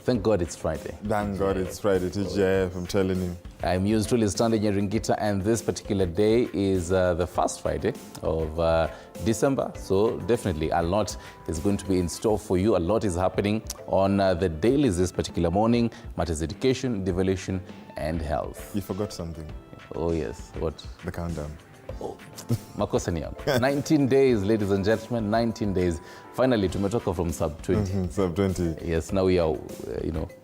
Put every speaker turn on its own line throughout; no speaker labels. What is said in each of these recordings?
Thank God it's Friday.
Thank God it's Friday, TGIF, I'm telling you.
I'm yours truly, Stanley Nyeringita, and this particular day is the first Friday of December. So definitely a lot is going to be in store for you. A lot is happening on the dailies this particular morning. Matters education, devolution, and health.
You forgot something.
Oh yes, what?
The countdown.
Oh, makosa ni yangu. 19 days, ladies and gentlemen, 19 days. Finally, tumetoka from sub 20.
Sub 20.
Yes, now we are,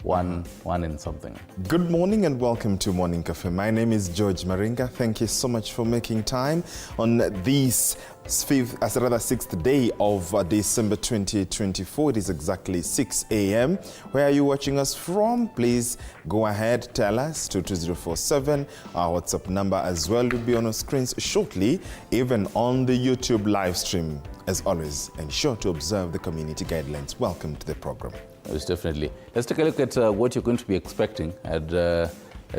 one and something.
Good morning and welcome to Morning Cafe. My name is George Maringa. Thank you so much for making time on this sixth day of December 2024. It is exactly 6 a.m. Where are you watching us from? Please go ahead, tell us. 22047. Our WhatsApp number as well will be on our screens shortly, even on the YouTube live stream. As always, ensure to observe the community guidelines. Welcome to the program.
Yes, definitely. Let's take a look at what you're going to be expecting. I'd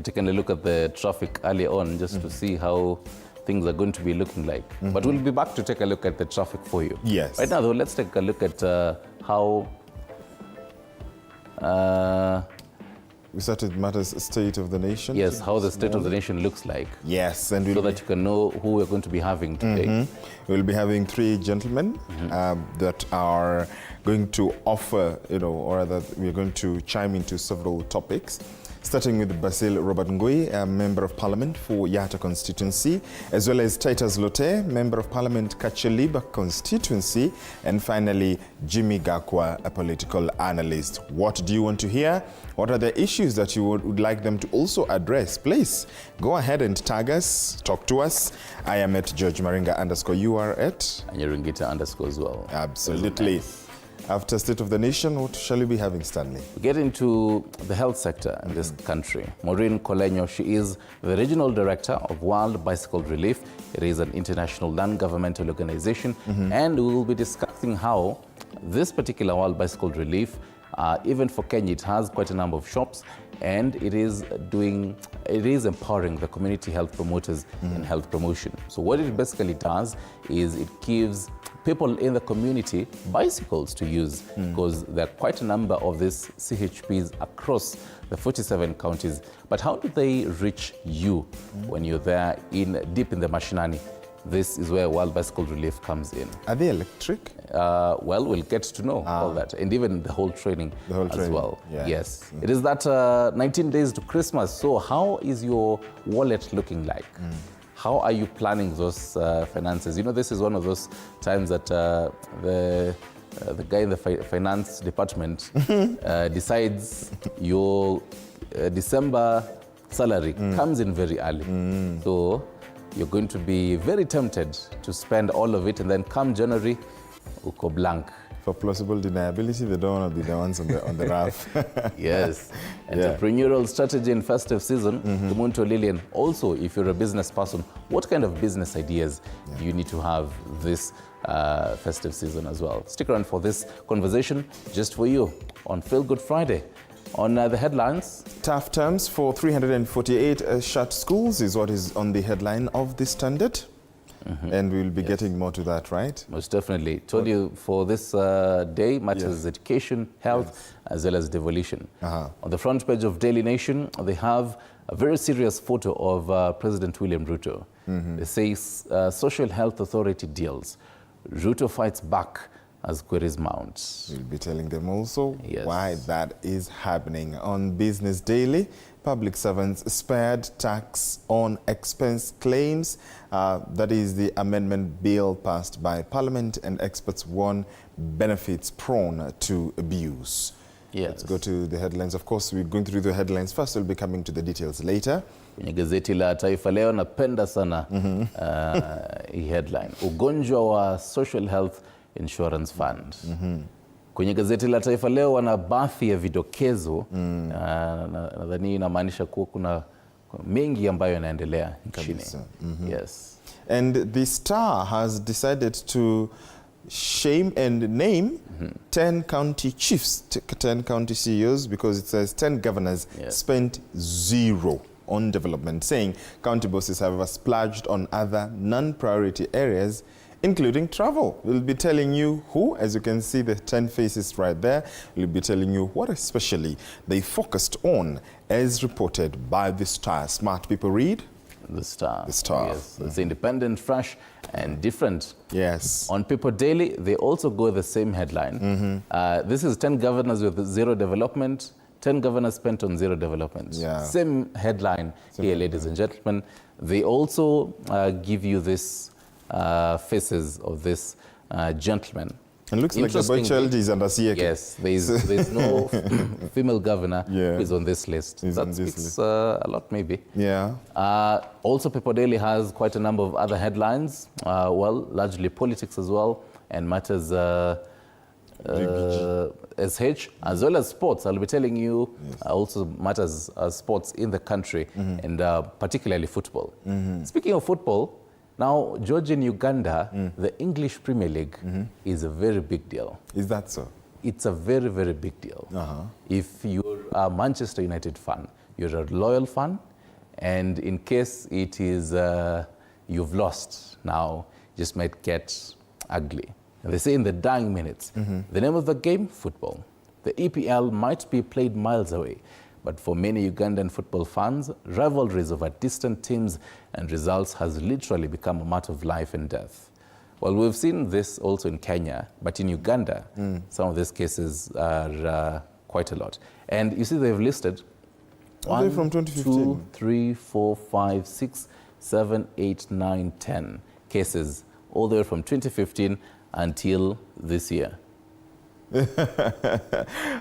taken a look at the traffic earlier on just to see how things are going to be looking like. But we'll be back to take a look at the traffic for you.
Yes.
Right now, though, let's take a look at how...
we started matters state of the nation.
Yes, how the state of the nation looks like.
Yes, and
so that you can know who we're going to be having today.
We'll be having three gentlemen that are going to offer, or rather, we're going to chime into several topics. Starting with Basil Robert Ngui, a Member of Parliament for Yata constituency, as well as Titus Lote, Member of Parliament Kacheliba constituency, and finally Jimmy Gachagua, a political analyst. What do you want to hear? What are the issues that you would like them to also address? Please go ahead and tag us, talk to us. I am at George Maringa _ you are at?
Nyeringita _ as well.
Absolutely. Nice. After State of the Nation, what shall we be having, Stanley?
We get into the health sector in this country. Maureen Kolenyo, she is the Regional Director of World Bicycle Relief. It is an international non-governmental organization, and we will be discussing how this particular World Bicycle Relief, even for Kenya, it has quite a number of shops, and it is empowering the community health promoters in health promotion. So what it basically does is it gives people in the community bicycles to use, because there are quite a number of these CHPs across the 47 counties. But how do they reach you when you're there deep in the mashinani? This is where World Bicycle Relief comes in.
Are they electric?
Well, we'll get to know all that, and even the whole training as well.
Yeah.
Yes. It is that 19 days to Christmas. So how is your wallet looking like? How are you planning those finances? This is one of those times that the guy in the finance department decides your December salary comes in very early. So you're going to be very tempted to spend all of it, and then come January, uko blank.
For plausible deniability, they don't want to be the ones on the rough.
Yes. Entrepreneurial strategy in festive season. Kumuntu Lillian, also, if you're a business person, what kind of business ideas do you need to have this festive season as well? Stick around for this conversation just for you on Feel Good Friday. On the headlines. Tough
terms for 348 shut schools is what is on the headline of the Standard. And we'll be getting more to that, right?
Most definitely. Told you for this day, matters education, health, as well as devolution. On the front page of Daily Nation, they have a very serious photo of President William Ruto. They say Social Health Authority deals. Ruto fights back as queries mount.
We'll be telling them also why that is happening. On Business Daily, public servants spared tax on expense claims. That is the amendment bill passed by Parliament, and experts warn benefits prone to abuse. Let's go to the headlines. Of course, we're going through the headlines first. We'll be coming to the details later.
Kwenye gazeti la Taifa Leo, napenda sana hii headline. Ugonjwa wa Social Health Insurance Fund. Kwenye gazeti la Taifa Leo wana baadhi ya vidokezo, nadhani inamaanisha kuwa kuna mengi ambayo yanaendelea nchini. Yes.
And the Star has decided to shame and name 10 county chiefs, 10 county CEOs, because it says 10 governors spent zero on development, saying county bosses, however, splurged on other non-priority areas including travel. We'll be telling you who, as you can see the 10 faces right there, we'll be telling you what especially they focused on, as reported by the Star. Smart people read.
The Star.
The Star.
Yes, it's independent, fresh, and different.
Yes.
On People Daily, they also go the same headline. This is 10 governors with zero development, 10 governors spent on zero development.
Yeah.
Same headline here, ladies and gentlemen. They also give you this faces of this gentleman.
It looks like the boy child is under CA.
Yes, there's no female governor who is on this list.
He's
that
on this
speaks
list.
a lot, maybe.
Yeah.
Also, People Daily has quite a number of other headlines, well, largely politics as well, and matters SH, as well as sports. I'll be telling you also matters sports in the country, and particularly football. Speaking of football, now, George, in Uganda, the English Premier League is a very big deal.
Is that so?
It's a very, very big deal. If you're a Manchester United fan, you're a loyal fan, and in case it is you've lost now, just might get ugly. They say in the dying minutes, the name of the game, football. The EPL might be played miles away, but for many Ugandan football fans, rivalries over distant teams and results has literally become a matter of life and death. Well, we've seen this also in Kenya, but in Uganda, some of these cases are quite a lot. And you see they've listed
Are they from 2015?
2, 3, 4, 5, 6, 7, 8, 9, 10 cases, all the way from 2015 until this year.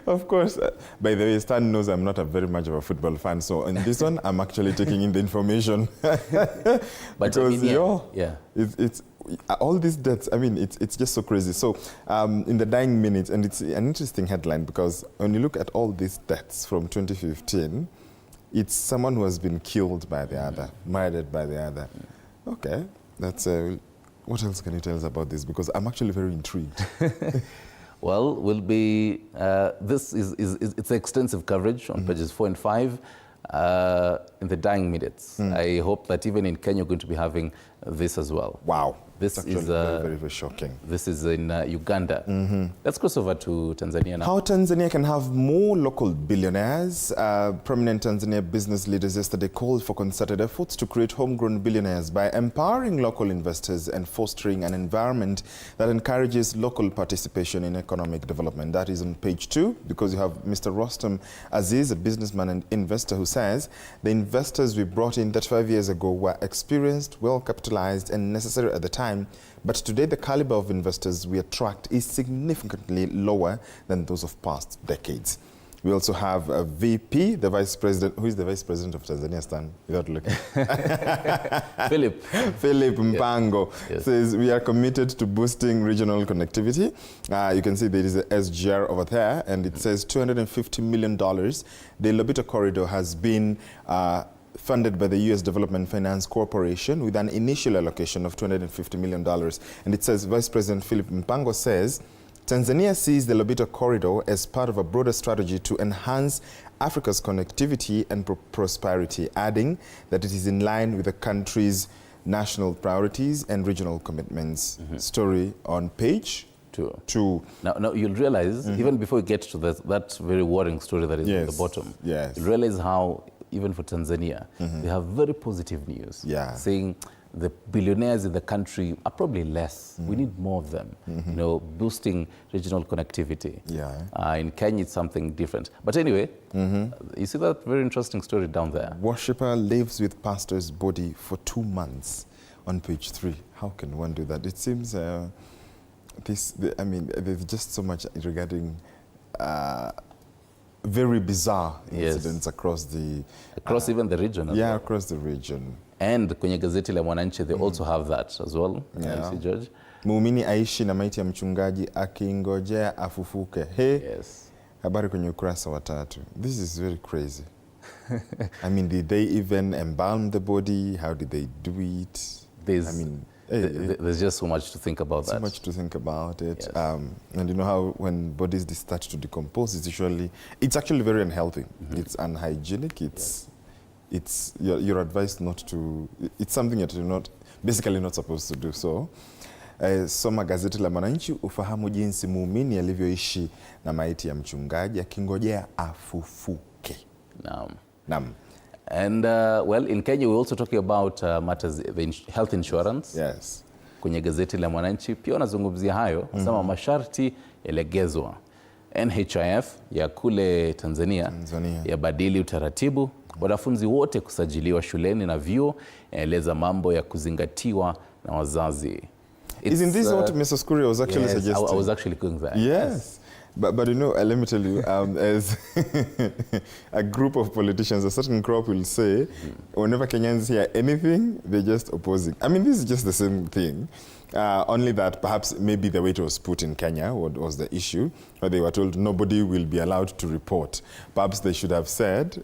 Of course. By the way, Stan knows I'm not very much of a football fan, so in this one, I'm actually taking in the information.
But
because,
yeah.
It's all these deaths, I mean, it's just so crazy. So in the dying minutes, and it's an interesting headline because when you look at all these deaths from 2015, it's someone who has been killed by the other, murdered by the other. Okay, that's... what else can you tell us about this? Because I'm actually very intrigued.
Well, we'll be, this it's extensive coverage on pages 4 and 5 in the dying minutes. I hope that even in Kenya, you're going to be having this as well.
Wow.
This
It's actually
is
very, very, very shocking.
This is in Uganda. Let's cross over to Tanzania now.
How Tanzania can have more local billionaires. Prominent Tanzania business leaders yesterday called for concerted efforts to create homegrown billionaires by empowering local investors and fostering an environment that encourages local participation in economic development. That is on page 2, because you have Mr. Rostam Aziz, a businessman and investor, who says the investors we brought in 35 years ago were experienced, well capitalized, and necessary at the time. But today, the caliber of investors we attract is significantly lower than those of past decades. We also have a VP, the Vice President. Who is the Vice President of Tanzania, Stan? Without looking.
Philip.
Philip Mpango says we are committed to boosting regional connectivity. You can see there is a SGR over there, and it says $250 million. The Lobito Corridor has been funded by the U.S. Development Finance Corporation with an initial allocation of $250 million. And it says, Vice President Philip Mpango says, Tanzania sees the Lobito Corridor as part of a broader strategy to enhance Africa's connectivity and prosperity, adding that it is in line with the country's national priorities and regional commitments. Story on page 2.
Now you'll realize, even before we get to that very worrying story that is at the bottom, you'll realize how even for Tanzania, they have very positive news, saying the billionaires in the country are probably less. We need more of them, you know, boosting regional connectivity. In Kenya, it's something different. But anyway, you see that very interesting story down there.
Worshipper lives with pastor's body for 2 months on page 3. How can one do that? It seems, I mean, there's just so much regarding very bizarre incidents across the...
even the region.
Across the region.
And kwenye gazeti la Mwananchi, they also have that as well. See, George?
Muumini aishi na maiti ya mchungaji akingojea afufuke. Habari kwenye ukurasa wa 3. This is very crazy. I mean, did they even embalm the body? How did they do it?
There's just so much to think about that.
So much to think about it. And you know how when bodies start to decompose, it's actually very unhealthy. It's unhygienic. You're advised not to. It's something that you're basically not supposed to do. So Soma gazeti la Mwananchi ufahamu jinsi muumini alivyoishi na maiti ya mchungaji akingojea afufuke. Naam.
And well, in Kenya we're also talking about matters the health insurance.
Yes.
Kwenye gazeti la Mwananchi pia wanazungumzia hayo, nasema masharti yalegezwa. NHIF ya kule Tanzania ya badili utaratibu, wanafunzi wote kusajiliwa shuleni na vyuo, yaeleza mambo ya kuzingatiwa na wazazi.
Isn't this what Mr. Skuri was actually suggesting?
I was actually going there.
Yes. But you know, let me tell you, as a group of politicians, a certain crop will say, whenever Kenyans hear anything, they're just opposing. I mean, this is just the same thing, only that perhaps maybe the way it was put in Kenya was the issue, where they were told nobody will be allowed to report. Perhaps they should have said,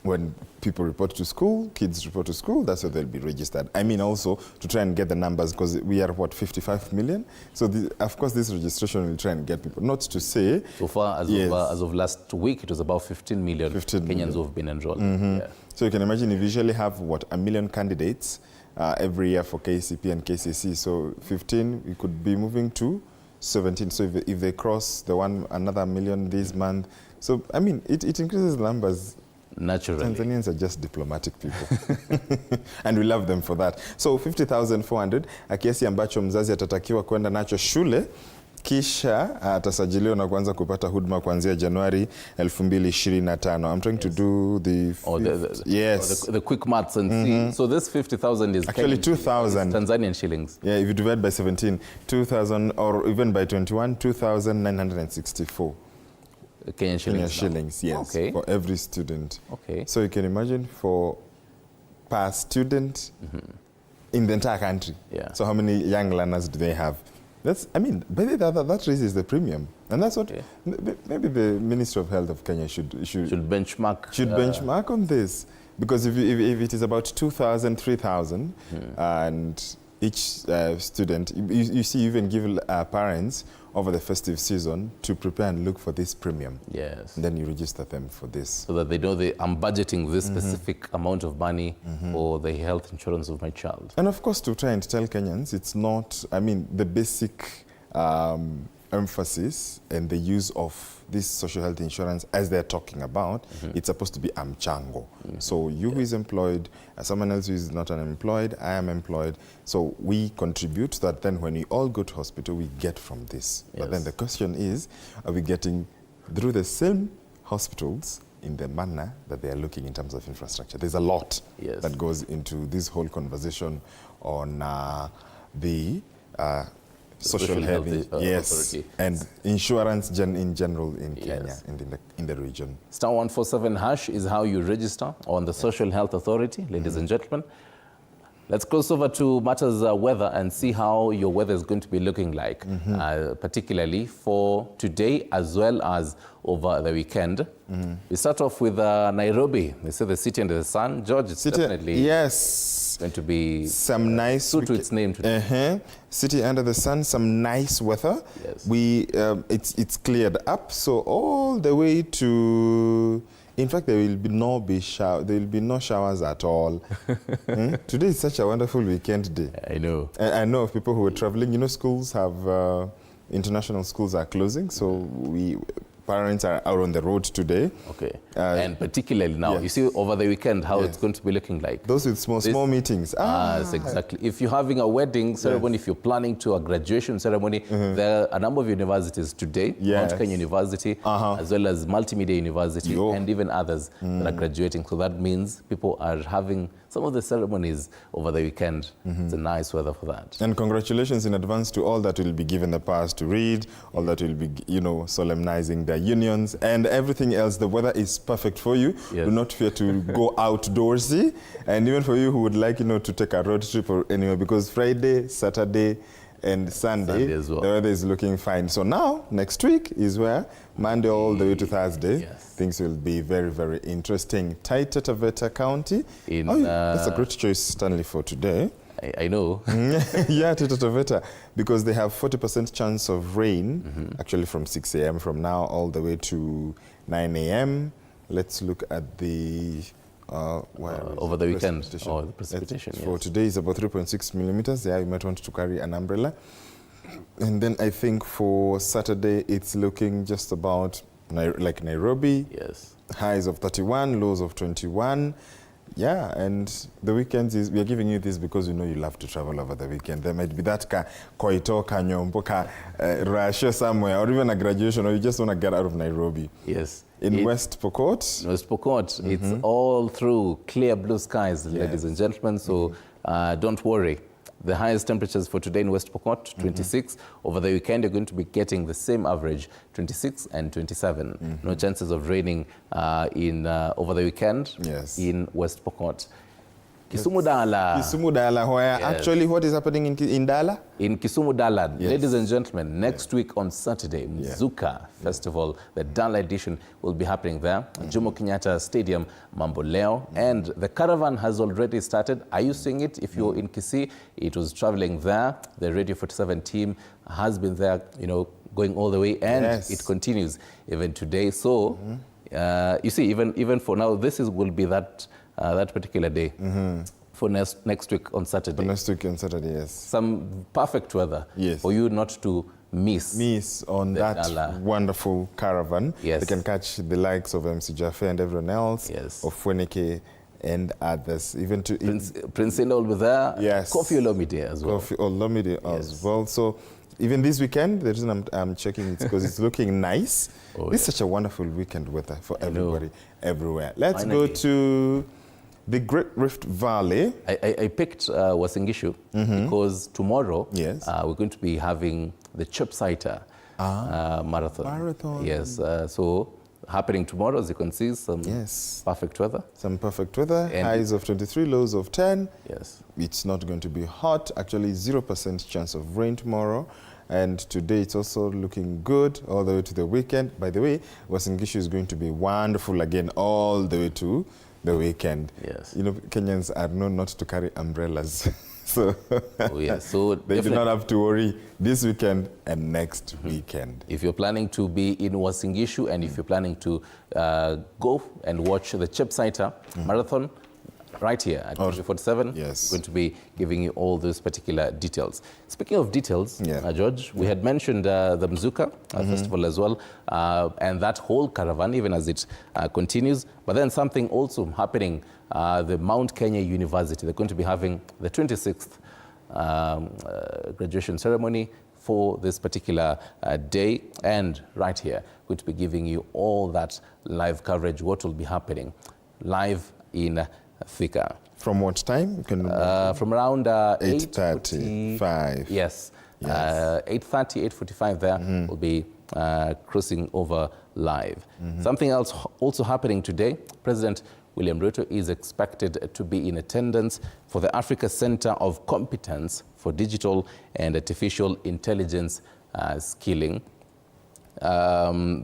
when people report to school, kids report to school, that's where they'll be registered. I mean, also to try and get the numbers, because we are, what, 55 million? So, of course, this registration will try and get people, not to say...
So far, as of last week, it was about 15 million Kenyans who have been enrolled. Yeah.
So you can imagine you usually have, what, 1 million candidates every year for KCP and KCC. So 15, we could be moving to 17. So if they cross another million this month, so, I mean, it increases the numbers.
Naturally.
Tanzanians are just diplomatic people. And we love them for that. So 50,400, kiasi ambacho mzazi atatakiwa kwenda nacho shule, kisha atasajiliwa na kuanza kupata huduma kuanzia Januari 2025. I'm trying to do the
the quick maths and see. So this 50,000 is
actually 2,000
Tanzanian shillings.
Yeah, if you divide by 17, 2,000, or even by 21, 2,964.
Kenyan
shillings, yes,
okay,
for every student.
Okay.
So you can imagine per student in the entire country.
Yeah.
So how many young learners do they have? I mean, that raises the premium. And that's what maybe the Ministry of Health of Kenya should
benchmark.
Should benchmark on this. Because if it is about 2,000, 3,000, and each student, you see, you even give parents over the festive season to prepare and look for this premium.
Yes.
And then you register them for this.
So that they know I'm budgeting this specific amount of money for the health insurance of my child.
And of course, to try and tell Kenyans, it's not, I mean, the basic emphasis and the use of this social health insurance as they're talking about, it's supposed to be mchango. So you who is employed, someone else who is not unemployed, I am employed. So we contribute so that then when we all go to hospital, we get from this. Yes. But then the question is, are we getting through the same hospitals in the manner that they are looking in terms of infrastructure? There's a lot that goes into this whole conversation on the social health authority. And insurance in general in Kenya and in the region.
Star 147 hash is how you register on the Social Health Authority, ladies and gentlemen. Let's cross over to matters weather and see how your weather is going to be looking like, particularly for today as well as over the weekend. We start off with Nairobi. They say the city under the sun. George, it's definitely going to be
some nice
true to its name today.
City under the sun, some nice weather.
Yes.
It's cleared up, so all the way to. In fact, there will be no showers at all. Today is such a wonderful weekend day.
I know.
I know of people who are traveling. You know, schools have, international schools are closing, so parents are out on the road today.
Okay. And particularly now, you see over the weekend how it's going to be looking like.
Those with small meetings.
Yes, exactly. If you're having a wedding ceremony, if you're planning to a graduation ceremony, there are a number of universities today, Mount Kenya University, as well as Multimedia University, and even others that are graduating. So that means people are having some of the ceremonies over the weekend. It's a nice weather for that.
And congratulations in advance to all that will be given the pass to read, all that will be, solemnizing their unions and everything else. The weather is perfect for you.
Yes.
Do not fear to go outdoorsy. And even for you who would like, to take a road trip or anywhere, because Friday, Saturday, and Sunday
as well,
the weather is looking fine. So now, next week is where Monday all the way to Thursday, things will be very, very interesting. Taita Taveta County. That's a great choice, Stanley, for today.
I know.
Yeah, Taita Taveta, because they have 40% chance of rain, actually from 6 a.m. from now all the way to 9 a.m. Let's look at the
over the weekend. Oh, the precipitation, yes.
For today is about 3.6 millimeters. Yeah, you might want to carry an umbrella. And then I think for Saturday, it's looking just about like Nairobi.
Yes.
Highs of 31, lows of 21. Yeah, and the weekends we are giving you this because we know you love to travel over the weekend. There might be that koito, kanyombo, rasha somewhere, or even a graduation, or you just want to get out of Nairobi.
Yes.
In West Pokot?
West Pokot, it's all through clear blue skies, ladies and gentlemen, so don't worry. The highest temperatures for today in West Pokot, 26. Over the weekend, you're going to be getting the same average, 26 and 27. No chances of raining over the weekend in West Pokot. Kisumu Dala.
Kisumu Dala, where actually what is happening in Dala?
In Kisumu Dala, ladies and gentlemen, next week on Saturday, Mzuka Festival, the Dala edition will be happening there. Jomo Kenyatta Stadium, Mambo Leo, and the caravan has already started. Are you seeing it? If you're in Kisii, it was traveling there. The Radio 47 team has been there, going all the way, and it continues even today. So, you see, even for now, will be that particular day for next week on Saturday.
For next week on Saturday, yes.
Some perfect weather for you not to miss
on that wonderful caravan.
Yes.
They can catch the likes of MC Jaffe and everyone else, of Fweneke and others. Even to
Prince Indah will be there.
Yes.
Kofi Olomide as well.
Kofi Olomide as well. So even this weekend, the reason I'm checking it because it's looking nice. This is such a wonderful weekend weather for everybody, everywhere. Let's go to the Great Rift Valley.
I picked Uasin Gishu because tomorrow we're going to be having the Chepsaita marathon. Yes, so happening tomorrow, as you can see, some perfect weather.
Some perfect weather, and highs of 23, lows of 10.
Yes.
It's not going to be hot, actually 0% chance of rain tomorrow. And today it's also looking good all the way to the weekend. By the way, Uasin Gishu is going to be wonderful again all the way to the weekend.
Yes.
Kenyans are known not to carry umbrellas. So,
so
they do not have to worry this weekend and next weekend.
If you're planning to be in Uasin Gishu and if you're planning to go and watch the Chepsaita marathon, right here at 47, we're going to be giving you all those particular details. Speaking of details, George, we had mentioned the Mzuka festival as well, and that whole caravan, even as it continues. But then something also happening, the Mount Kenya University, they're going to be having the 26th graduation ceremony for this particular day. And right here, we're going to be giving you all that live coverage, what will be happening live in Thika.
From what time?
From around
8:35.
Yes. 8:30, 8:45 there will be crossing over live. Something else also happening today, President William Ruto is expected to be in attendance for the Africa Center of Competence for Digital and Artificial Intelligence Skilling.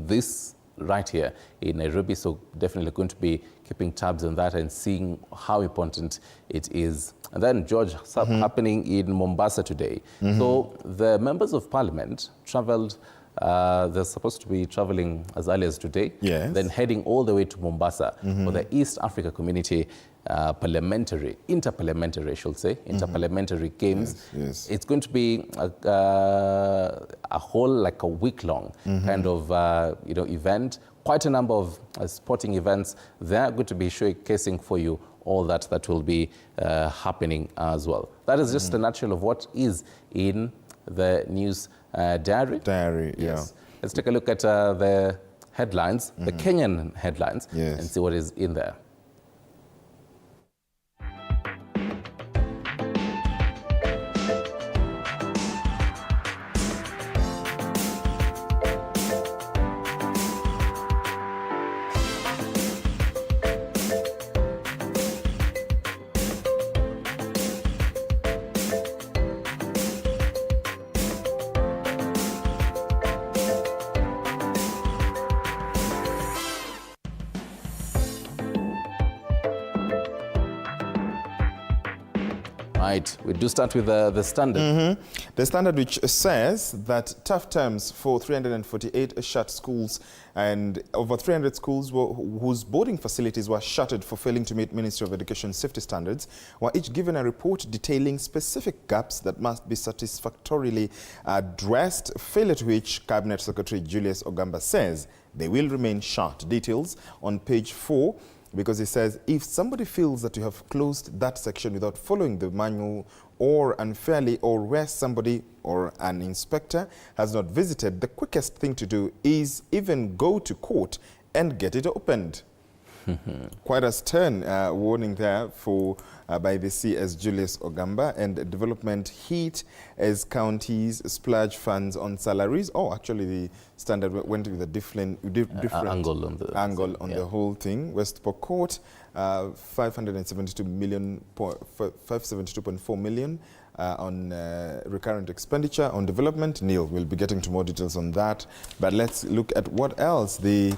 This right here in Nairobi, so definitely going to be keeping tabs on that and seeing how important it is. And then, George, happening in Mombasa today. So the members of parliament traveled, they're supposed to be traveling as early as today, then heading all the way to Mombasa for the East Africa Community interparliamentary, I should say, interparliamentary games. It's going to be a whole, like a week-long kind of, event. Quite a number of sporting events. They're going to be showcasing for you all that will be happening as well. That is just a nutshell of what is in the news diary.
Yes.
Let's take a look at the headlines, the Kenyan headlines, and see what is in there. Right. We do start with the Standard.
The Standard, which says that tough terms for 348 shut schools and over 300 schools whose boarding facilities were shuttered for failing to meet Ministry of Education safety standards, were each given a report detailing specific gaps that must be satisfactorily addressed, failure to which Cabinet Secretary Julius Ogamba says they will remain shut. Details on page 4. Because he says, if somebody feels that you have closed that section without following the manual or unfairly, or where somebody or an inspector has not visited, the quickest thing to do is even go to court and get it opened. Quite a stern warning there for by the CS Julius Ogamba, and development heat as counties splurge funds on salaries. Oh, actually the Standard went with a different
angle on
the whole thing. West Pokot, 572.4 million on recurrent expenditure on development. Neil will be getting to more details on that. But let's look at what else the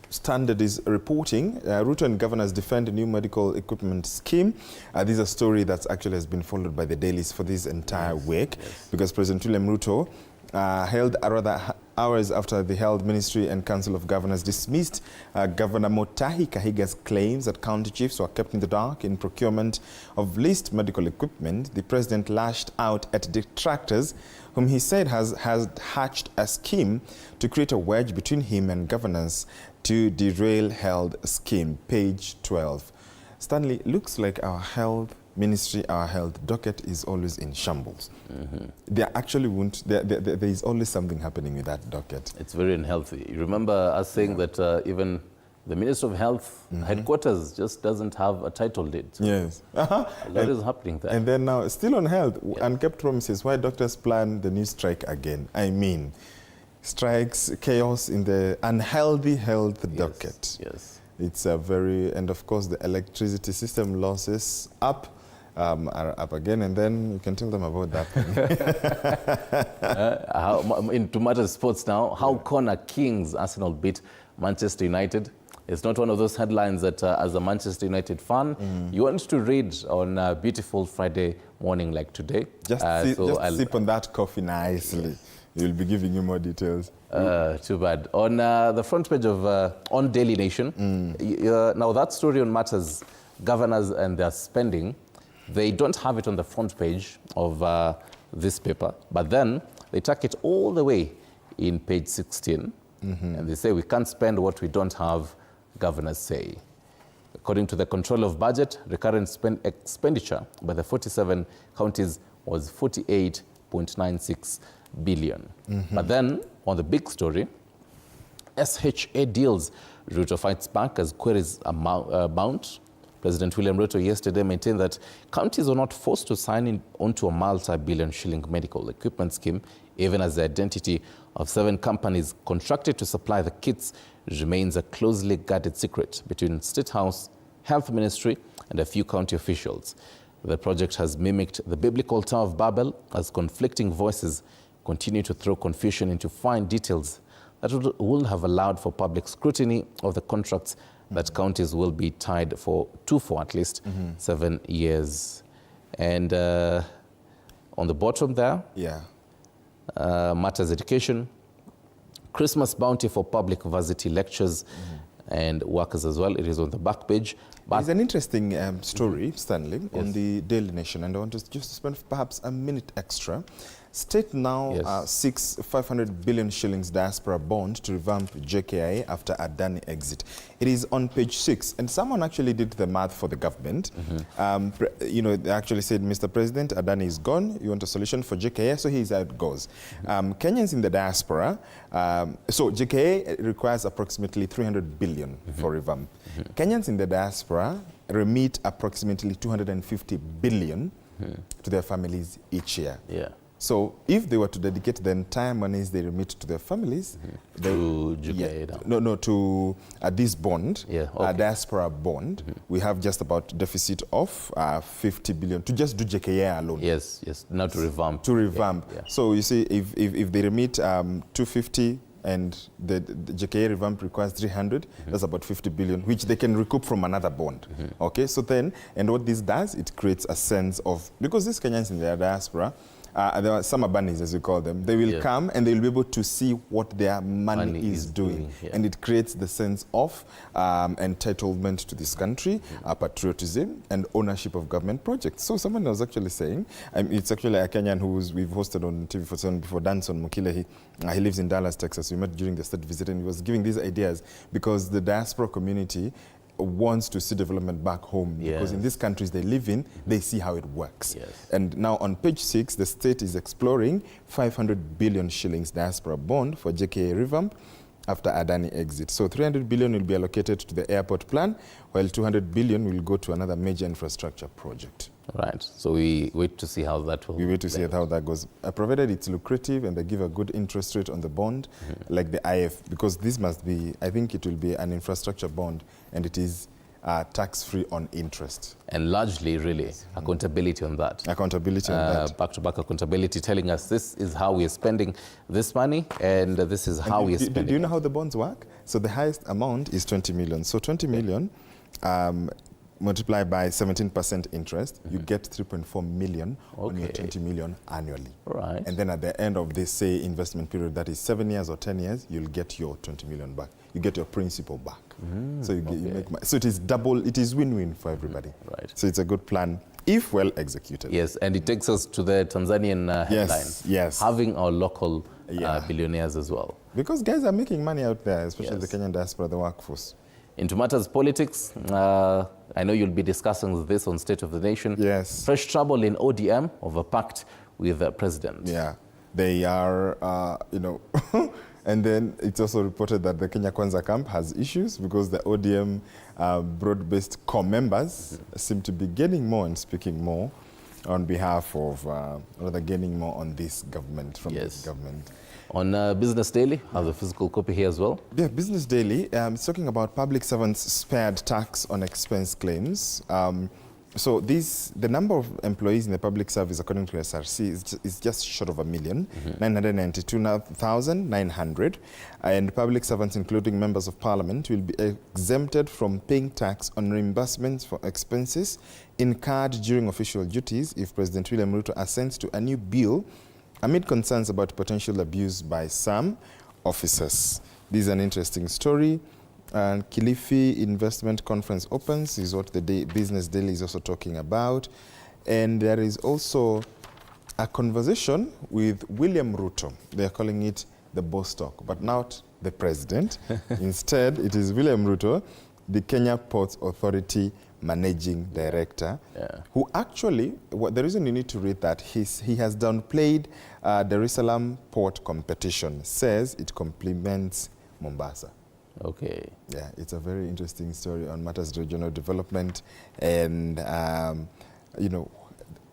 Standard is reporting. Ruto and governors defend a new medical equipment scheme. This is a story that actually has been followed by the dailies for this entire week, because President William Ruto held rather hours after the Health Ministry and Council of Governors dismissed Governor Mutahi Kahiga's claims that county chiefs were kept in the dark in procurement of leased medical equipment. The president lashed out at detractors, whom he said has hatched a scheme to create a wedge between him and governors to derail health scheme. Page 12. Stanley, looks like our health ministry, our health docket is always in shambles. There actually there is always something happening with that docket.
It's very unhealthy. You remember us saying that even the Minister of Health headquarters just doesn't have a title deed. So
yes.
a lot is happening there.
And then now, still on health, unkept promises. Why doctors plan the new strike again? I mean, strikes, chaos in the unhealthy health docket.
Yes.
It's a very, and of course the electricity system losses are up again, and then you can tell them about that thing.
Into matters sports now, how corner Kings Arsenal beat Manchester United. It's not one of those headlines that as a Manchester United fan, you want to read on a beautiful Friday morning like today.
Just sip on that coffee nicely. Yes. We'll be giving you more details.
Too bad. On the front page of on Daily Nation, now that story on matters governors and their spending, they don't have it on the front page of this paper, but then they tuck it all the way in page 16, and they say we can't spend what we don't have, governors say. According to the control of budget, recurrent expenditure by the 47 counties was 48.96 billion. But then, on the big story, SHA deals, Ruto fights back as queries mount. President William Ruto yesterday maintained that counties are not forced to sign onto a multi-billion shilling medical equipment scheme, even as the identity of 7 companies contracted to supply the kits remains a closely guarded secret between State House, Health Ministry, and a few county officials. The project has mimicked the biblical Tower of Babel as conflicting voices continue to throw confusion into fine details that will have allowed for public scrutiny of the contracts that counties will be tied for at least 7 years. And on the bottom there, matters education, Christmas bounty for public varsity lectures and workers as well. It is on the back page.
It's an interesting story, Stanley, on the Daily Nation, and I want to just spend perhaps a minute extra. State now seeks 500 billion shillings diaspora bond to revamp JKIA after Adani exit. It is on page 6, and someone actually did the math for the government. They actually said, Mr. President, Adani is gone. You want a solution for JKIA? So here's how it goes. Kenyans in the diaspora, so JKIA requires approximately 300 billion for revamp. Kenyans in the diaspora remit approximately 250 billion to their families each year. So if they were to dedicate the entire monies they remit to their families
to
to this bond, a diaspora bond, we have just about deficit of 50 billion to just do JKA alone.
Yes, not to revamp.
To revamp. So you see, if they remit 250 and the JKA revamp requires 300, that's about 50 billion, which they can recoup from another bond. Okay, so then, and what this does, it creates a sense of, because these Kenyans in their diaspora, there are summer bunnies, as we call them, they will come and they will be able to see what their money is doing. And it creates the sense of entitlement to this country, patriotism, and ownership of government projects. So someone was actually saying, it's actually a Kenyan we've hosted on TV47 before, Danson Mukile. He lives in Dallas, Texas. We met during the state visit, and he was giving these ideas because the diaspora community wants to see development back home, because in these countries they live in, they see how it works. And now on page 6, the state is exploring 500 billion shillings diaspora bond for JKA revamp after Adani exit. So 300 billion will be allocated to the airport plan, while 200 billion will go to another major infrastructure project.
Right. So we wait to see how that will.
We wait to see how that goes. Provided it's lucrative and they give a good interest rate on the bond, like the IF, because this must be, I think it will be an infrastructure bond, and it is tax-free on interest.
And largely, really, accountability on that.
Accountability on that.
Back-to-back accountability, telling us this is how we are spending this money, and this is how we are spending.
Do you know how the bonds work? So the highest amount is 20 million. So 20 million multiplied by 17% interest, you get 3.4 million on your 20 million annually.
Right.
And then at the end of this, say, investment period, that is 7 years or 10 years, you'll get your 20 million back. You get your principal back. So you make money. So it is double, it is win-win for everybody.
Right.
So it's a good plan, if well executed.
Yes, and it takes us to the Tanzanian headline.
Yes.
Having our local billionaires as well.
Because guys are making money out there, especially the Kenyan diaspora, the workforce.
Into matters politics, I know you'll be discussing this on State of the Nation.
Yes.
Fresh trouble in ODM over pact with the president.
Yeah, they are, you know, and then it's also reported that the Kenya Kwanza camp has issues because the ODM broad-based core members seem to be gaining more and speaking more on behalf of, rather gaining more on this government, from this government.
On Business Daily, I have a physical copy here as well.
Yeah, Business Daily, it's talking about public servants spared tax on expense claims. So the number of employees in the public service, according to SRC, is just short of 1,992,900. And public servants, including members of parliament, will be exempted from paying tax on reimbursements for expenses incurred during official duties if President William Ruto assents to a new bill amid concerns about potential abuse by some officers. This is an interesting story. And Kilifi Investment Conference opens is what the Business Daily is also talking about. And there is also a conversation with William Ruto. They are calling it the boss talk, but not the president. Instead, it is William Ruto, the Kenya Ports Authority Managing Director, who actually, the reason you need to read that, he has downplayed the Dar es Salaam port competition, says it complements Mombasa.
Okay.
Yeah, it's a very interesting story on matters regional development and, you know,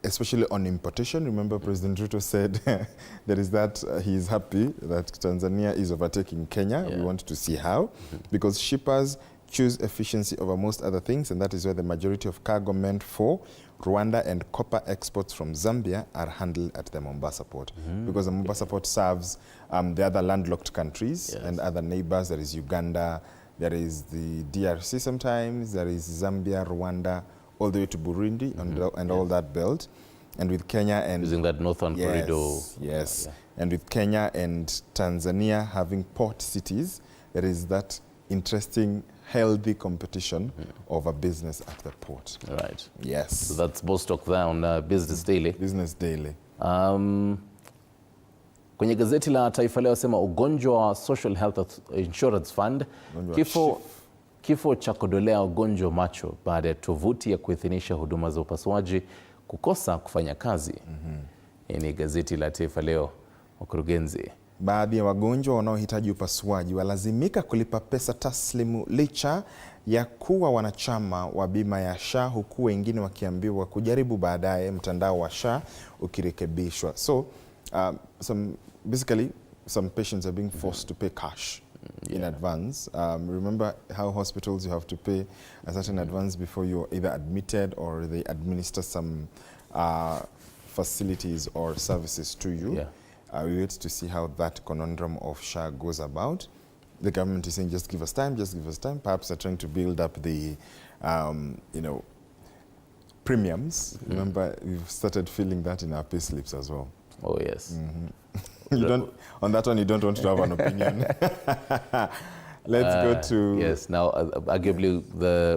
especially on importation. Remember, President Ruto said there is that he is happy that Tanzania is overtaking Kenya. We want to see how, because shippers choose efficiency over most other things, and that is where the majority of cargo meant for Rwanda and copper exports from Zambia are handled at the Mombasa port. Because the Mombasa port serves the other landlocked countries and other neighbors. There is Uganda, there is the DRC sometimes, there is Zambia, Rwanda, all the way to Burundi and all that belt. And with Kenya and... Using
that northern corridor.
Yes. And with Kenya and Tanzania having port cities, there is that interesting, healthy competition over business at the port.
Right.
Yes.
So that's both talk there on Business Daily.
Business Daily.
Kwenye gazeti la Taifa Leo sema ugonjwa wa Social Health Insurance Fund, kifo cha kodolea ugonjwa macho baada ya tovuti ya kuidhinisha huduma za upasuaji kukosa kufanya kazi. Ni gazeti la Taifa Leo, wakurugenzi.
Baadhi ya wagonjwa wanaohitaji upasuaji walazimika kulipa pesa taslimu licha ya kuwa wanachama wa bima ya SHA, huku wengine wakiambiwa kujaribu baadaye mtandao wa SHA ukirekebishwa. So basically some patients are being forced to pay cash in advance. Remember how hospitals you have to pay a certain advance before you're either admitted or they administer some facilities or services to you. We wait to see how that conundrum of SHA goes about. The government is saying, just give us time, just give us time. Perhaps they're trying to build up the, premiums. Remember, we've started feeling that in our pay slips as well.
Oh, yes.
On that one, you don't want to have an opinion. Let's go to...
Yes, now, arguably,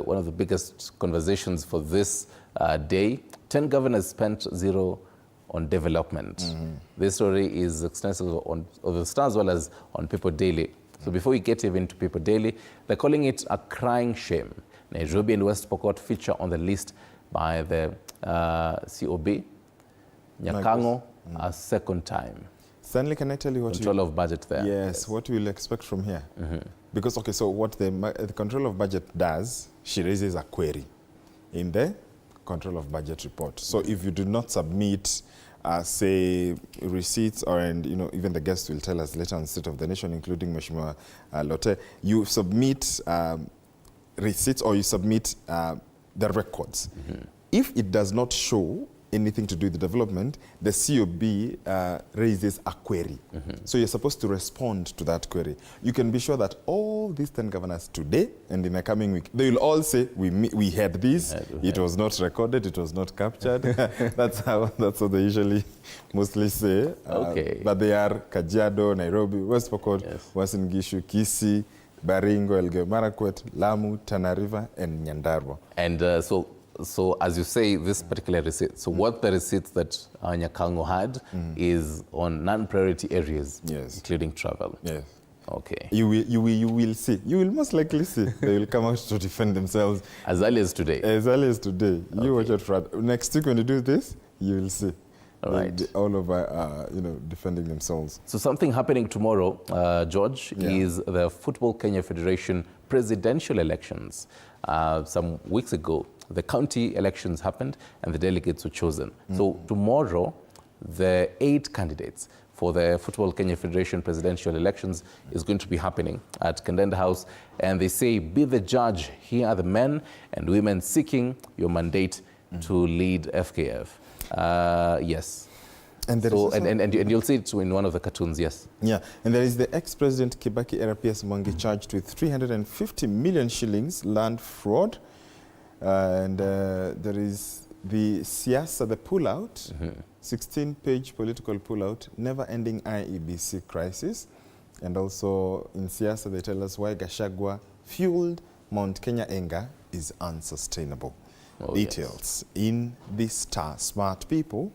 one of the biggest conversations for this day, 10 governors spent zero on development. This story is extensive on the Star as well as on People Daily. So before we get even to People Daily, they're calling it a crying shame. Nairobi and West Pokot feature on the list by the CoB. Nyakango, a second time.
Stanley, can I tell you what
Control of budget there.
Yes, what we'll expect from here. Because, okay, so what the control of budget does, she raises a query in the control of budget report. So if you do not submit, say, receipts, and even the guests will tell us later on State of the Nation, including Mheshimiwa Lote, you submit receipts or you submit the records. If it does not show anything to do with the development, the CoB raises a query. So you're supposed to respond to that query. You can be sure that all these 10 governors today and in the coming week, they will all say, we had this, it was not recorded, it was not captured. That's how they usually mostly say. But they are Kajiado, Nairobi, West Pokot, Uasin Gishu, Kisii, Baringo, Elgeyo Marakwet, Lamu, Tana River, and Nyandarua.
And so as you say, this particular receipt, so what the receipts that Nyakango had is on non-priority areas, including travel.
Yes.
Okay.
You will see. You will most likely see. They will come out to defend themselves.
As early as today.
As early as today. You watch out for next week when you do this, you will see.
All right.
All over, defending themselves.
So something happening tomorrow, George, is the Football Kenya Federation presidential elections. Some weeks ago, the county elections happened and the delegates were chosen. So tomorrow, the 8 candidates for the Football Kenya Federation presidential elections is going to be happening at Kandenda House. And they say, be the judge. Here are the men and women seeking your mandate to lead FKF. Yes. And, and you'll see it in one of the cartoons, yes. Yeah,
and there is the ex-president Kibaki RPS Mwangi charged with 350 million shillings land fraud. And there is the Siasa, the pullout, 16-page political pullout, never-ending IEBC crisis. And also in Siasa, they tell us why Gachagua fueled Mount Kenya anger is unsustainable. Details in the Star. Smart people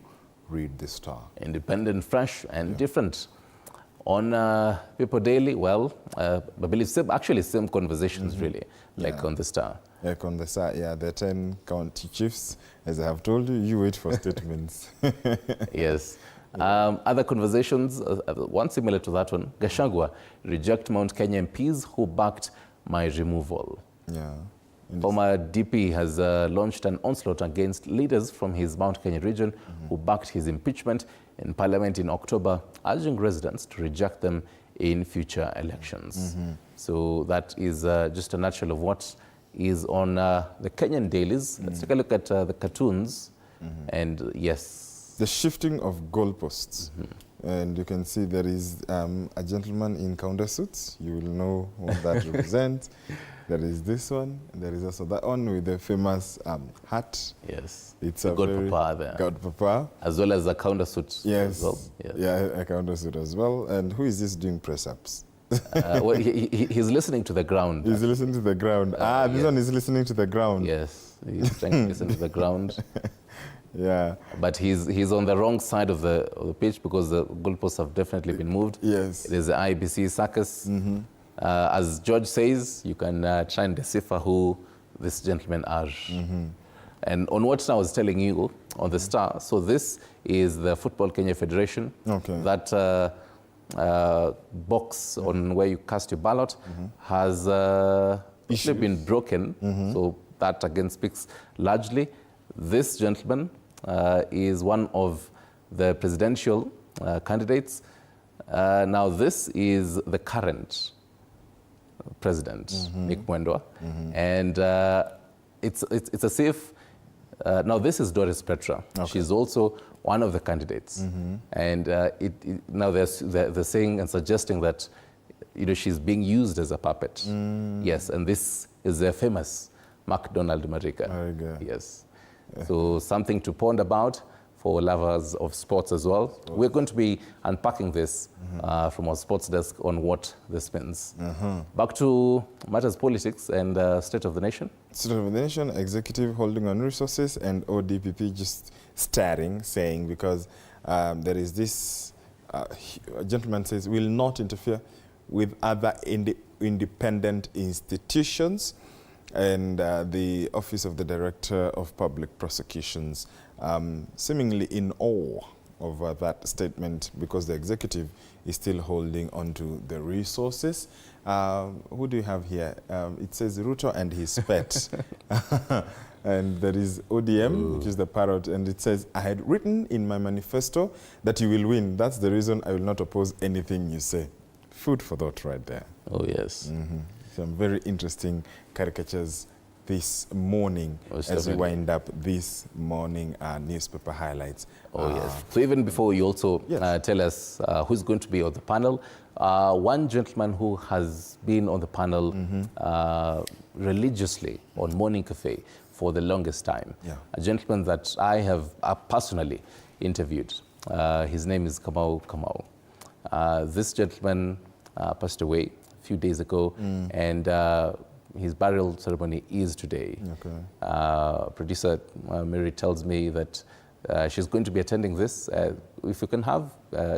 read the Star.
Independent, fresh, and different. On People Daily, well, I believe same conversations really, like on the Star.
Like on the Star, the 10 county chiefs, as I have told you, you wait for statements.
Yes. Other conversations, one similar to that one, Gachagua, reject Mount Kenya MPs who backed my removal. Former DP has launched an onslaught against leaders from his Mount Kenya region who backed his impeachment in Parliament in October, urging residents to reject them in future elections. So that is just a nutshell of what is on the Kenyan dailies. Let's take a look at the cartoons. And yes.
The shifting of goalposts. And you can see there is a gentleman in counter suits. You will know what that represents. There is this one. There is also that one with the famous hat.
Yes.
It's
a God Papa there.
God Papa.
As well as a counter suit.
Yes.
As well. Yes.
Yeah, a counter suit as well. And who is this doing press-ups?
Well, he's listening to the ground.
He's listening to the ground. This one is listening to the ground.
Yes, he's trying to listen to the ground.
Yeah.
But he's on the wrong side of the pitch because the goalposts have definitely been moved.
Yes.
It is the IBC circus. As George says, you can try and decipher who these gentlemen are. And on what I was telling you on the Star, so this is the Football Kenya Federation. That box on where you cast your ballot has actually been broken. So that again speaks largely. This gentleman is one of the presidential candidates. Now this is the current president, Nick Mwendwa, and it's as if Now, this is Doris Petra.
Okay.
She's also one of the candidates. And now they're saying and suggesting that, she's being used as a puppet. Yes, and this is the famous McDonald Mariga. Yes. Yeah. So something to ponder about for lovers of sports as well. We're going to be unpacking this from our sports desk on what this means. Back to matters politics and state of the nation.
State of the nation, executive holding on resources, and ODPP just staring, saying, because there is this, a gentleman says, will not interfere with other independent institutions, and the Office of the Director of Public Prosecutions seemingly in awe of that statement, because the executive is still holding on to the resources. Who do you have here? It says Ruto and his pet. And there is ODM, which is the parrot, and it says, I had written in my manifesto that you will win. That's the reason I will not oppose anything you say. Food for thought right there.
Oh, yes.
Some very interesting caricatures this morning as we wind up this morning newspaper highlights.
Oh, yes. So even before you also tell us who's going to be on the panel, one gentleman who has been on the panel religiously on Morning Cafe for the longest time, a gentleman that I have personally interviewed. His name is Kamau. This gentleman passed away a few days ago, and his burial ceremony is today. Producer Mary tells me that she's going to be attending this. If you can have,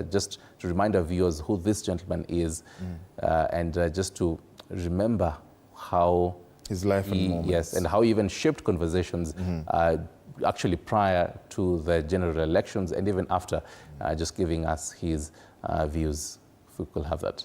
just to remind our viewers who this gentleman is, and just to remember how
his life and moments.
Yes, and how he even shaped conversations actually prior to the general elections and even after, just giving us his views. If we could have that.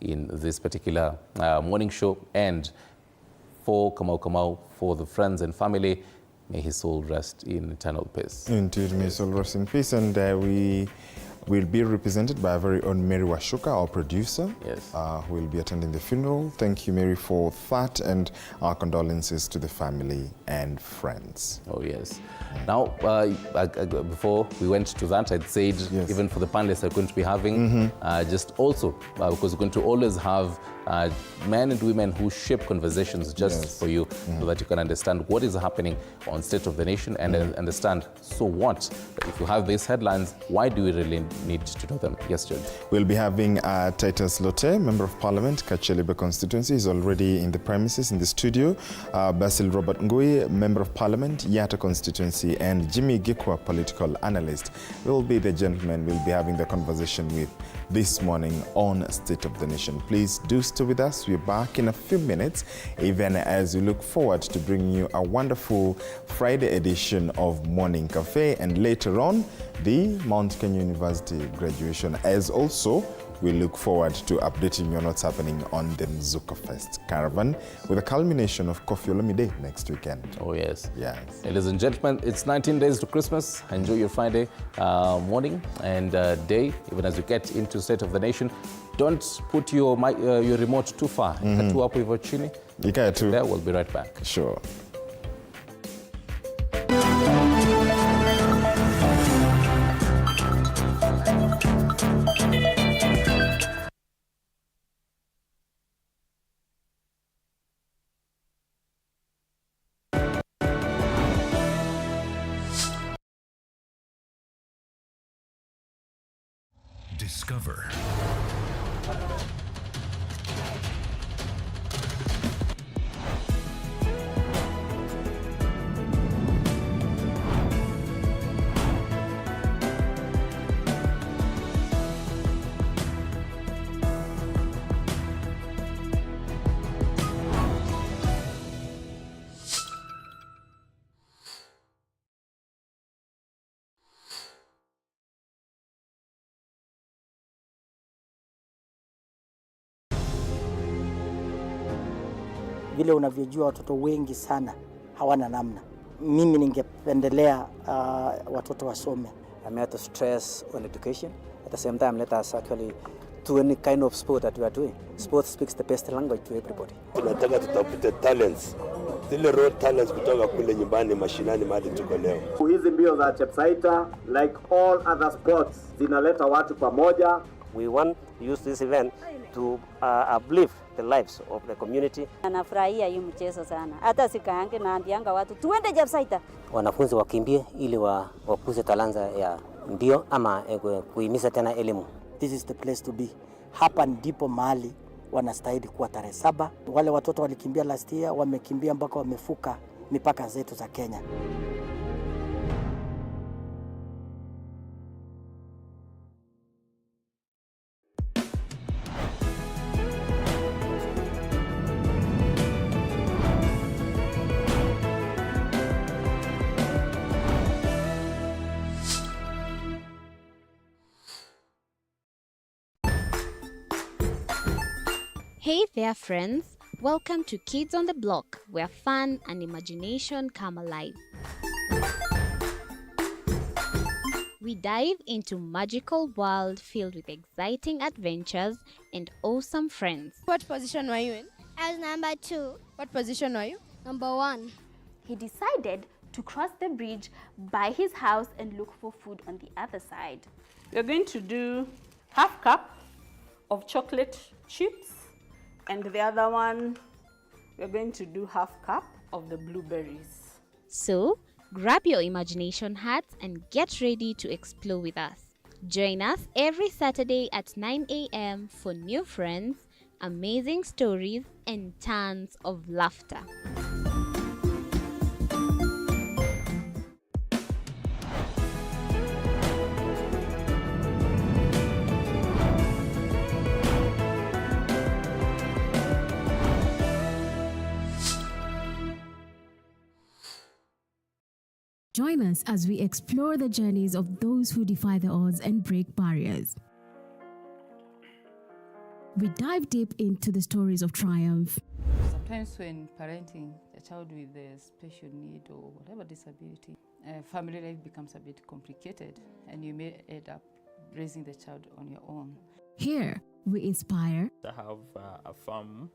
In this particular morning show, and for Kamau, for the friends and family, may his soul rest in eternal peace.
Indeed, may his soul rest in peace, and we will be represented by our very own Mary Washuka, our producer, who will be attending the funeral. Thank you, Mary, for that, and our condolences to the family and friends.
Oh, yes. Now, before we went to that, I'd said even for the panelists we're going to be having, just also, because we're going to always have men and women who shape conversations just for you, so that you can understand what is happening on State of the Nation and understand, so what? If you have these headlines, why do we really need to know them. Yes, Judge.
We'll be having Titus Lote, Member of Parliament, Kacheliba constituency, is already in the premises in the studio. Basil Robert Ngui, Member of Parliament, Yatta constituency, and Jimmy Gikwa, political analyst, will be the gentlemen we'll be having the conversation with this morning on State of the Nation. Please do stay with us. We're back in a few minutes, even as we look forward to bringing you a wonderful Friday edition of Morning Cafe, and later on, the Mount Kenya University graduation, as also we look forward to updating you on what's happening on the Mzuka Fest caravan, with a culmination of Kofi Olomide next weekend.
Oh, yes.
Yes.
Ladies and gentlemen, it's 19 days to Christmas. Enjoy your Friday morning and day, even as you get into State of the Nation. Don't put your remote too far. Katu hapo hivyo chini.
Ikae tu.
There, we'll be right back.
Sure.
Discover.
Vile unavyojua watoto wengi sana hawana namna. Mimi ningependelea watoto wasome.
I'm here to stress on education. At the same time, let us actually do any kind of sport that we are doing. Sport speaks the best language to everybody.
Tunataka tutafute talents. Zile raw talents kutoka kule nyumbani mashinani mahali tuko leo.
Hizi mbio za Chepsaita, like all other sports, zinaleta watu pamoja.
We want to use this event to uplift the lives of the community.
Anafurahia hii mchezo sana. Hata sikaange naambianga watu tuende Chepsaita.
Wanafunzi wakimbie ili wakuze talanta ya mbio ama kuhimiza tena elimu.
This is the place to be. Hapa ndipo mahali wanastahili kuwa tarehe 7. Wale watoto walikimbia last year, wamekimbia mpaka wamefuka mipaka zetu za Kenya.
Hey there, friends. Welcome to Kids on the Block, where fun and imagination come alive. We dive into magical world filled with exciting adventures and awesome friends.
What position were you in?
I was number 2.
What position were you?
Number 1.
He decided to cross the bridge by his house and look for food on the other side.
We're going to do half cup of chocolate chips, and the other one, we're going to do half cup of the blueberries.
So, grab your imagination hats and get ready to explore with us. Join us every Saturday at 9 a.m. for new friends, amazing stories, and tons of laughter.
Join us as we explore the journeys of those who defy the odds and break barriers. We dive deep into the stories of triumph.
Sometimes when parenting a child with a special need or whatever disability, family life becomes a bit complicated and you may end up raising the child on your own.
Here, we inspire.
I have a farm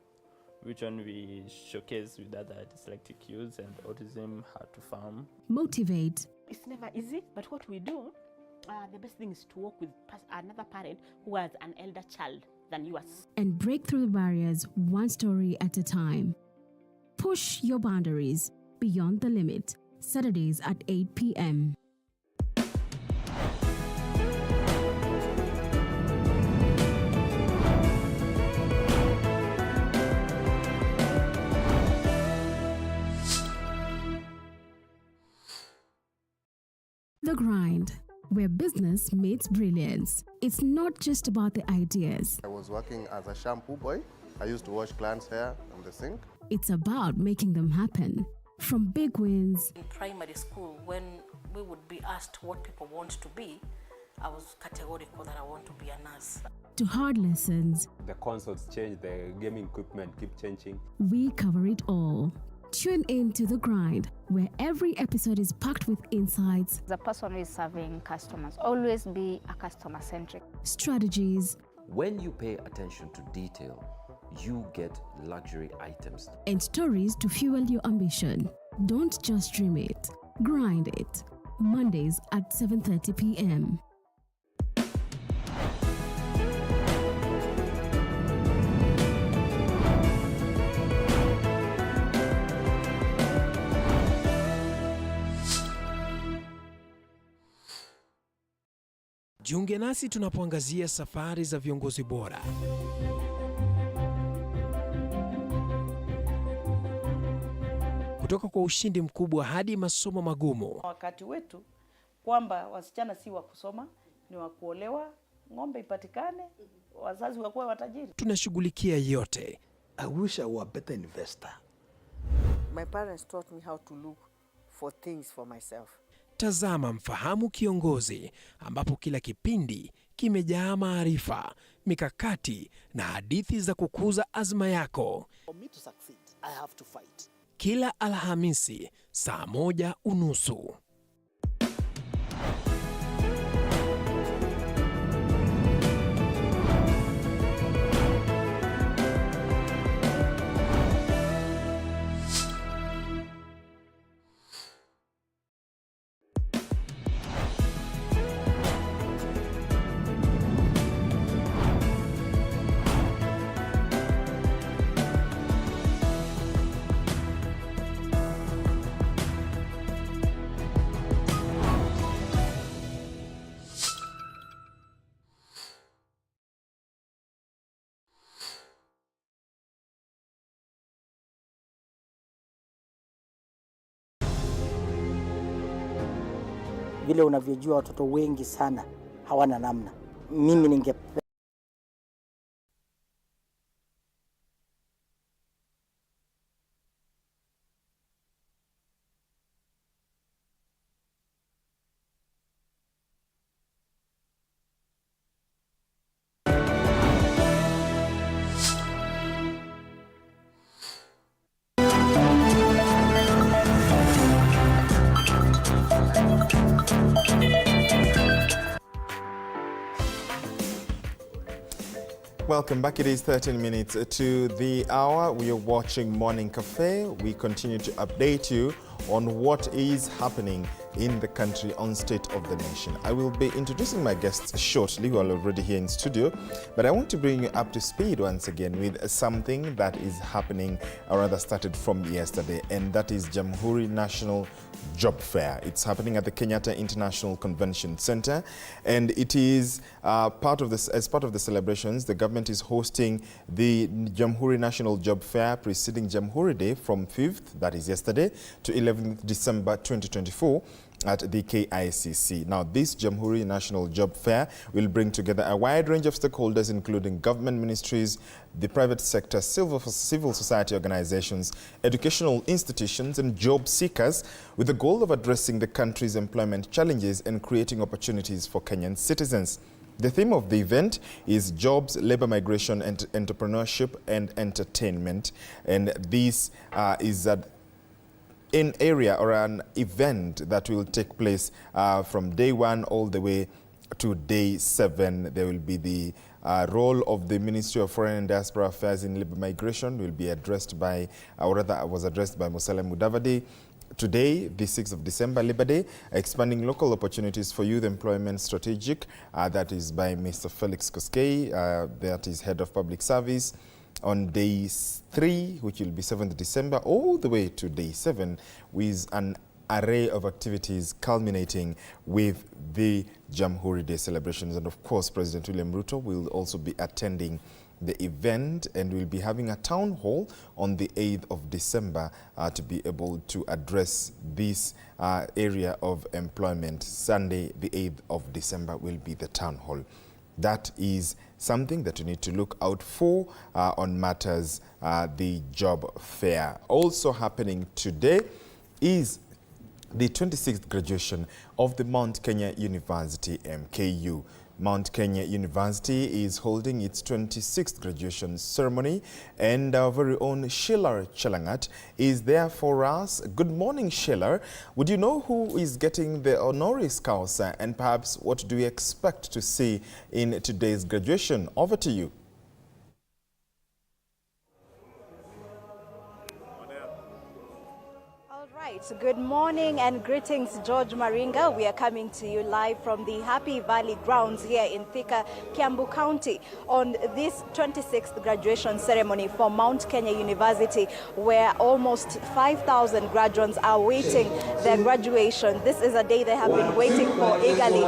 which one we showcase with other dyslexic youths and autism, how to farm.
Motivate.
It's never easy, but what we do, the best thing is to work with another parent who has an elder child than yours.
And break through the barriers one story at a time. Push your boundaries beyond the limit. Saturdays at 8 p.m. The Grind, where business meets brilliance. It's not just about the ideas.
I was working as a shampoo boy. I used to wash clients' hair on the sink.
It's about making them happen. From big wins.
In primary school, when we would be asked what people want to be, I was categorical that I want to be a nurse.
To hard lessons.
The consoles change, the gaming equipment keep changing.
We cover it all. Tune in to The Grind, where every episode is packed with insights.
The person who is serving customers, always be a customer-centric.
Strategies.
When you pay attention to detail, you get luxury items.
And stories to fuel your ambition. Don't just dream it, grind it. Mondays at 7:30 p.m.
Jiunge nasi tunapoangazia safari za viongozi bora. Kutoka kwa ushindi mkubwa hadi masomo magumu.
Wakati wetu kwamba wasichana si wa kusoma, ni wa kuolewa, ng'ombe ipatikane, wazazi wakuwe watajiri.
Tunashughulikia yote.
I wish I were a better investor.
My parents taught me how to look for things for myself.
Tazama Mfahamu Kiongozi, ambapo kila kipindi kimejaa maarifa, mikakati na hadithi za kukuza azma yako.
For me to succeed, I have to fight.
Kila Alhamisi saa 1:30.
Vile unavyojua watoto wengi sana hawana namna. Mimi
Welcome back. It is 13 minutes to the hour. We are watching Morning Cafe. We continue to update you on what is happening in the country on State of the Nation. I will be introducing my guests shortly, who are already here in studio, but I want to bring you up to speed once again with something that is happening, or rather started from yesterday, and that is Jamhuri National Job Fair. It's happening at the Kenyatta International Convention Center, and it is part of this. As part of the celebrations, the government is hosting the Jamhuri National Job Fair preceding Jamhuri Day from 5th, that is yesterday, to 11th December 2024 at the KICC. Now, this Jamhuri National Job Fair will bring together a wide range of stakeholders, including government ministries, the private sector, civil society organizations, educational institutions, and job seekers, with the goal of addressing the country's employment challenges and creating opportunities for Kenyan citizens. The theme of the event is jobs, labor migration, and entrepreneurship and entertainment. And this is an area or an event that will take place from day 1 all the way to day 7. There will be the role of the Ministry of Foreign and Diaspora Affairs in labor migration will be addressed by, or rather was addressed by Musalia Mudavadi. Today, the 6th of December, Labor Day, expanding local opportunities for youth employment strategic, that is by Mr. Felix Koskei, that is Head of Public Service. On day 3, which will be 7th December, all the way to day 7, with an array of activities culminating with the Jamhuri Day celebrations. And of course, President William Ruto will also be attending the event, and we'll be having a town hall on the 8th of December to be able to address this area of employment. Sunday, the 8th of December, will be the town hall. That is something that you need to look out for on matters the job fair. Also happening today is the 26th graduation of the Mount Kenya University MKU. Mount Kenya University is holding its 26th graduation ceremony, and our very own Sheila Chelangat is there for us. Good morning, Sheila. Would you know who is getting the honoris causa, and perhaps what do you expect to see in today's graduation? Over to you.
Good morning and greetings, George Maringa. We are coming to you live from the Happy Valley grounds here in Thika, Kiambu County on this 26th graduation ceremony for Mount Kenya University, where almost 5,000 graduates are waiting their graduation. This is a day they have been waiting for eagerly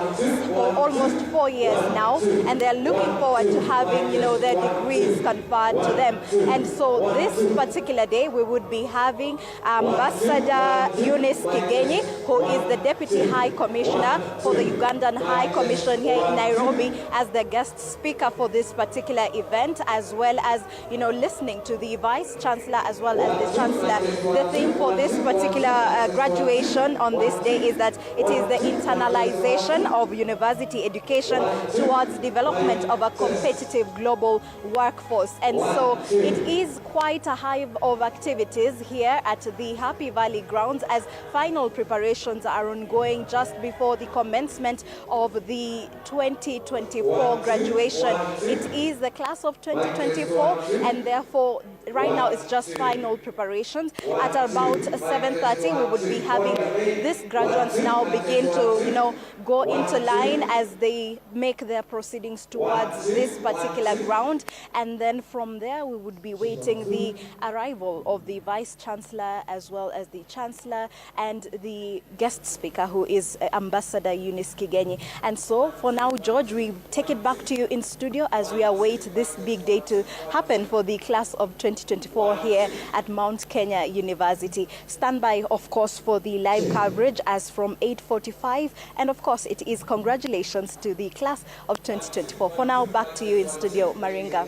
for almost 4 years now, and they're looking forward to having, their degrees conferred to them. And so this particular day, we would be having Ambassador Eunice Kigenyi, who is the Deputy High Commissioner for the Ugandan High Commission here in Nairobi, as the guest speaker for this particular event, as well as, listening to the Vice Chancellor as well as the Chancellor. The theme for this particular graduation on this day is that it is the internalization of university education towards development of a competitive global workforce. And so it is quite a hive of activities here at the Happy Valley grounds as final preparations are ongoing just before the commencement of the 2024 graduation. It is the class of 2024, and therefore right now it's just final preparations. At about 7:30 we would be having these graduates now begin to go into line as they make their proceedings towards this particular ground, and then from there we would be waiting the arrival of the Vice Chancellor as well as the Chancellor and the guest speaker, who is Ambassador Eunice Kigenyi. And so for now, George, we take it back to you in studio as we await this big day to happen for the class of 2024 here at Mount Kenya University. Stand by, of course, for the live coverage as from 8:45, and of course it is congratulations to the class of 2024. For now, back to you in studio, Maringa.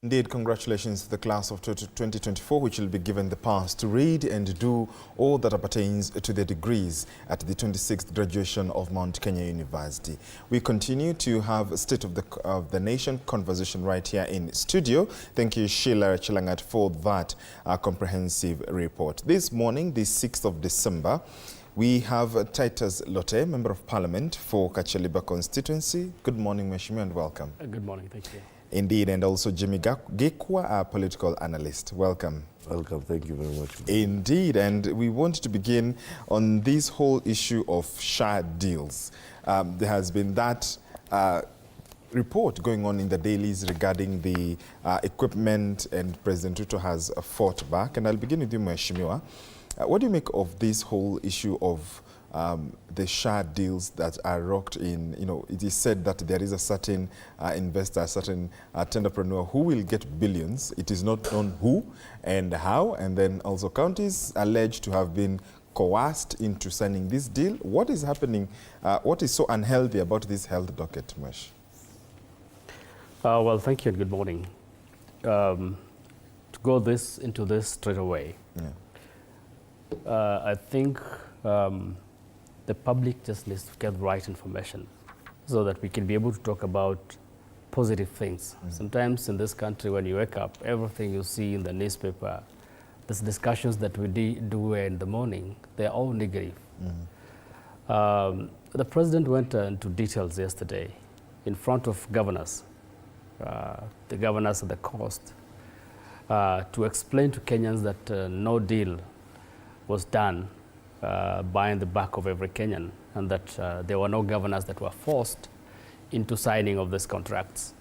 Indeed, congratulations to the class of 2024, which will be given the pass to read and do all that pertains to their degrees at the 26th graduation of Mount Kenya University. We continue to have State of the Nation conversation right here in studio. Thank you, Sheila Chelangat, for that comprehensive report. This morning, the 6th of December, we have Titus Lote, Member of Parliament for Kachaliba constituency. Good morning, Mheshimiwa, and welcome.
Good morning, thank you.
Indeed, and also Jimmy Gachagua, our political analyst. Welcome.
Welcome, thank you very much.
Indeed, and we want to begin on this whole issue of SHA deals. There has been that report going on in the dailies regarding the equipment, and President Ruto has fought back. And I'll begin with you, Mheshimiwa. What do you make of this whole issue of the SHA deals that are rocked in? It is said that there is a certain investor, a certain tenderpreneur who will get billions. It is not known who and how, and then also counties alleged to have been coerced into signing this deal. What is happening? What is so unhealthy about this health docket, Mesh?
Well, thank you and good morning. To go into this straight away, I think the public just needs to get the right information so that we can be able to talk about positive things. Sometimes in this country, when you wake up, everything you see in the newspaper, these discussions that we do in the morning, they're all negative. The president went into details yesterday in front of governors, the governors of the coast, to explain to Kenyans that no deal was done behind the back of every Kenyan, and that there were no governors that were forced into signing of these contracts.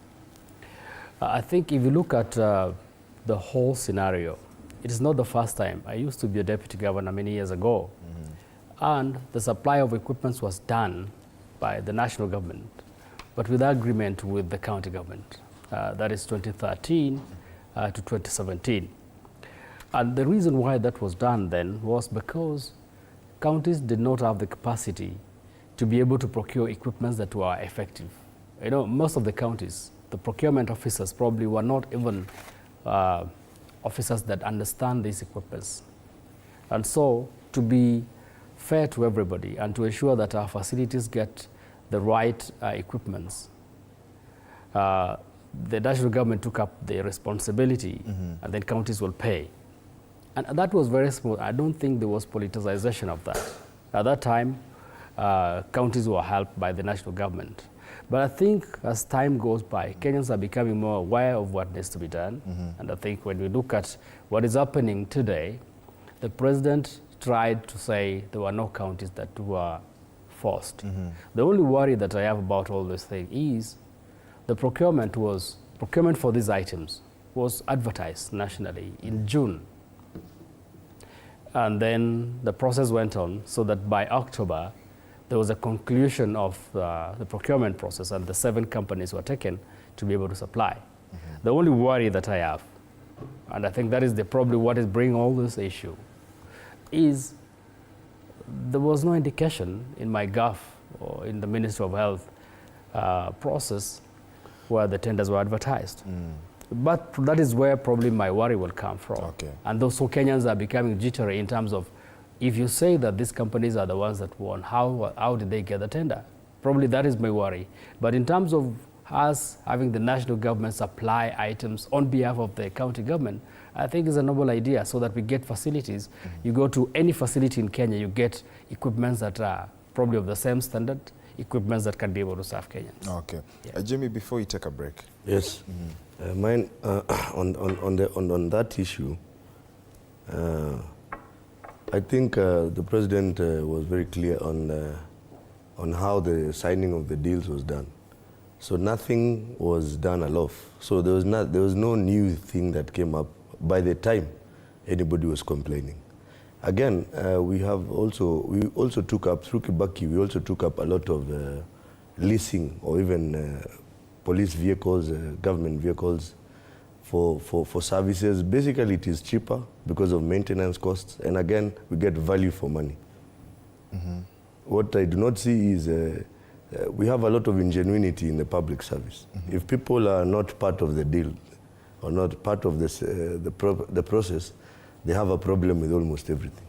I think if you look at the whole scenario, it is not the first time. I used to be a deputy governor many years ago, and the supply of equipment was done by the national government, but with agreement with the county government. that is 2013 to 2017. And the reason why that was done then was because counties did not have the capacity to be able to procure equipments that were effective. You know, most of the counties, the procurement officers probably were not even officers that understand these equipments. And so, to be fair to everybody and to ensure that our facilities get the right equipments, the national government took up the responsibility, and then counties will pay. And that was very smooth. I don't think there was politicization of that. At that time, counties were helped by the national government. But I think as time goes by, Kenyans are becoming more aware of what needs to be done. And I think when we look at what is happening today, the president tried to say there were no counties that were forced. The only worry that I have about all this thing is the procurement for these items was advertised nationally in June. And then the process went on so that by October, there was a conclusion of the procurement process and the 7 companies were taken to be able to supply. The only worry that I have, and I think that is probably what is bringing all this issue, is there was no indication in my GAF or in the Ministry of Health process where the tenders were advertised. But that is where probably my worry will come from. And those Kenyans are becoming jittery in terms of, if you say that these companies are the ones that won, how did they get the tender? Probably that is my worry. But in terms of us having the national government supply items on behalf of the county government, I think it's a noble idea so that we get facilities. You go to any facility in Kenya, you get equipments that are probably of the same standard, equipments that can be able to serve Kenyans.
Okay. Jimmy, before you take a break.
Yes. Mine, on that issue, I think the president was very clear on how the signing of the deals was done. So nothing was done aloft. So there was no new thing that came up by the time anybody was complaining. Again, we also took up, through Kibaki, we also took up a lot of leasing or even police vehicles, government vehicles for services. Basically, it is cheaper because of maintenance costs, and again, we get value for money. What I do not see is we have a lot of ingenuity in the public service. If people are not part of the deal or not part of this, the process, they have a problem with almost everything.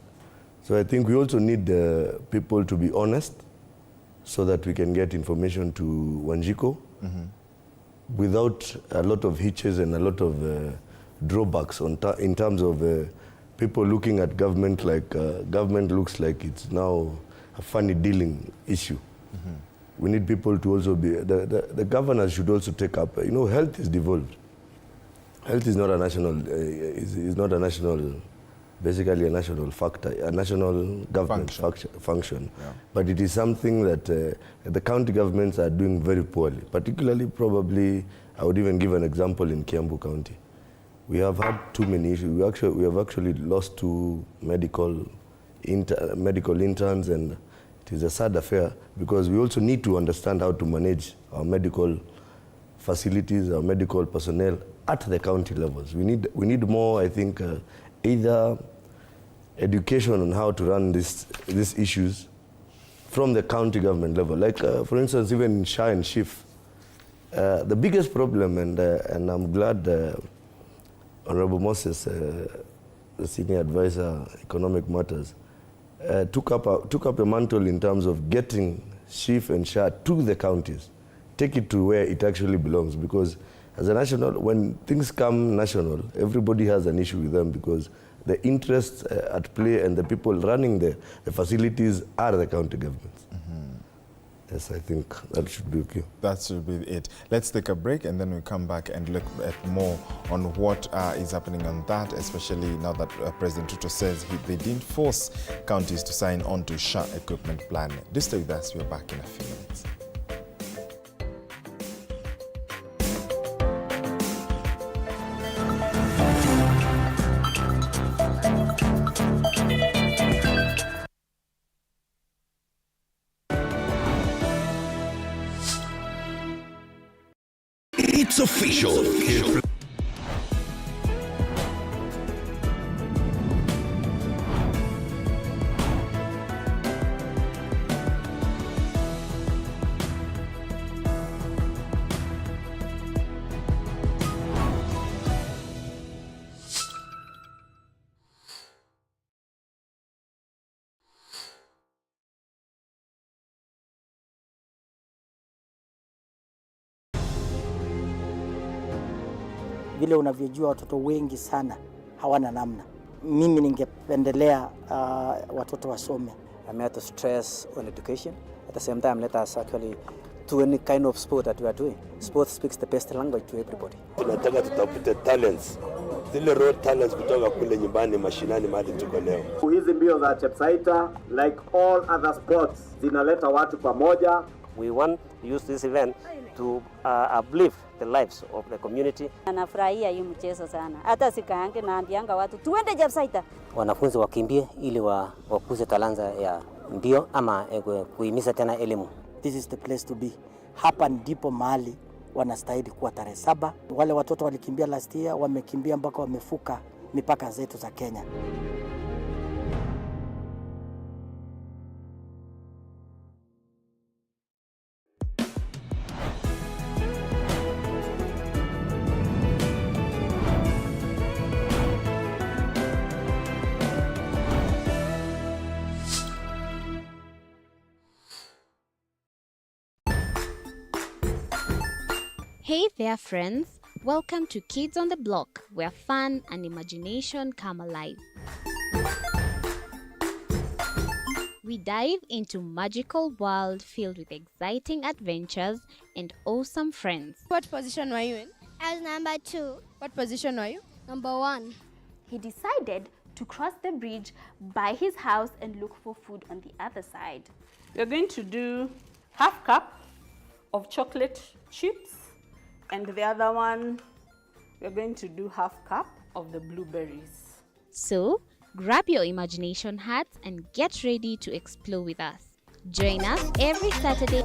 So I think we also need people to be honest so that we can get information to Wanjiko without a lot of hitches and a lot of drawbacks in terms of people looking at government like government looks like it's now a funny dealing issue. We need people to also be, the governors should also take up, you know, health is devolved. Health is not a national, is not a national, basically a national factor, a national government function. But it is something that the county governments are doing very poorly, particularly probably, I would even give an example in Kiambu County. We have had too many issues. We have actually lost 2 medical interns, and it is a sad affair because we also need to understand how to manage our medical facilities, our medical personnel at the county levels. We need more, I think, either education on how to run these issues from the county government level. Like, for instance, even in SHA and SHIF, the biggest problem, and I'm glad Honorable Moses, the Senior Advisor, Economic Matters, took up a mantle in terms of getting SHIF and SHA to the counties, take it to where it actually belongs, because as a national, when things come national, everybody has an issue with them because the interests at play and the people running the facilities are the county governments. Yes, I think that should be okay.
That should be it. Let's take a break and then we'll come back and look at more on what is happening on that, especially now that President Ruto says they didn't force counties to sign on to SHA equipment plan. Do stay with us. We're back in a few minutes.
It's official.
Vile unavyojua watoto wengi sana hawana namna. Mimi ningependelea watoto wasome.
I'm here to stress on education. At the same time, let us actually do any kind of sport that we are doing. Sport speaks the best language to everybody.
Tunataka tutafute talents. Zile raw talents kutoka kule nyumbani mashinani mahali tuko leo.
Hizi mbio za Chepsaita, like all other sports, zinaleta watu pamoja.
We want to use this event to uplift the lives of the community.
Anafurahia hii mchezo sana. Hata sikaange naambianga watu tuende Chepsaita.
Wanafunzi wakimbie ili wakuze talanta ya mbio ama kuhimiza tena elimu.
This is the place to be. Hapa ndipo mahali wanastahili kuwa tarehe 7. Wale watoto walikimbia last year, wamekimbia mpaka wamefuka mipaka zetu za Kenya.
Hey there, friends. Welcome to Kids on the Block, where fun and imagination come alive. We dive into magical world filled with exciting adventures and awesome friends.
What position were you in?
I was number 2.
What position were you?
Number 1.
He decided to cross the bridge by his house and look for food on the other side.
We're going to do half cup of chocolate chips, and the other one, we're going to do half cup of the blueberries.
So, grab your imagination hats and get ready to explore with us. Join us every Saturday.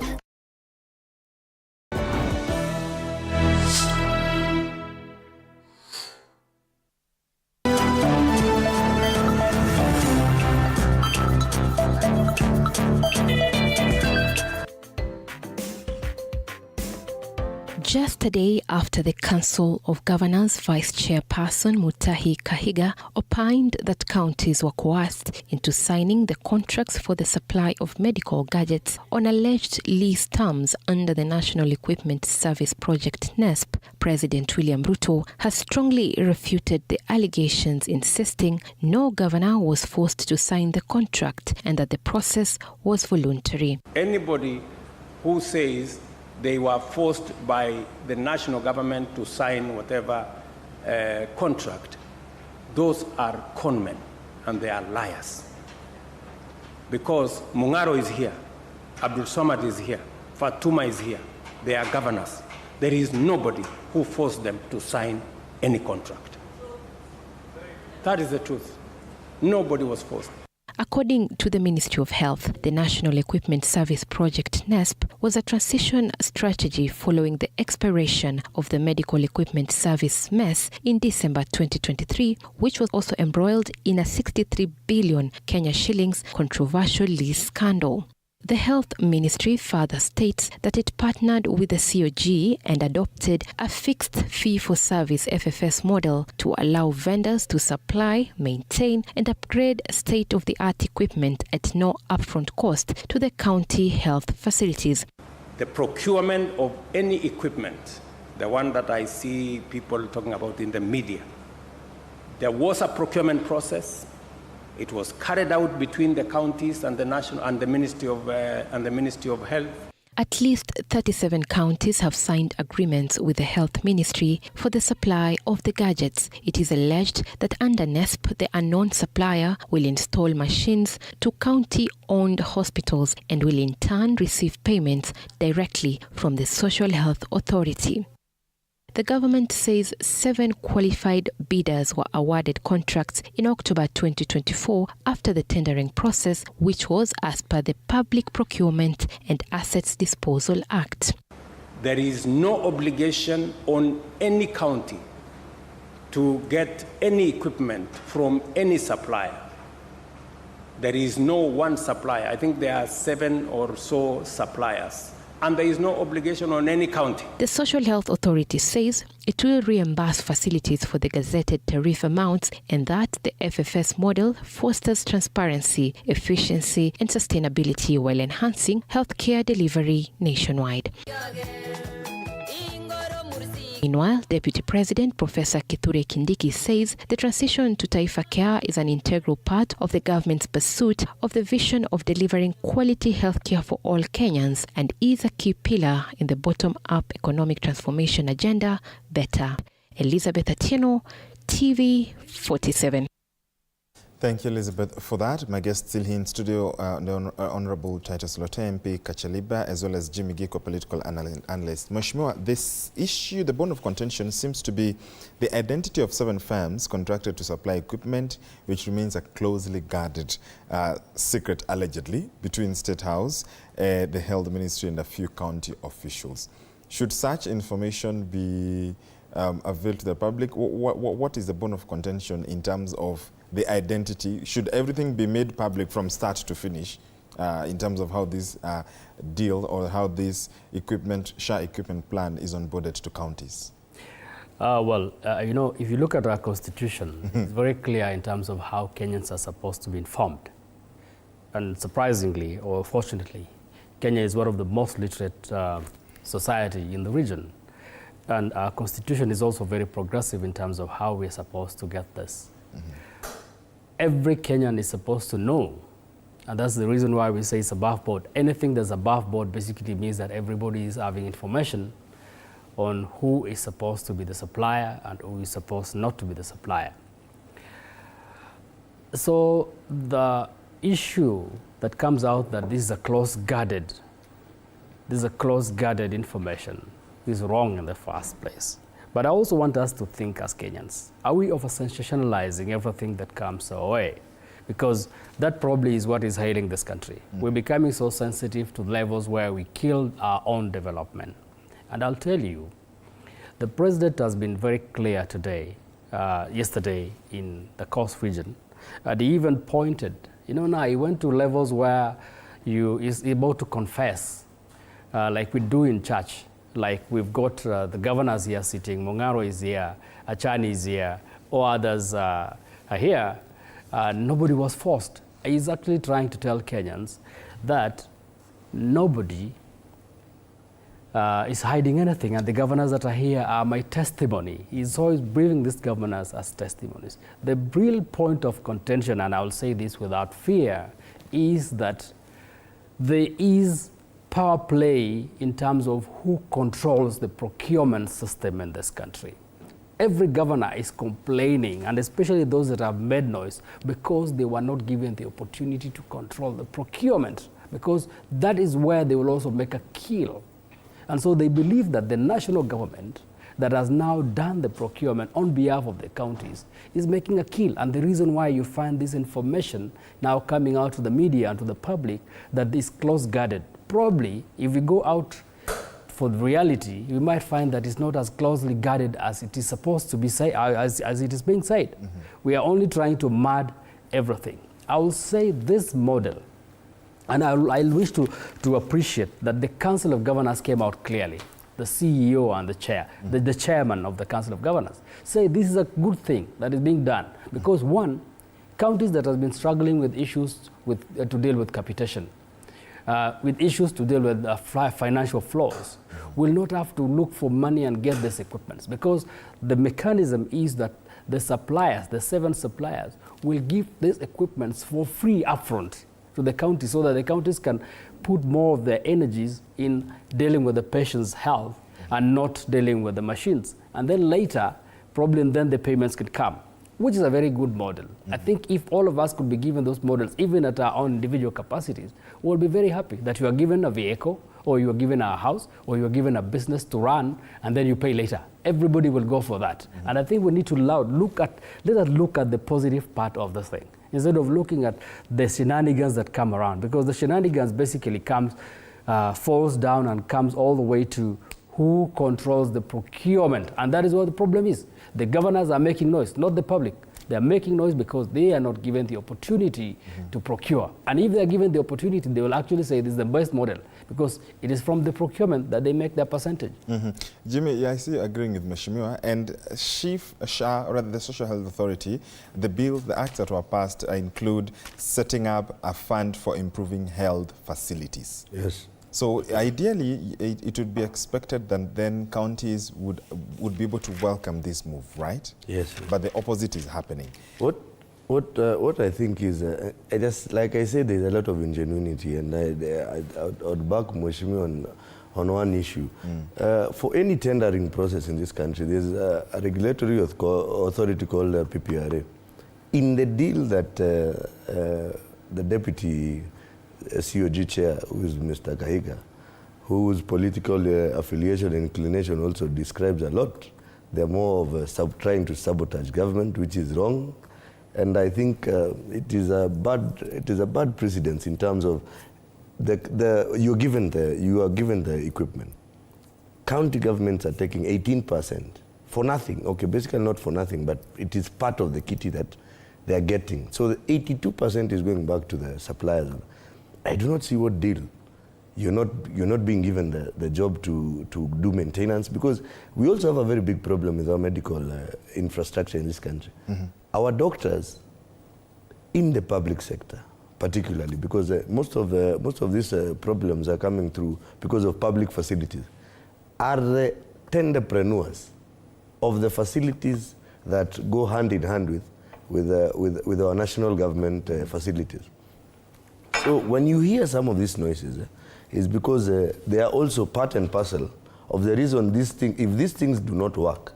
Just a day after the Council of Governors Vice Chairperson Mutahi Kahiga opined that counties were coerced into signing the contracts for the supply of medical gadgets on alleged lease terms under the National Equipment Service Project NESP, President William Ruto has strongly refuted the allegations, insisting no governor was forced to sign the contract and that the process was voluntary.
Anybody who says they were forced by the national government to sign whatever contract, those are conmen and they are liars. Because Mungaro is here, Abdul Samad is here, Fatuma is here, they are governors. There is nobody who forced them to sign any contract. That is the truth. Nobody was forced.
According to the Ministry of Health, the National Equipment Service Project NESP was a transition strategy following the expiration of the Medical Equipment Service MES in December 2023, which was also embroiled in a 63 billion Kenya shillings controversial lease scandal. The Health Ministry further states that it partnered with the CoG and adopted a fixed fee-for-service FFS model to allow vendors to supply, maintain, and upgrade state-of-the-art equipment at no upfront cost to the county health facilities.
The procurement of any equipment, the one that I see people talking about in the media, there was a procurement process. It was carried out between the counties and the national and the Ministry of Health.
At least 37 counties have signed agreements with the Health Ministry for the supply of the gadgets. It is alleged that under NESP, the unknown supplier will install machines to county-owned hospitals and will in turn receive payments directly from the Social Health Authority. The government says 7 qualified bidders were awarded contracts in October 2024 after the tendering process, which was as per the Public Procurement and Assets Disposal Act.
There is no obligation on any county to get any equipment from any supplier. There is no one supplier. I think there are 7 or so suppliers. And there is no obligation on any county.
The Social Health Authority says it will reimburse facilities for the gazetted tariff amounts and that the FFS model fosters transparency, efficiency and sustainability while enhancing healthcare delivery nationwide. Meanwhile, Deputy President Professor Kithure Kindiki says the transition to Taifa Care is an integral part of the government's pursuit of the vision of delivering quality healthcare for all Kenyans and is a key pillar in the bottom-up economic transformation agenda, Better. Elizabeth Atieno, TV 47.
Thank you, Elizabeth, for that. My guest still here in studio, the Honorable Titus Lote MP Kachaliba, as well as Jimmy Giko, political analyst. Mheshimiwa, this issue, the bone of contention seems to be the identity of 7 firms contracted to supply equipment, which remains a closely guarded secret, allegedly, between State House, the Health Ministry, and a few county officials. Should such information be availed to the public? What is the bone of contention in terms of the identity? Should everything be made public from start to finish in terms of how this deal or how this equipment, SHA equipment plan is onboarded to counties?
You know, if you look at our constitution, it's very clear in terms of how Kenyans are supposed to be informed. And surprisingly, or fortunately, Kenya is one of the most literate society in the region. And our constitution is also very progressive in terms of how we're supposed to get this. Every Kenyan is supposed to know, and that's the reason why we say it's above board. Anything that's above board basically means that everybody is having information on who is supposed to be the supplier and who is supposed not to be the supplier. So the issue that comes out that this is a close-guarded information is wrong in the first place. But I also want us to think as Kenyans, are we over-sensationalizing everything that comes our way? Because that probably is what is hailing this country. We're becoming so sensitive to levels where we kill our own development. And I'll tell you, the president has been very clear today, yesterday in the Coast region, and he even pointed, you know, now he went to levels where you is able to confess, like we do in church. Like we've got the governors here sitting, Mongaro is here, Achani is here, or others are here. Nobody was forced. He's actually trying to tell Kenyans that nobody is hiding anything, and the governors that are here are my testimony. He's always bringing these governors as testimonies. The real point of contention, and I'll say this without fear, is that there is power play in terms of who controls the procurement system in this country. Every governor is complaining, and especially those that have made noise, because they were not given the opportunity to control the procurement, because that is where they will also make a kill. And so they believe that the national government that has now done the procurement on behalf of the counties is making a kill. And the reason why you find this information now coming out to the media and to the public that is close-guarded. Probably, if we go out for the reality, we might find that it's not as closely guarded as it is supposed to be said, as it is being said. We are only trying to mud everything. I will say this model, and I wish to appreciate that the Council of Governors came out clearly. The CEO and the chair, the chairman of the Council of Governors, say this is a good thing that is being done. Because one, counties that have been struggling with issues to deal with capitation, with issues to deal with financial flows, will not have to look for money and get these equipments, because the mechanism is that the suppliers, the 7 suppliers, will give these equipments for free upfront to the county, so that the counties can put more of their energies in dealing with the patient's health and not dealing with the machines. And then later, probably then the payments could come, which is a very good model. I think if all of us could be given those models, even at our own individual capacities, we'll be very happy that you are given a vehicle, or you are given a house, or you are given a business to run, and then you pay later. Everybody will go for that. And I think we need to let us look at the positive part of the thing, instead of looking at the shenanigans that come around, because the shenanigans basically falls down and comes all the way to who controls the procurement. And that is what the problem is. The governors are making noise, not the public. They are making noise because they are not given the opportunity to procure. And if they are given the opportunity, they will actually say this is the best model because it is from the procurement that they make their percentage.
Jimmy, yeah, I see you agreeing with Mheshimiwa. And SHA, or rather the Social Health Authority, the acts that were passed include setting up a fund for improving health facilities.
Yes.
So ideally, it would be expected that then counties would be able to welcome this move, right?
Yes.
But the opposite is happening.
What I think is, like I said, there's a lot of ingenuity, and I would back Mheshimiwa on one issue. For any tendering process in this country, there's a regulatory authority called PPRA. In the deal that the deputy CoG chair, who is Mr. Kahiga, whose political affiliation and inclination also describes a lot. They're more of trying to sabotage government, which is wrong. And I think it is a bad precedence in terms of you are given the equipment. County governments are taking 18% for nothing. Okay, basically not for nothing, but it is part of the kitty that they are getting. So the 82% is going back to the suppliers. I do not see what deal. You're not being given the job to do maintenance, because we also have a very big problem with our medical infrastructure in this country. Our doctors in the public sector, particularly, because most of these problems are coming through because of public facilities, are the tenderpreneurs of the facilities that go hand in hand with our national government facilities. So when you hear some of these noises, it's because they are also part and parcel of the reason if these things do not work,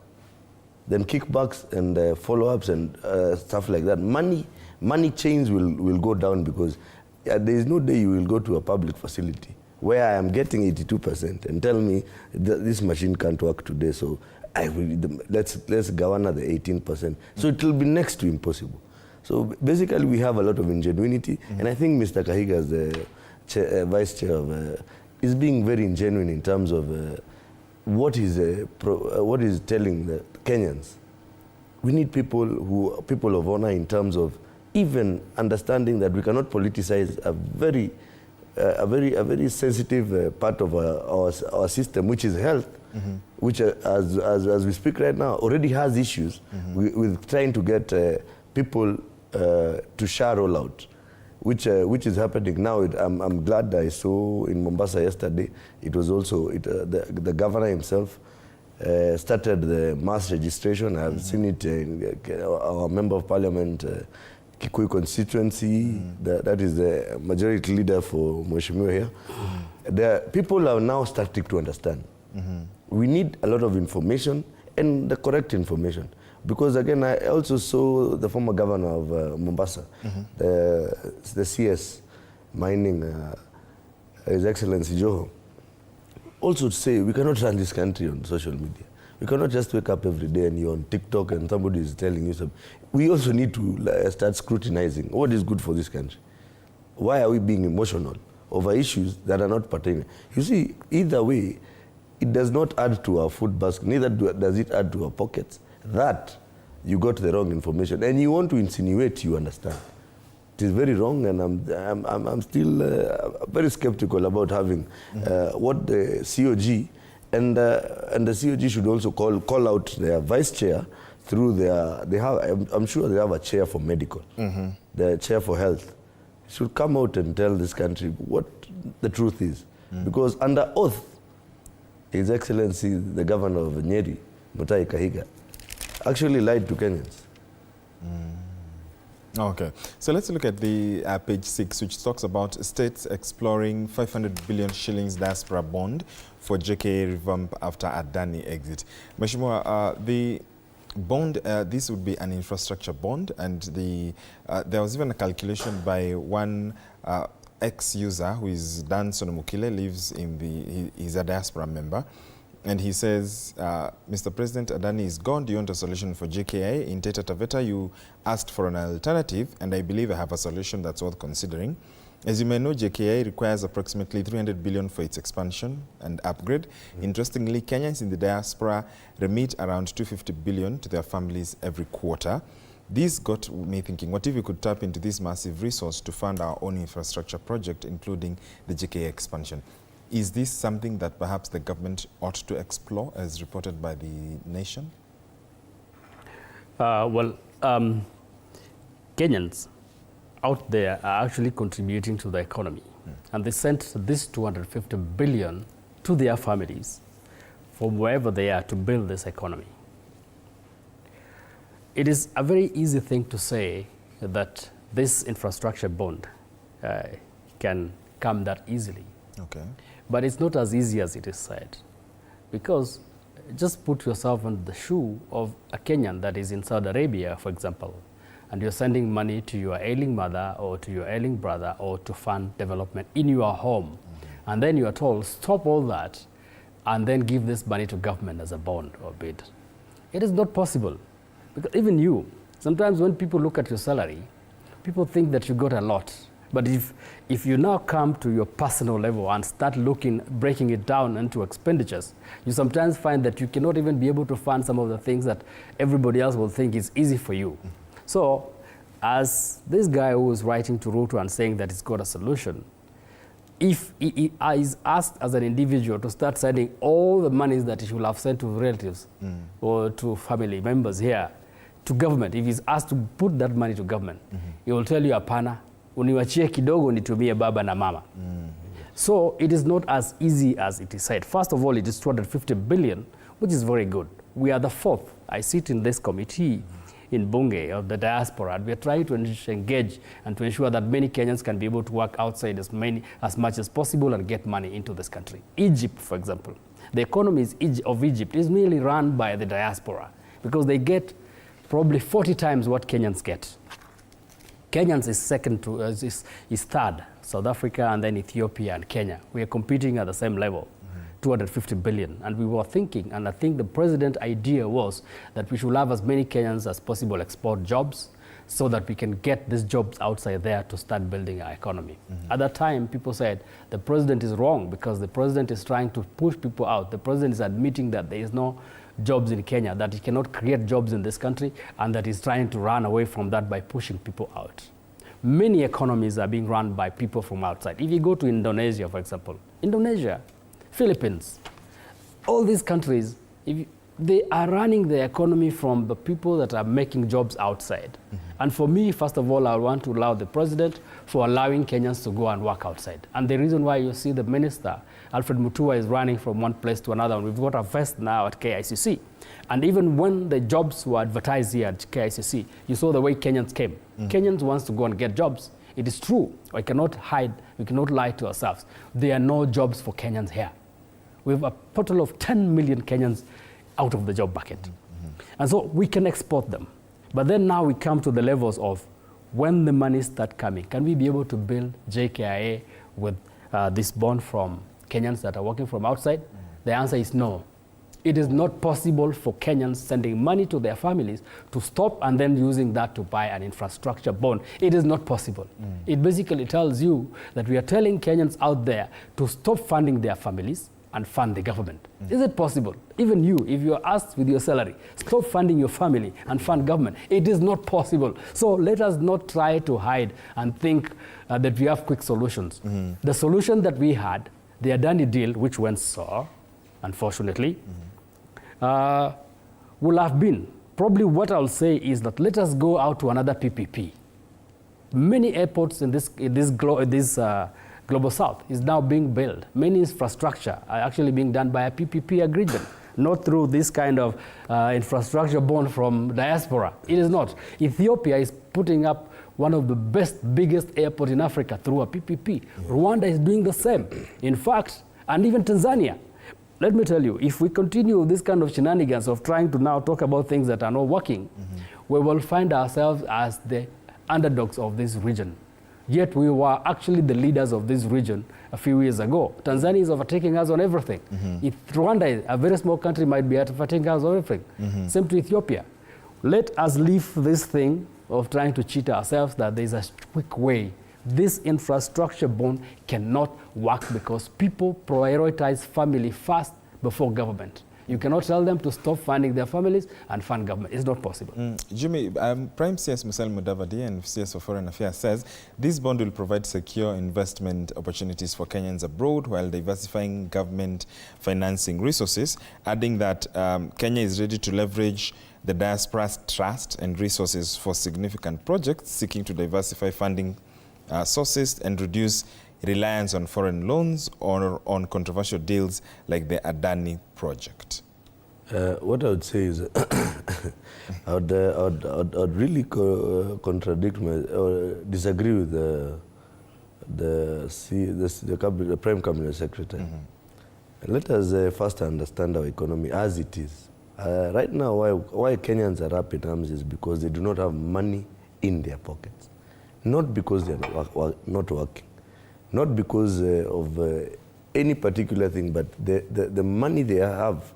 then kickbacks and follow-ups and stuff like that, money chains will go down, because there is no day you will go to a public facility where I am getting 82% and tell me this machine can't work today, so let's govern the 18%. So it will be next to impossible. So basically, we have a lot of ingenuity, and I think Mr. Kahiga, as the vice chair is being very ingenuine in terms of what is telling the Kenyans. We need people of honor in terms of even understanding that we cannot politicize a very sensitive part of our system, which is health, which as we speak right now already has issues with trying to get people to SHA rollout, which is happening now. I'm glad I saw in Mombasa yesterday. It was also the governor himself started the mass registration. I've seen it in our member of parliament, Kikuyu constituency. That is the majority leader for Mheshimiwa here. People are now starting to understand. We need a lot of information, and the correct information. Because again, I also saw the former governor of Mombasa, the CS mining, His Excellency Joho, also say we cannot run this country on social media. We cannot just wake up every day and you're on TikTok and somebody is telling you something. We also need to start scrutinizing what is good for this country. Why are we being emotional over issues that are not pertaining? You see, either way, it does not add to our food basket, neither does it add to our pockets. That you got the wrong information, and you want to insinuate you understand. It is very wrong, and I'm still very skeptical about having what the CoG and the CoG should also call out their vice chair through I'm sure they have a chair for medical, the chair for health. Should come out and tell this country what the truth is, because under oath, His Excellency the Governor of Nyeri, Mutahi Kahiga, actually lied to Kenyans.
Okay, so let's look at the page 6, which talks about states exploring 500 billion shillings diaspora bond for JKA revamp after Adani exit. Mheshimiwa, the bond, this would be an infrastructure bond, and there was even a calculation by one ex-user who is Dan Sonomukile, lives in he's a diaspora member. And he says, Mr. President, Adani is gone. Do you want a solution for JKA? In Taita Taveta, you asked for an alternative, and I believe I have a solution that's worth considering. As you may know, JKIA requires approximately 300 billion for its expansion and upgrade. Interestingly, Kenyans in the diaspora remit around 250 billion to their families every quarter. This got me thinking, what if we could tap into this massive resource to fund our own infrastructure project, including the JKIA expansion? Is this something that perhaps the government ought to explore, as reported by the Nation?
Kenyans out there are actually contributing to the economy. And they sent this 250 billion to their families from wherever they are to build this economy. It is a very easy thing to say that this infrastructure bond can come that easily.
Okay.
But it's not as easy as it is said. Because just put yourself in the shoe of a Kenyan that is in Saudi Arabia, for example, and you're sending money to your ailing mother or to your ailing brother or to fund development in your home. And then you are told, stop all that and then give this money to government as a bond or bid. It is not possible. Because even you, sometimes when people look at your salary, people think that you got a lot. But if you now come to your personal level and start breaking it down into expenditures, you sometimes find that you cannot even be able to fund some of the things that everybody else will think is easy for you. So, as this guy who is writing to Ruto and saying that he's got a solution, if he is asked as an individual to start sending all the monies that he should have sent to relatives or to family members here to government, if he's asked to put that money to government, he will tell you, apana, uniwachie kidogo nitumie baba na mama. So it is not as easy as it is said. First of all, it is 250 billion, which is very good. We are the fourth. I sit in this committee in Bunge of the diaspora, and we are trying to engage and to ensure that many Kenyans can be able to work outside as much as possible and get money into this country. Egypt, for example, the economy of Egypt is merely run by the diaspora because they get probably 40 times what Kenyans get. Kenyans is third, South Africa and then Ethiopia and Kenya. We are competing at the same level. 250 billion. And we were thinking, and I think the president's idea was that we should have as many Kenyans as possible export jobs so that we can get these jobs outside there to start building our economy. At that time, people said the president is wrong because the president is trying to push people out. The president is admitting that there is no jobs in Kenya, that he cannot create jobs in this country, and that he's trying to run away from that by pushing people out. Many economies are being run by people from outside. If you go to Indonesia, for example, Indonesia, Philippines, all these countries, they are running the economy from the people that are making jobs outside. And for me, first of all, I want to allow the president for allowing Kenyans to go and work outside. And the reason why you see the minister, Alfred Mutua, is running from one place to another. And we've got a vest now at KICC. And even when the jobs were advertised here at KICC, you saw the way Kenyans came. Kenyans wants to go and get jobs. It is true. We cannot hide, we cannot lie to ourselves. There are no jobs for Kenyans here. We have a total of 10 million Kenyans out of the job bucket. And so we can export them. But then now we come to the levels of when the money starts coming, can we be able to build JKIA with this bond from Kenyans that are working from outside? The answer is no. It is not possible for Kenyans sending money to their families to stop and then using that to buy an infrastructure bond. It is not possible. It basically tells you that we are telling Kenyans out there to stop funding their families and fund the government. Is it possible? Even you, if you are asked with your salary, stop funding your family and fund government. It is not possible. So let us not try to hide and think that we have quick solutions. The solution that we had, the Adani deal, which went sour, unfortunately, will have been. Probably what I'll say is that let us go out to another PPP. Many airports in this Global South is now being built. Many infrastructure are actually being done by a PPP agreement, not through this kind of infrastructure bond from diaspora. It is not. Ethiopia is putting up one of the biggest airport in Africa through a PPP. Rwanda is doing the same. In fact, and even Tanzania. Let me tell you, if we continue this kind of shenanigans of trying to now talk about things that are not working, we will find ourselves as the underdogs of this region. Yet we were actually the leaders of this region a few years ago. Tanzania is overtaking us on everything. If Rwanda, a very small country, might be overtaking us on everything. Same to Ethiopia. Let us leave this thing of trying to cheat ourselves that there is a quick way This infrastructure bond cannot work because people prioritize family first before government. You cannot tell them to stop funding their families and fund government. It's not possible.
Jimmy, Prime CS Musal Mudavadi and CS for Foreign Affairs says this bond will provide secure investment opportunities for Kenyans abroad while diversifying government financing resources, adding that Kenya is ready to leverage the diaspora's trust and resources for significant projects, seeking to diversify funding sources and reduce reliance on foreign loans or on controversial deals like the Adani project.
What I would say is I'd really contradict or disagree with the Prime Cabinet Secretary. Let us first understand our economy as it is. Right now, why Kenyans are up in arms is because they do not have money in their pockets. Not because they are not working. Not because of any particular thing, but the money they have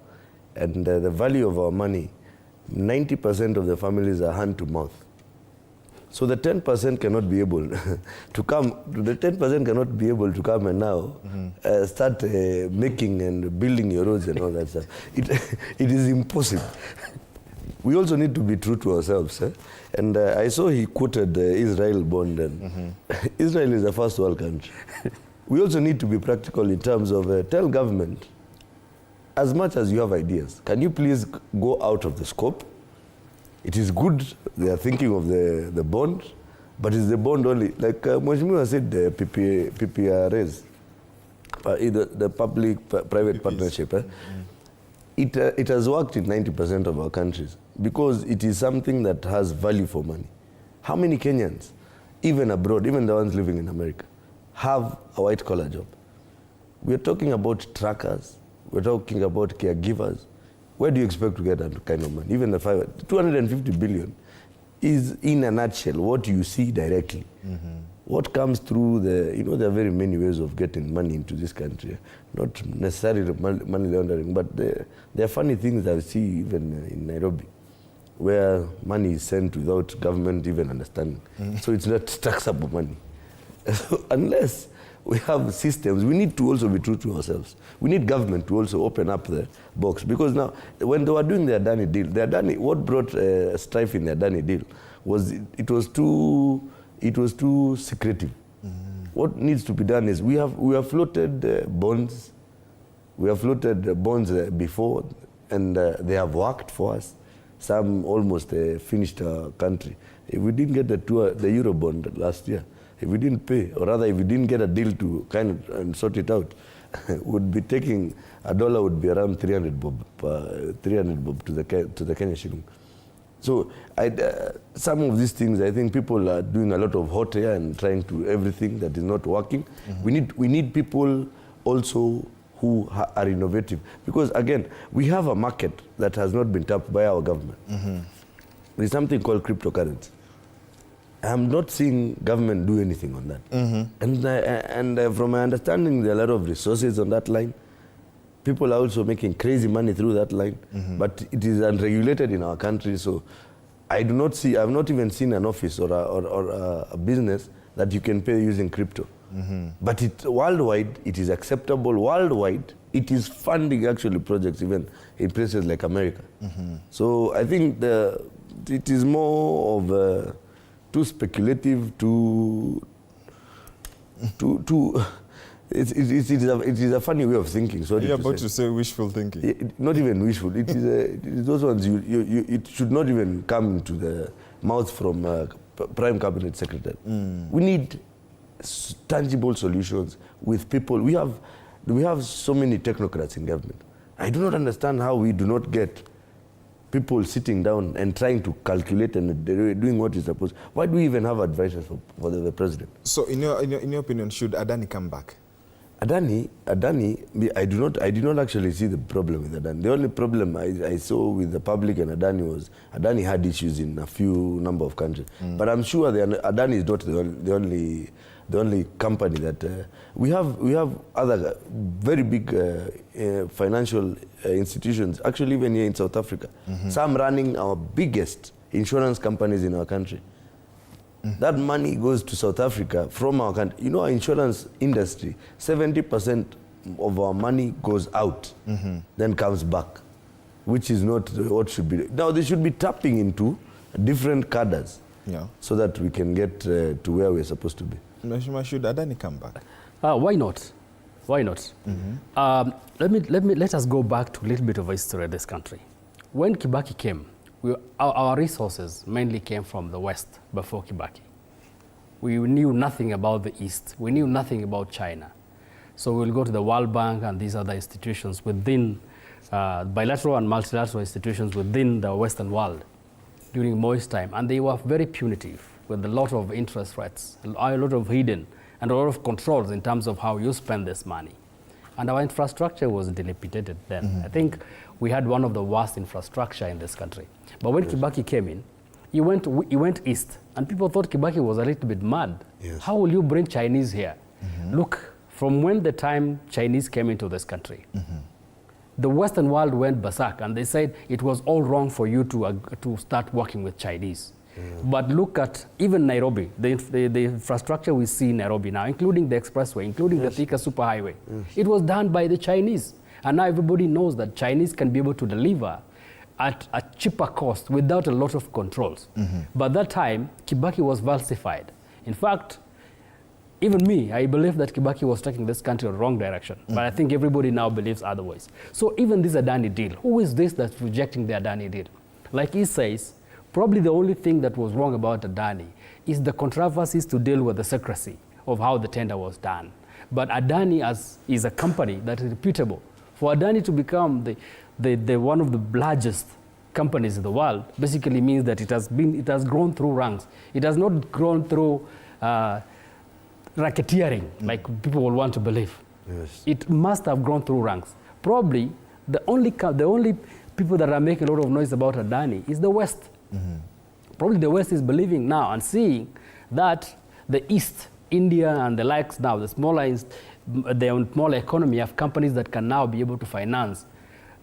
and the value of our money, 90% of the families are hand to mouth. So the 10% cannot be able to come. The 10% cannot be able to come and now start making and building your roads and all that stuff. It is impossible. We also need to be true to ourselves. And I saw he quoted the Israel bond. And Israel is a first world country. We also need to be practical in terms of tell government, as much as you have ideas, can you please go out of the scope? It is good they are thinking of the bond, but is the bond only, like Mheshimiwa said, the PPRs, the public-private partnership. It has worked in 90% of our countries because it is something that has value for money. How many Kenyans, even abroad, even the ones living in America, have a white-collar job? We're talking about truckers, we're talking about caregivers. Where do you expect to get that kind of money? Even the 250 billion is, in a nutshell, what you see directly. What comes through there are very many ways of getting money into this country. Not necessarily money laundering, but there are funny things that I see even in Nairobi, where money is sent without government even understanding. So it's not taxable money. So unless we have systems, we need to also be true to ourselves. We need government to also open up the box. Because now, when they were doing the Adani deal, what brought strife in the Adani deal was it was too secretive. What needs to be done is we have floated bonds. We have floated bonds before, and they have worked for us. Some almost finished our country. If we didn't get the Euro bond last year, if we didn't pay, or rather if we didn't get a deal to kind of and sort it out, would be taking $1 would be around 300 bob to the Kenya shilling. So some of these things, I think people are doing a lot of hot air and trying to everything that is not working. We need people also who are innovative, because again, we have a market that has not been tapped by our government. There's something called cryptocurrency. I'm not seeing government do anything on that. And from my understanding, there are a lot of resources on that line. People are also making crazy money through that line, but it is unregulated in our country. So I do not see, I've not even seen an office or a business that you can pay using crypto. But worldwide, it is acceptable. Worldwide, it is funding actually projects even in places like America. So I think it is more of too speculative, it is a funny way of thinking. Sorry,
you're about to say wishful thinking.
Not even wishful. It is those ones it should not even come to the mouth from Prime Cabinet Secretary. We need tangible solutions with people. We have so many technocrats in government. I do not understand how we do not get people sitting down and trying to calculate and doing what is supposed. Why do we even have advisors for the president?
So in your opinion, should Adani come back?
Adani, I do not actually see the problem with Adani. The only problem I saw with the public and Adani was Adani had issues in a few number of countries. But I'm sure Adani is not the only company that we have other very big financial institutions, actually even here in South Africa. Some running our biggest insurance companies in our country. That money goes to South Africa from our country. You know, our insurance industry, 70% of our money goes out, then comes back, which is not what should be. Now, they should be tapping into different cadres so that we can get to where we're supposed to be.
Should Adani come back?
Why not? Why not? Let us go back to a little bit of history of this country. When Kibaki came, our resources mainly came from the West before Kibaki. We knew nothing about the East. We knew nothing about China. So we'll go to the World Bank and these other institutions within, bilateral and multilateral institutions within the Western world during Moi's time. And they were very punitive with a lot of interest rates, a lot of hidden, and a lot of controls in terms of how you spend this money. And our infrastructure was dilapidated then. I think we had one of the worst infrastructure in this country. But when Kibaki came in, he went east, and people thought Kibaki was a little bit mad. How will you bring Chinese here? Look, from when the time Chinese came into this country, the Western world went berserk, and they said it was all wrong for you to start working with Chinese. But look at even Nairobi, the infrastructure we see in Nairobi now, including the expressway, including the Thika superhighway. It was done by the Chinese. And now everybody knows that Chinese can be able to deliver at a cheaper cost without a lot of controls. But that time, Kibaki was falsified. In fact, even me, I believe that Kibaki was taking this country in the wrong direction. But I think everybody now believes otherwise. So even this Adani deal, who is this that's rejecting the Adani deal? Like he says, probably the only thing that was wrong about Adani is the controversies to deal with the secrecy of how the tender was done. But Adani is a company that is reputable. For Adani to become the one of the largest companies in the world basically means that it has grown through ranks. It has not grown through racketeering, like people will want to believe. It must have grown through ranks. Probably the only people that are making a lot of noise about Adani is the West. Probably the West is believing now and seeing that the East, India and the likes now, the smaller economy have companies that can now be able to finance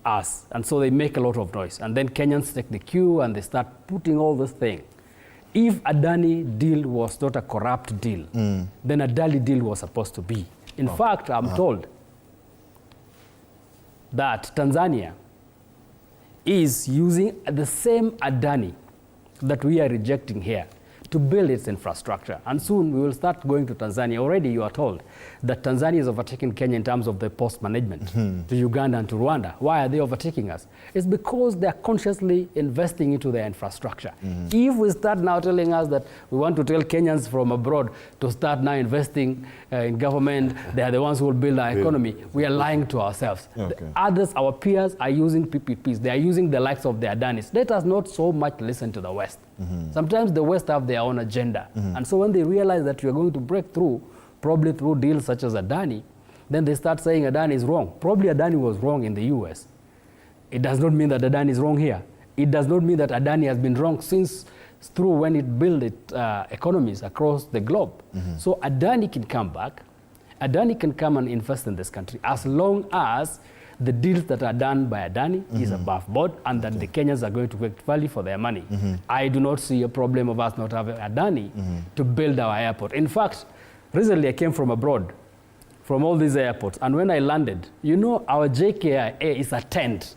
us. And so they make a lot of noise. And then Kenyans take the cue and they start putting all this thing. If Adani deal was not a corrupt deal, then Adani deal was supposed to be. In fact, I'm told that Tanzania is using the same Adani that we are rejecting here to build its infrastructure. And soon we will start going to Tanzania. Already you are told that Tanzania is overtaking Kenya in terms of the post management to Uganda and to Rwanda. Why are they overtaking us? It's because they are consciously investing into their infrastructure. If we start now telling us that we want to tell Kenyans from abroad to start now investing in government, they are the ones who will build our economy, we are lying to ourselves. The others, our peers, are using PPPs. They are using the likes of the Adanis. Let us not so much listen to the West. Sometimes the West have their own agenda. And so when they realize that you are going to break through, probably through deals such as Adani, then they start saying Adani is wrong. Probably Adani was wrong in the US. It does not mean that Adani is wrong here. It does not mean that Adani has been wrong since through when it built its economies across the globe. So Adani can come back. Adani can come and invest in this country as long as the deals that are done by Adani is above board and that the Kenyans are going to get value for their money. I do not see a problem of us not having Adani to build our airport. In fact, recently I came from abroad, from all these airports, and when I landed, you know, our JKIA is a tent.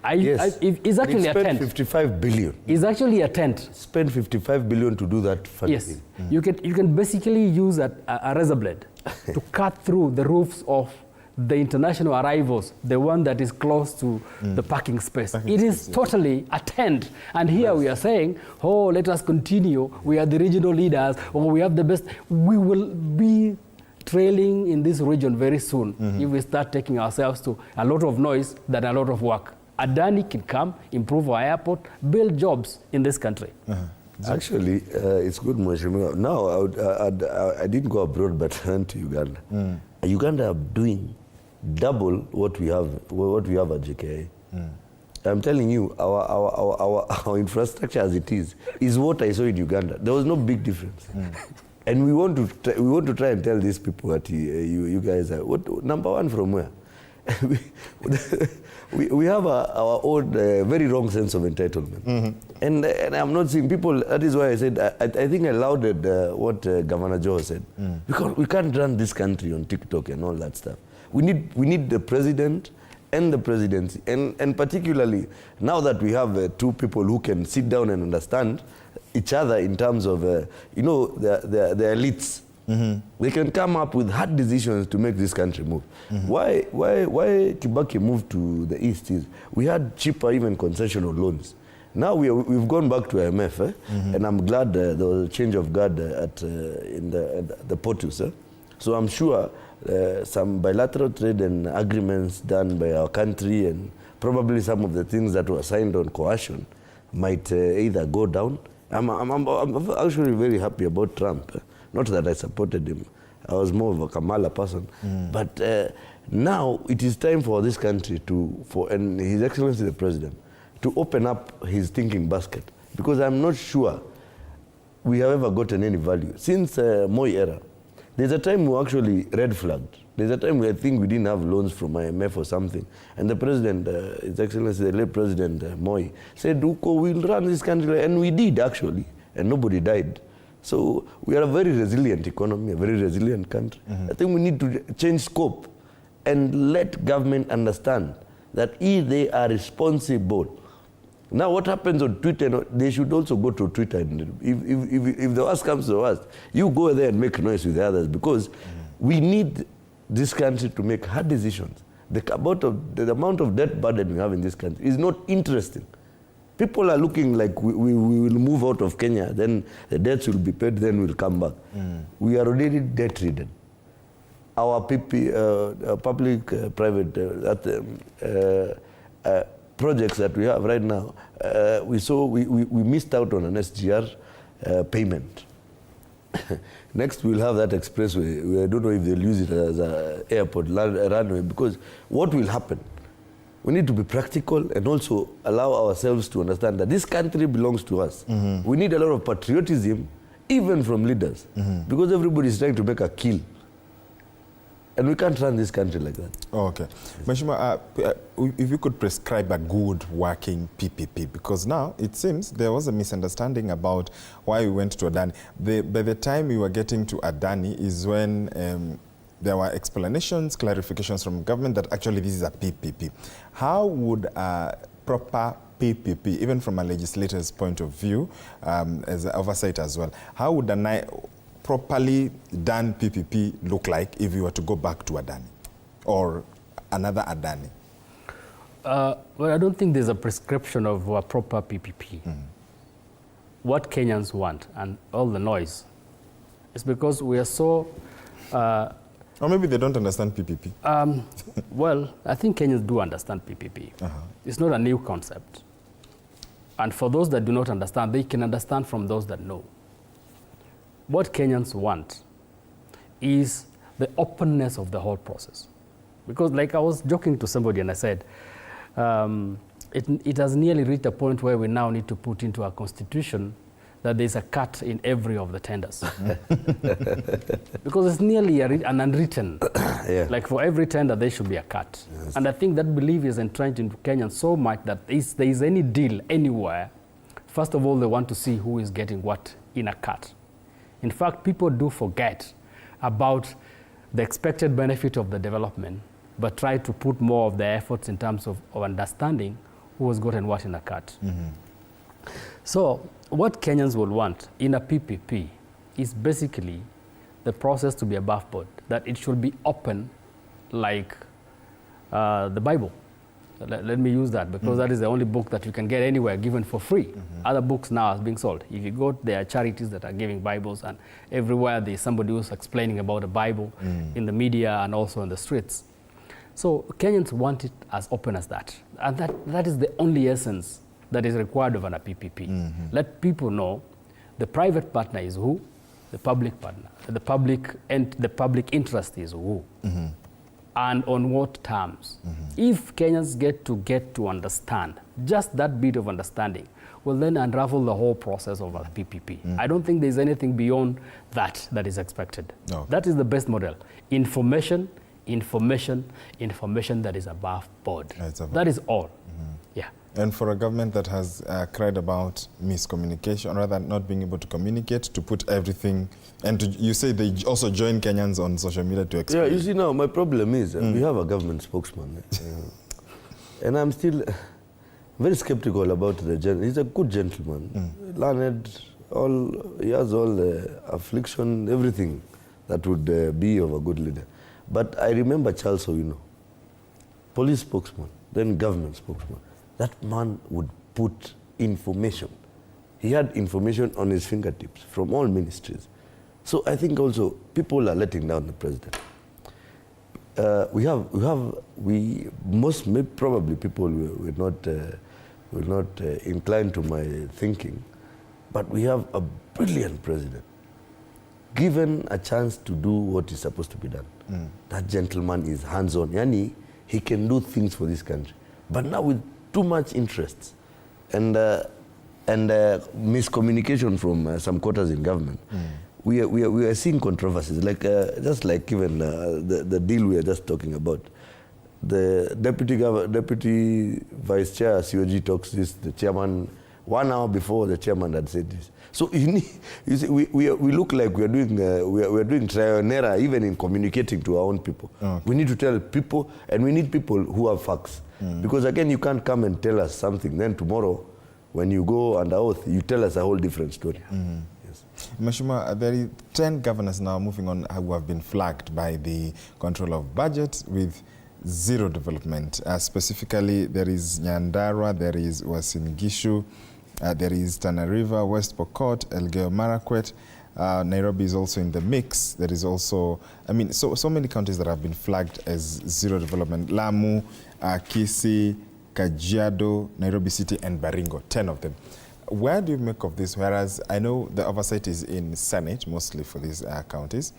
It's actually a tent. 55 billion. It's actually a tent.
Spend 55 billion to do that funny thing.
You can basically use a razor blade to cut through the roofs of the international arrivals, the one that is close to the parking space. It is totally a tent. And here we are saying, oh, let us continue. We are the regional leaders, or we have the best. We will be trailing in this region very soon if we start taking ourselves to a lot of noise than a lot of work. Adani can come, improve our airport, build jobs in this country.
Actually, it's good, Mheshimiwa. Now, I didn't go abroad, but I went to Uganda. Uganda are doing double what we have at JKIA. I'm telling you, our infrastructure as it is what I saw in Uganda. There was no big difference. And we want to try and tell these people that you guys are, number one from where? we have our own very wrong sense of entitlement. And I'm not seeing people, that is why I said, I think I lauded what Governor Joe said. Because we can't run this country on TikTok and all that stuff. We need the president and the presidency. And particularly, now that we have two people who can sit down and understand each other in terms of, the elites. They can come up with hard decisions to make this country move. Why Kibaki moved to the east is we had cheaper even concessional loans. Now we've gone back to IMF, and I'm glad there was a change of guard in the Portus. So I'm sure some bilateral trade and agreements done by our country and probably some of the things that were signed on coercion might either go down. I'm actually very happy about Trump. Not that I supported him. I was more of a Kamala person. But now it is time for this country and His Excellency the President, to open up his thinking basket. Because I'm not sure we have ever gotten any value. Since Moi era, there's a time we actually red flagged. There's a time where I think we didn't have loans from IMF or something. And the President, His Excellency the late President Moi, said, we'll run this country. And we did actually, and nobody died. So we are a very resilient economy, a very resilient country. I think we need to change scope and let government understand that if they are responsible. Now what happens on Twitter, they should also go to Twitter. If the worst comes to the worst, you go there and make noise with the others, because we need this country to make hard decisions. The amount of debt burden we have in this country is not interesting. People are looking like we will move out of Kenya, then the debts will be paid, then we'll come back. We are already debt-ridden. Our public-private projects that we have right now, we missed out on an SGR payment. Next, we'll have that expressway. I don't know if they'll use it as an airport runway, because what will happen? We need to be practical and also allow ourselves to understand that this country belongs to us. We need a lot of patriotism, even from leaders, because everybody is trying to make a kill. And we can't run this country like that.
Okay. Mheshimiwa, if you could prescribe a good working PPP, because now it seems there was a misunderstanding about why we went to Adani. By the time we were getting to Adani is when there were explanations, clarifications from government that actually this is a PPP. How would a proper PPP, even from a legislator's point of view, as an oversight as well, how would a properly done PPP look like if you were to go back to Adani or another Adani?
Well, I don't think there's a prescription of a proper PPP. What Kenyans want and all the noise is because we are so...
or maybe they don't understand PPP.
Well, I think Kenyans do understand PPP. It's not a new concept. And for those that do not understand, they can understand from those that know. What Kenyans want is the openness of the whole process. Because like I was joking to somebody and I said, it has nearly reached a point where we now need to put into our constitution that there's a cut in every of the tenders. Because it's nearly an unwritten, like for every tender there should be a cut. Yes. And I think that belief is entrenched into Kenyans so much that if there is any deal anywhere, first of all they want to see who is getting what in a cut. In fact, people do forget about the expected benefit of the development, but try to put more of their efforts in terms of understanding who has gotten what in a cut. So what Kenyans will want in a PPP is basically the process to be above board, that it should be open like the Bible. Let me use that because that is the only book that you can get anywhere given for free. Other books now are being sold. If you go, there are charities that are giving Bibles, and everywhere there's somebody who's explaining about the Bible in the media and also in the streets. So Kenyans want it as open as that. And that is the only essence that is required of an PPP. Let people know the private partner is who, the public partner, the public interest is who, and on what terms. If Kenyans get to understand just that bit of understanding, will then unravel the whole process of a PPP. I don't think there's anything beyond that is expected. That is the best model. Information, information that is above board. That is all. Yeah.
And for a government that has cried about miscommunication, rather than not being able to communicate, to put everything, and you say they also join Kenyans on social media to explain.
Yeah, you see now, my problem is we have a government spokesman. And I'm still very skeptical about the gentleman. He's a good gentleman, learned, he has all the affliction, everything that would be of a good leader. But I remember Charles Owino, police spokesman, then government spokesman. That man would put information. He had information on his fingertips from all ministries. So I think also people are letting down the president. Probably people will not incline to my thinking, but we have a brilliant president. Given a chance to do what is supposed to be done, that gentleman is hands-on. Yani, he can do things for this country. But now with too much interest and miscommunication from some quarters in government, we are seeing controversies, like just like even the deal we are just talking about. The deputy vice chair CoG talks this, the chairman, 1 hour before the chairman had said this. So you see, we look like we are doing trial and error even in communicating to our own people. We need to tell people, and we need people who have facts. Because again, you can't come and tell us something, then tomorrow, when you go under oath, you tell us a whole different story. Yes.
Mheshimiwa, there are 10 governors now moving on who have been flagged by the control of budget with zero development. Specifically, there is Nyandarua, there is Uasin Gishu, there is Tana River, West Pokot, Elgeyo Marakwet. Nairobi is also in the mix. There is also, so many counties that have been flagged as zero development. Lamu, Kisii, Kajiado, Nairobi City, and Baringo, 10 of them. Where do you make of this? Whereas I know the oversight is in Senate, mostly for these counties.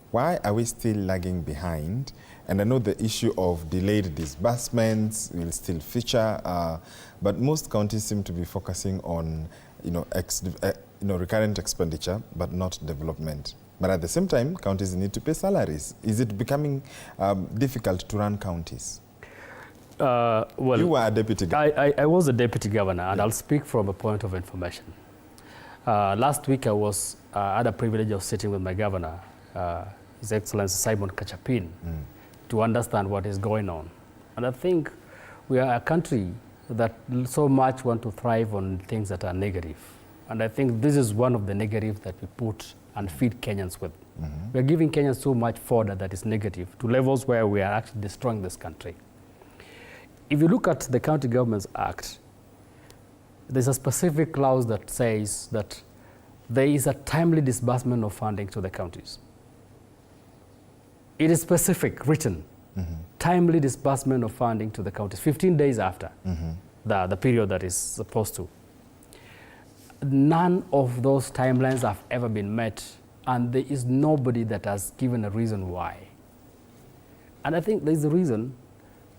Why are we still lagging behind? And I know the issue of delayed disbursements will still feature, but most counties seem to be focusing on, recurrent expenditure, but not development. But at the same time, counties need to pay salaries. Is it becoming difficult to run counties?
Well,
you were a deputy governor.
I was a deputy governor, and I'll speak from a point of information. Last week, I had the privilege of sitting with my governor, His Excellency Simon Kachapin, to understand what is going on. And I think we are a country that so much want to thrive on things that are negative. And I think this is one of the negatives that we put and feed Kenyans with. We are giving Kenyans so much fodder that is negative to levels where we are actually destroying this country. If you look at the County Governments Act, there's a specific clause that says that there is a timely disbursement of funding to the counties. It is specific, written, timely disbursement of funding to the counties, 15 days after the period that is supposed to. None of those timelines have ever been met, and there is nobody that has given a reason why. And I think there's a reason,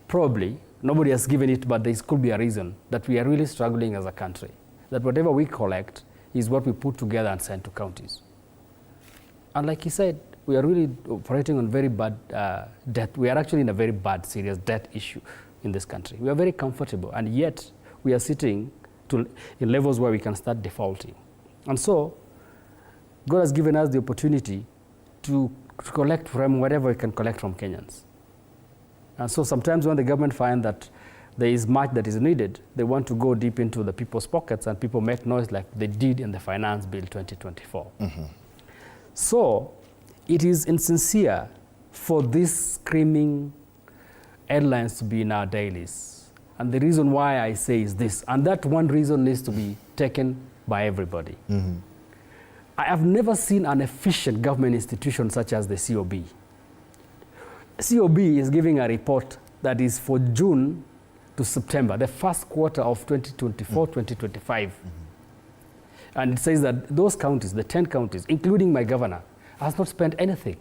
probably, nobody has given it, but there could be a reason that we are really struggling as a country, that whatever we collect is what we put together and send to counties. And like he said, we are really operating on very bad debt. We are actually in a very bad, serious debt issue in this country. We are very comfortable, and yet we are sitting in levels where we can start defaulting. And so, God has given us the opportunity to collect from whatever we can collect from Kenyans. And so sometimes when the government finds that there is much that is needed, they want to go deep into the people's pockets, and people make noise like they did in the Finance Bill 2024. So it is insincere for these screaming headlines to be in our dailies. And the reason why I say is this, and that one reason needs to be taken by everybody. I have never seen an efficient government institution such as the CoB. CoB is giving a report that is for June to September, the first quarter of 2024-2025. And it says that those counties, the 10 counties, including my governor, has not spent anything.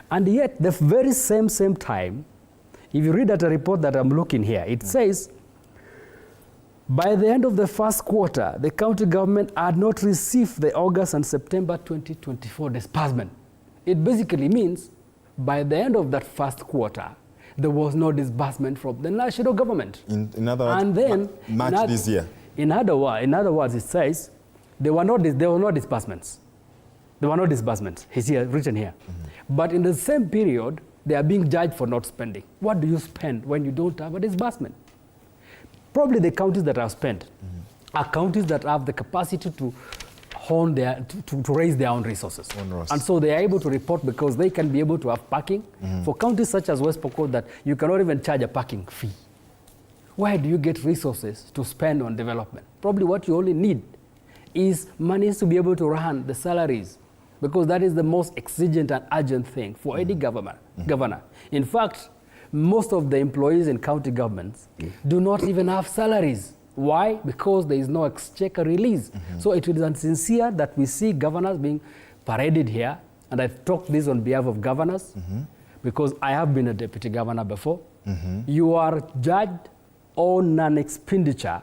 And yet, the very same time, if you read that report that I'm looking here, it says, by the end of the first quarter, the county government had not received the August and September 2024 disbursement. It basically means by the end of that first quarter, there was no disbursement from the national government.
In other words,
and then,
March this year.
In other words, it says there were no disbursements. There were no disbursements. It's here, written here. But in the same period, they are being judged for not spending. What do you spend when you don't have a disbursement? Probably the counties that have spent are counties that have the capacity to hone to raise their own resources. And so they are able to report because they can be able to have parking. For counties such as West Pokot, that you cannot even charge a parking fee. Where do you get resources to spend on development? Probably what you only need is monies to be able to run the salaries, because that is the most exigent and urgent thing for any governor. In fact, most of the employees in county governments do not even have salaries. Why? Because there is no exchequer release. So it is insincere that we see governors being paraded here, and I've talked this on behalf of governors, because I have been a deputy governor before. You are judged on an expenditure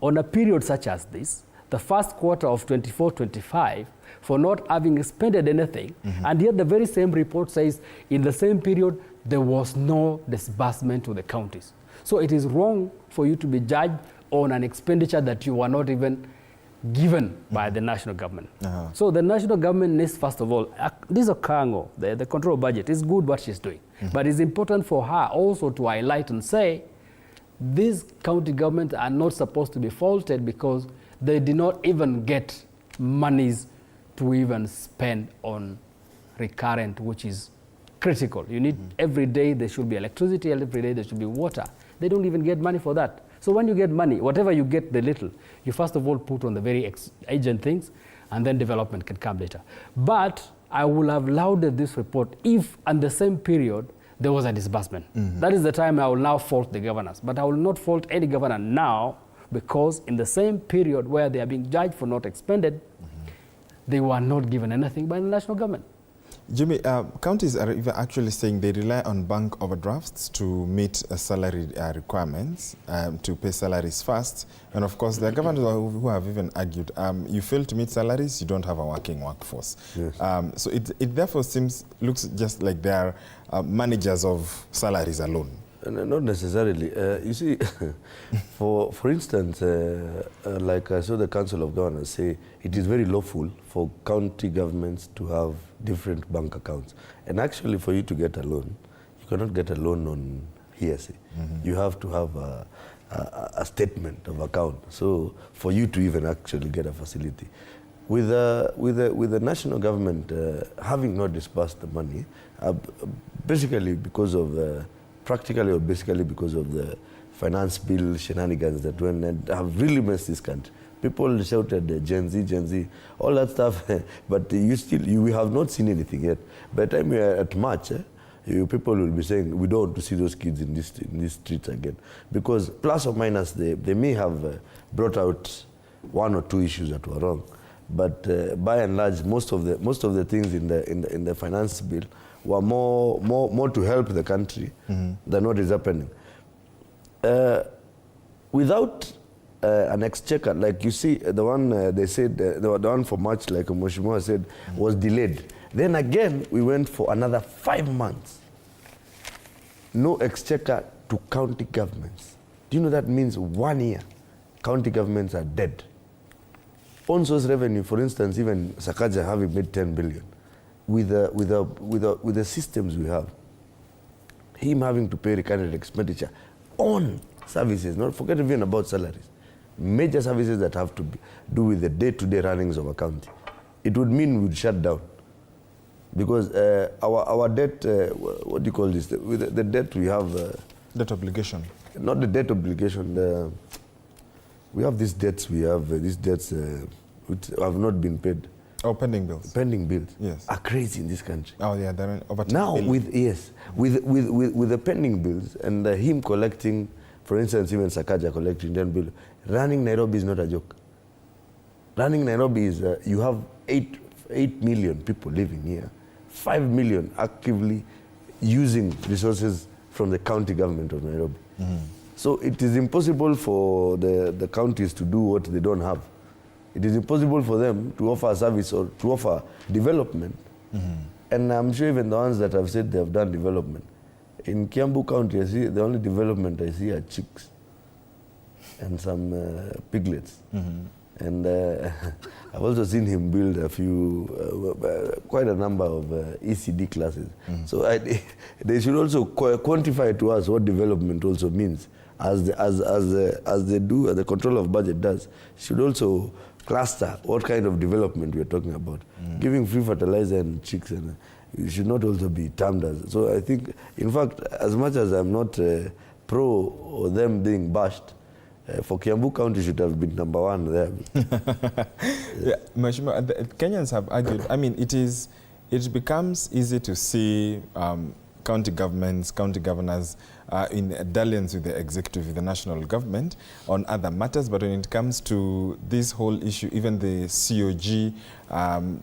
on a period such as this, the first quarter of 24-25, for not having expended anything, and yet the very same report says in the same period there was no disbursement to the counties. So it is wrong for you to be judged on an expenditure that you were not even given by the national government. So the national government needs, first of all, this Okango, the control budget, is good what she's doing, but it's important for her also to highlight and say these county governments are not supposed to be faulted because they did not even get monies to even spend on recurrent, which is critical. You need every day there should be electricity, every day there should be water. They don't even get money for that. So when you get money, whatever you get, the little, you first of all put on the very urgent things, and then development can come later. But I will have lauded this report if, in the same period, there was a disbursement. That is the time I will now fault the governors. But I will not fault any governor now, because in the same period where they are being judged for not expended, they were not given anything by the national government.
Jimmy, counties are even actually saying they rely on bank overdrafts to meet salary requirements, to pay salaries fast. And of course, there are governors who have even argued, you fail to meet salaries, you don't have a working workforce. Yes. So it therefore looks just like they are managers of salaries alone.
Not necessarily. You see, for instance, like I saw the Council of Governors say, it is very lawful for county governments to have different bank accounts. And actually, for you to get a loan, you cannot get a loan on hearsay. You have to have a statement of account. So for you to even actually get a facility. With the national government having not disbursed the money, basically because of practically or basically because of the finance bill shenanigans that went and have really messed this country. People shouted Gen Z, all that stuff, but we have not seen anything yet. By the time we are at March, people will be saying, we don't want to see those kids in these streets again. Because plus or minus, they may have brought out one or two issues that were wrong. But by and large, most of the things in the finance bill were more to help the country than what is happening. Without an exchequer, like you see, the one they said, the one for March, like Mheshimiwa said, was delayed. Then again, we went for another 5 months. No exchequer to county governments. Do you know that means 1 year? County governments are dead. On source revenue, for instance, even Sakaja having made 10 billion. With the systems we have, him having to pay recurrent expenditure on services, not forget even about salaries, major services that have to do with the day-to-day runnings of a county, it would mean we'd shut down. Because our debt, what do you call this? The debt we have...
debt obligation.
Not the debt obligation. We have these debts, which have not been paid.
Oh, pending bills.
Pending bills,
yes,
are crazy in this country.
Oh yeah, they're over 10
now
billion.
with the pending bills and him collecting, for instance, even Sakaja collecting 10 billion. Running Nairobi is not a joke. Running Nairobi is you have 8 million people living here, 5 million actively using resources from the county government of Nairobi. So it is impossible for the counties to do what they don't have. It is impossible for them to offer a service or to offer development And I'm sure even the ones that have said they have done development. In Kiambu County, I see the only development I see are chicks and some piglets. And I've also seen him build a few, quite a number of ECD classes. So they should also quantify to us what development also means. As they do, as the control of budget does, should also cluster what kind of development we're talking about. Giving free fertilizer and chicks, and it should not also be termed as. So I think, in fact, as much as I'm not pro or them being bashed, for Kiambu County should have been number one there.
Yeah, Mheshimiwa, Kenyans have argued, I mean, it becomes easy to see county governments, county governors in dalliance with the executive, with the national government on other matters, but when it comes to this whole issue, even the CoG,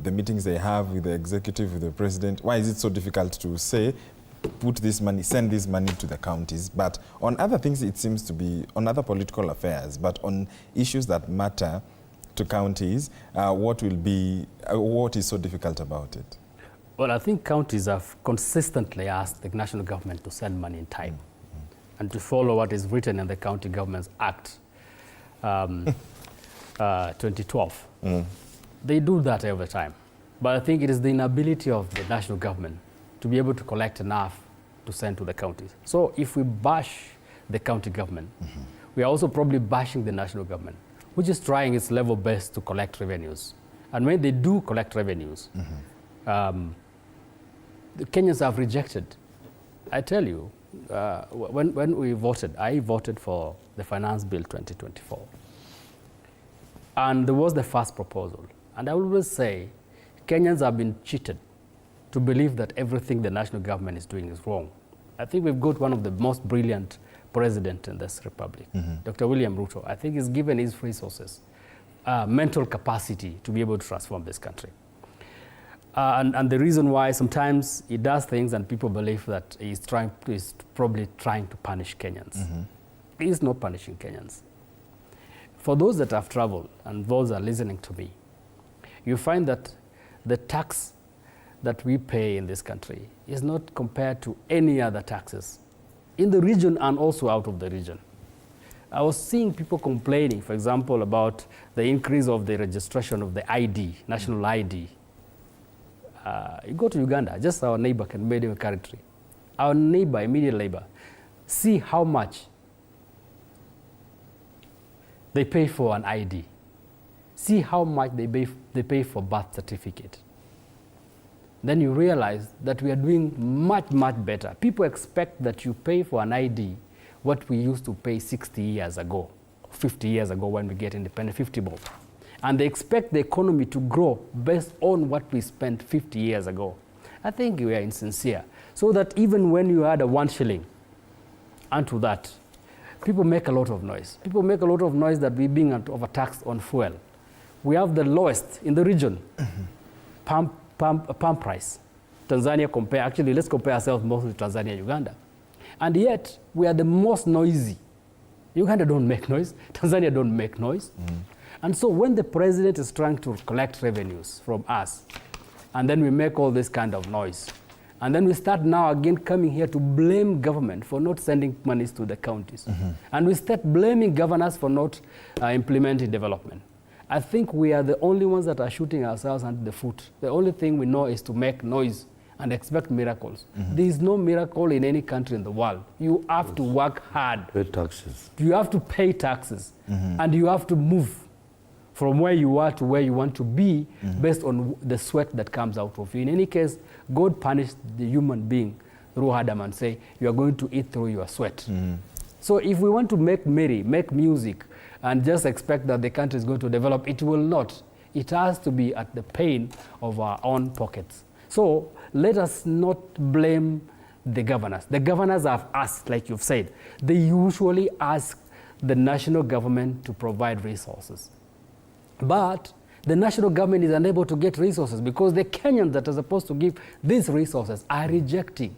the meetings they have with the executive, with the president, why is it so difficult to say, put this money, send this money to the counties? But on other things, it seems to be on other political affairs, but on issues that matter to counties, what is so difficult about it?
Well, I think counties have consistently asked the national government to send money in time and to follow what is written in the County Governments Act 2012. They do that every time. But I think it is the inability of the national government to be able to collect enough to send to the counties. So if we bash the county government, we are also probably bashing the national government, which is trying its level best to collect revenues. And when they do collect revenues, the Kenyans have rejected. I tell you, when we voted, I voted for the Finance Bill 2024. And there was the first proposal. And I will always say, Kenyans have been cheated to believe that everything the national government is doing is wrong. I think we've got one of the most brilliant presidents in this republic, Dr. William Ruto. I think he's given his resources, mental capacity to be able to transform this country. And the reason why sometimes he does things and people believe that he's probably trying to punish Kenyans. He's not punishing Kenyans. For those that have traveled and those that are listening to me, you find that the tax that we pay in this country is not compared to any other taxes in the region and also out of the region. I was seeing people complaining, for example, about the increase of the registration of the ID, national ID. You go to Uganda, just our neighbor can make a territory. Our neighbor, immediate neighbor, see how much they pay for an ID. See how much they pay for birth certificate. Then you realize that we are doing much, much better. People expect that you pay for an ID what we used to pay 60 years ago, 50 years ago when we get independent, 50 bob. And they expect the economy to grow based on what we spent 50 years ago. I think we are insincere. So that even when you add a 1 shilling onto that, people make a lot of noise. People make a lot of noise that we're being overtaxed on fuel. We have the lowest in the region, pump price. Tanzania actually let's compare ourselves mostly to Tanzania and Uganda. And yet, we are the most noisy. Uganda don't make noise, Tanzania don't make noise. And so when the president is trying to collect revenues from us, and then we make all this kind of noise, and then we start now again coming here to blame government for not sending monies to the counties. And we start blaming governors for not implementing development. I think we are the only ones that are shooting ourselves under the foot. The only thing we know is to make noise and expect miracles. There is no miracle in any country in the world. You have to work hard.
Pay taxes.
You have to pay taxes. And you have to move from where you are to where you want to be based on the sweat that comes out of you. In any case, God punished the human being through Adam and say, you are going to eat through your sweat. So if we want to make merry, make music, and just expect that the country is going to develop, it will not. It has to be at the pain of our own pockets. So let us not blame the governors. The governors have asked, like you've said, they usually ask the national government to provide resources. But the national government is unable to get resources because the Kenyans that are supposed to give these resources are rejecting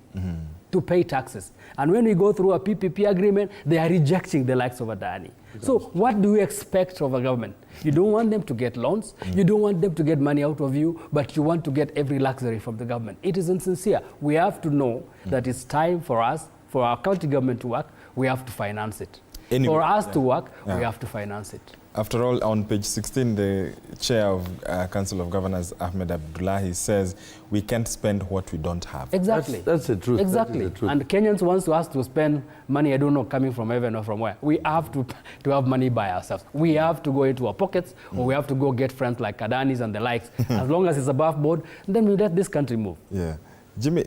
to pay taxes. And when we go through a PPP agreement, they are rejecting the likes of Adani. So what do you expect of a government? You don't want them to get loans, you don't want them to get money out of you, but you want to get every luxury from the government. It is insincere. We have to know that it's time for us, for our county government to work, we have to finance it. Anyway, for us to work, we have to finance it.
After all, on page 16, the chair of Council of Governors, Ahmed Abdullahi, says we can't spend what we don't have.
Exactly.
That's the truth.
Exactly.
That is the truth.
And Kenyans wants us to spend money, I don't know, coming from heaven or from where. We have to have money by ourselves. We have to go into our pockets, or we have to go get friends like Kadanis and the likes. As long as it's above board, then we let this country move.
Yeah. Jimmy,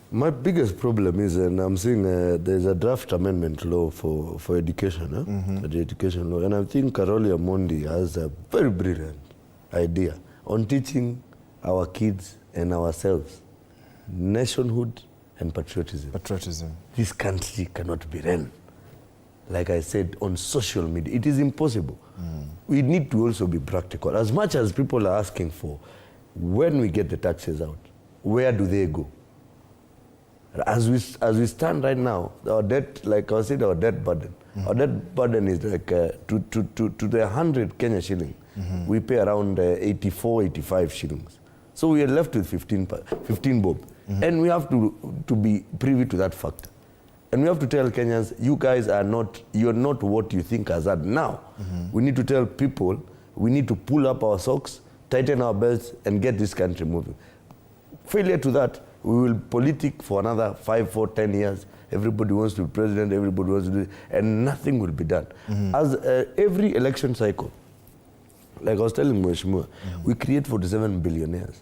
my biggest problem is, and I'm seeing there's a draft amendment law for education, the education law, and I think Karoli Amondi has a very brilliant idea on teaching our kids and ourselves nationhood and patriotism.
Patriotism.
This country cannot be run, like I said, on social media. It is impossible. We need to also be practical. As much as people are asking for, when we get the taxes out, where do they go? As we stand right now, our debt, like I said, our debt burden. Our debt burden is like to the 100 Kenya shilling, we pay around 84, 85 shillings. So we are left with 15 bob. And we have to be privy to that factor. And we have to tell Kenyans, you guys are not, you're not what you think as that now. We need to tell people, we need to pull up our socks, tighten our belts, and get this country moving. Failure to that, we will politic for another 5, 4, 10 years. Everybody wants to be president, everybody wants to do it, and nothing will be done. As every election cycle, like I was telling Mheshimiwa, we create 47 billionaires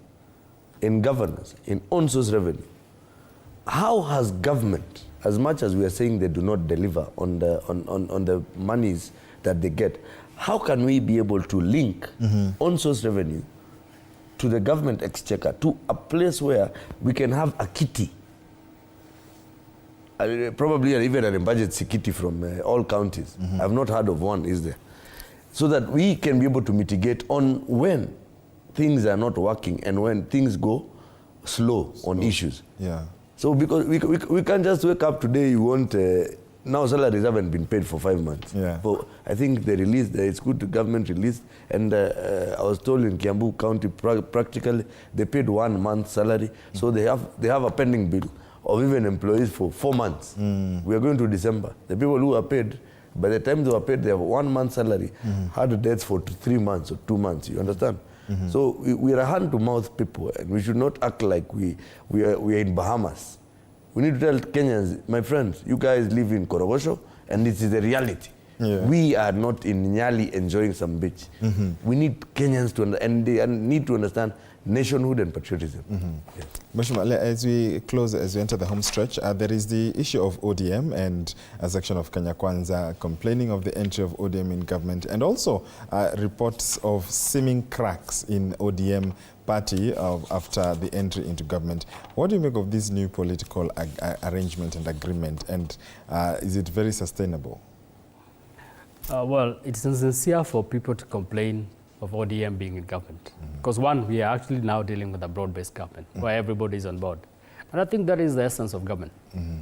in governance, in on-source revenue. How has government, as much as we are saying they do not deliver on the monies that they get, how can we be able to link on-source revenue to the government exchequer, to a place where we can have a kitty, probably even an emergency kitty from all counties. I've not heard of one, is there? So that we can be able to mitigate on when things are not working and when things go slow on issues.
Yeah.
So because we can't just wake up today, you want, now salaries haven't been paid for 5 months.
Yeah.
But I think they released, it's good the government released, and I was told in Kiambu County, practically, they paid 1 month's salary, so they have a pending bill of even employees for 4 months. We are going to December. The people who are paid, by the time they were paid, they have 1 month's salary, had debts for 3 months or 2 months, you understand? So we are hand-to-mouth people, and we should not act like we are in Bahamas. We need to tell Kenyans, my friends, you guys live in Korogosho, and this is the reality. Yeah. We are not in Nyali enjoying some beach. We need Kenyans to and they need to understand nationhood and patriotism. Yes.
Mheshimiwa, as we close, as we enter the home stretch, there is the issue of ODM and a section of Kenya Kwanza complaining of the entry of ODM in government, and also reports of seeming cracks in ODM party after the entry into government. What do you make of this new political arrangement and agreement, and is it very sustainable?
Well, it's insincere for people to complain of ODM being in government. Because one, we are actually now dealing with a broad-based government where everybody is on board. And I think that is the essence of government.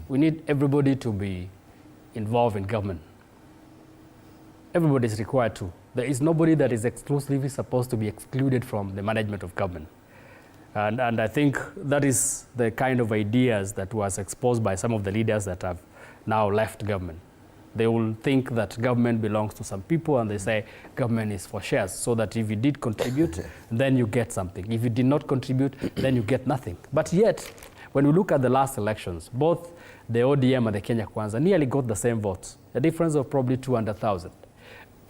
We need everybody to be involved in government. Everybody is required to. There is nobody that is exclusively supposed to be excluded from the management of government. And I think that is the kind of ideas that was exposed by some of the leaders that have now left government. They will think that government belongs to some people, and they say government is for shares, so that if you did contribute, then you get something. If you did not contribute, then you get nothing. But yet, when we look at the last elections, both the ODM and the Kenya Kwanza nearly got the same votes, a difference of probably 200,000.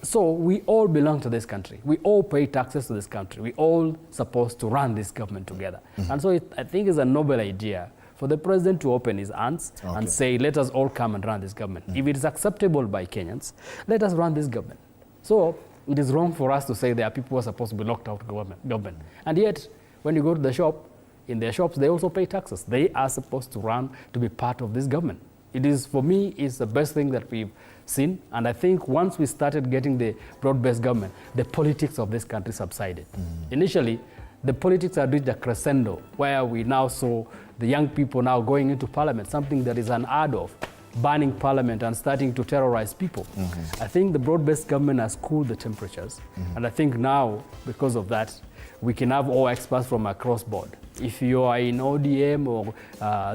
So we all belong to this country. We all pay taxes to this country. We all supposed to run this government together. And so I think it's a noble idea for the president to open his hands and say, let us all come and run this government. If it is acceptable by Kenyans, let us run this government. So it is wrong for us to say there are people who are supposed to be locked out of government. And yet, when you go to the shop, in their shops, they also pay taxes. They are supposed to run to be part of this government. It is, for me, is the best thing that we've seen. And I think once we started getting the broad-based government, the politics of this country subsided. Initially, the politics had reached a crescendo where we now saw the young people now going into parliament, something that is unheard of. burning parliament and starting to terrorize people. I think the broad-based government has cooled the temperatures. And I think now, because of that, we can have all experts from across board. If you are in ODM or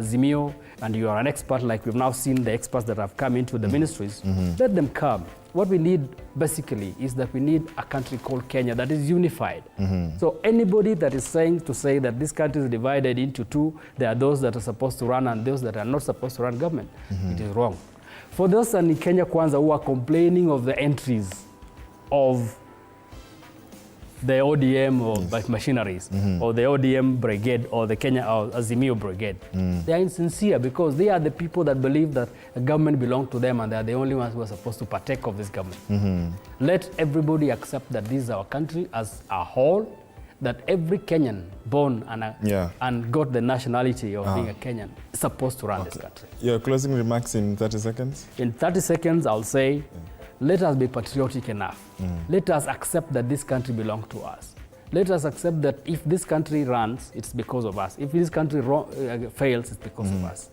Zimio and you are an expert, like we've now seen the experts that have come into the ministries, let them come. What we need basically is that we need a country called Kenya that is unified. So anybody that is saying that this country is divided into two, there are those that are supposed to run and those that are not supposed to run government, it is wrong. For those in Kenya Kwanza who are complaining of the entries of the ODM or machineries, or the ODM brigade, or the Kenya or Azimio brigade. They are insincere because they are the people that believe that the government belongs to them and they are the only ones who are supposed to partake of this government. Let everybody accept that this is our country as a whole, that every Kenyan born and got the nationality of being a Kenyan is supposed to run this country.
Your closing remarks in 30 seconds?
In 30 seconds, I'll say, let us be patriotic enough. Let us accept that this country belongs to us. Let us accept that if this country runs, it's because of us. If this country fails, it's because of us.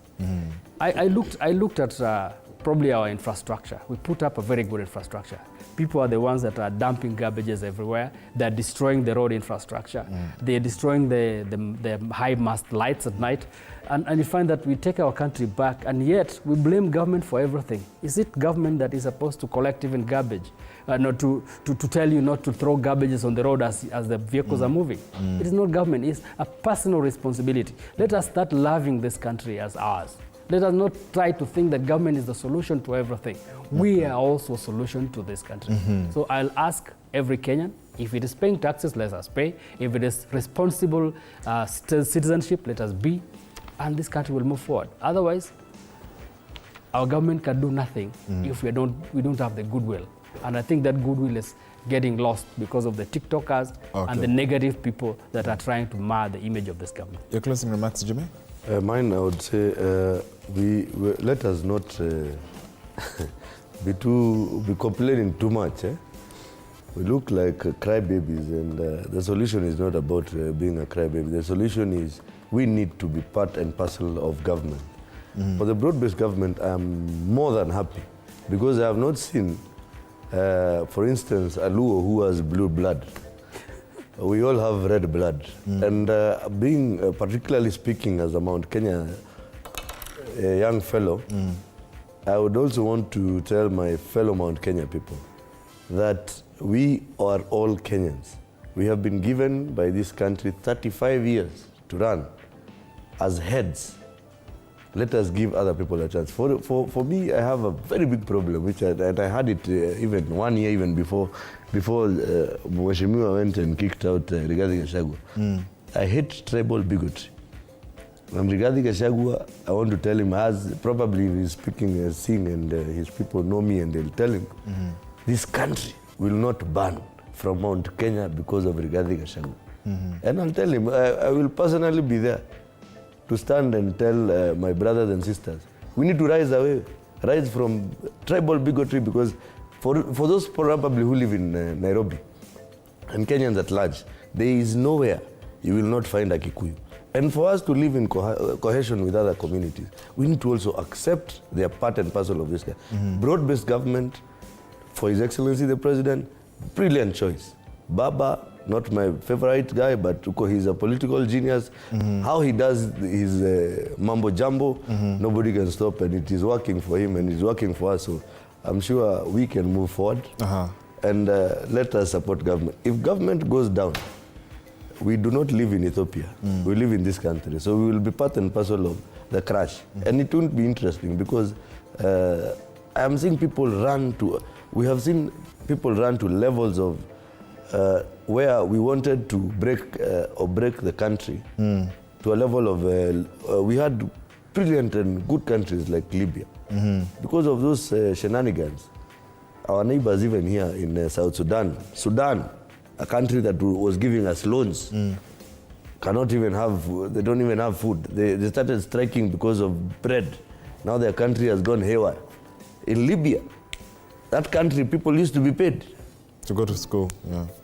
I looked at probably our infrastructure. We put up a very good infrastructure. People are the ones that are dumping garbages everywhere. They're destroying the road infrastructure. They're destroying the high mast lights at night. And you find that we take our country back, and yet we blame government for everything. Is it government that is supposed to collect even garbage? Not to tell you not to throw garbages on the road as the vehicles are moving? It is not government. It's a personal responsibility. Let us start loving this country as ours. Let us not try to think that government is the solution to everything. We are also a solution to this country. So I'll ask every Kenyan, if it is paying taxes, let us pay. If it is responsible citizenship, let us be. And this country will move forward. Otherwise, our government can do nothing if we don't have the goodwill. And I think that goodwill is getting lost because of the TikTokers and the negative people that are trying to mar the image of this government.
Your closing remarks, Jimmy?
Mine, I would say, let us not be complaining too much. We look like crybabies, and the solution is not about being a crybaby. The solution is we need to be part and parcel of government. For the broad-based government, I'm more than happy because I have not seen, for instance, a Luo who has blue blood. We all have red blood. And being, particularly speaking as a Mount Kenya young fellow, I would also want to tell my fellow Mount Kenya people that we are all Kenyans. We have been given by this country 35 years to run as heads. Let us give other people a chance. For me, I have a very big problem, which I had it even 1 year even before Mheshimiwa went and kicked out Rigathi Gachagua. I hate tribal bigotry. And Rigathi Gachagua, I want to tell him, as probably he's speaking, seeing, and his people know me, and they'll tell him, this country will not burn from Mount Kenya because of Rigathi Gachagua. And I'll tell him, I will personally be there to stand and tell my brothers and sisters, we need to rise from tribal bigotry, because for those probably who live in Nairobi and Kenyans at large, there is nowhere you will not find a Kikuyu. And for us to live in cohesion with other communities, we need to also accept their part and parcel of this guy. Broad-based government, for His Excellency the President, brilliant choice. Baba, not my favorite guy, but he's a political genius. How he does his mambo jumbo, nobody can stop, and it is working for him and it's working for us. So I'm sure we can move forward and let us support government. If government goes down, we do not live in Ethiopia. We live in this country. So we will be part and parcel of the crash. And it won't be interesting because I am seeing people we have seen people run to levels of where we wanted to break the country to a level of, we had brilliant and good countries like Libya. Because of those shenanigans, our neighbors even here in South Sudan, a country that was giving us loans, cannot even have, they don't even have food. They started striking because of bread. Now their country has gone haywire. In Libya, that country, people used to be paid
to go to school.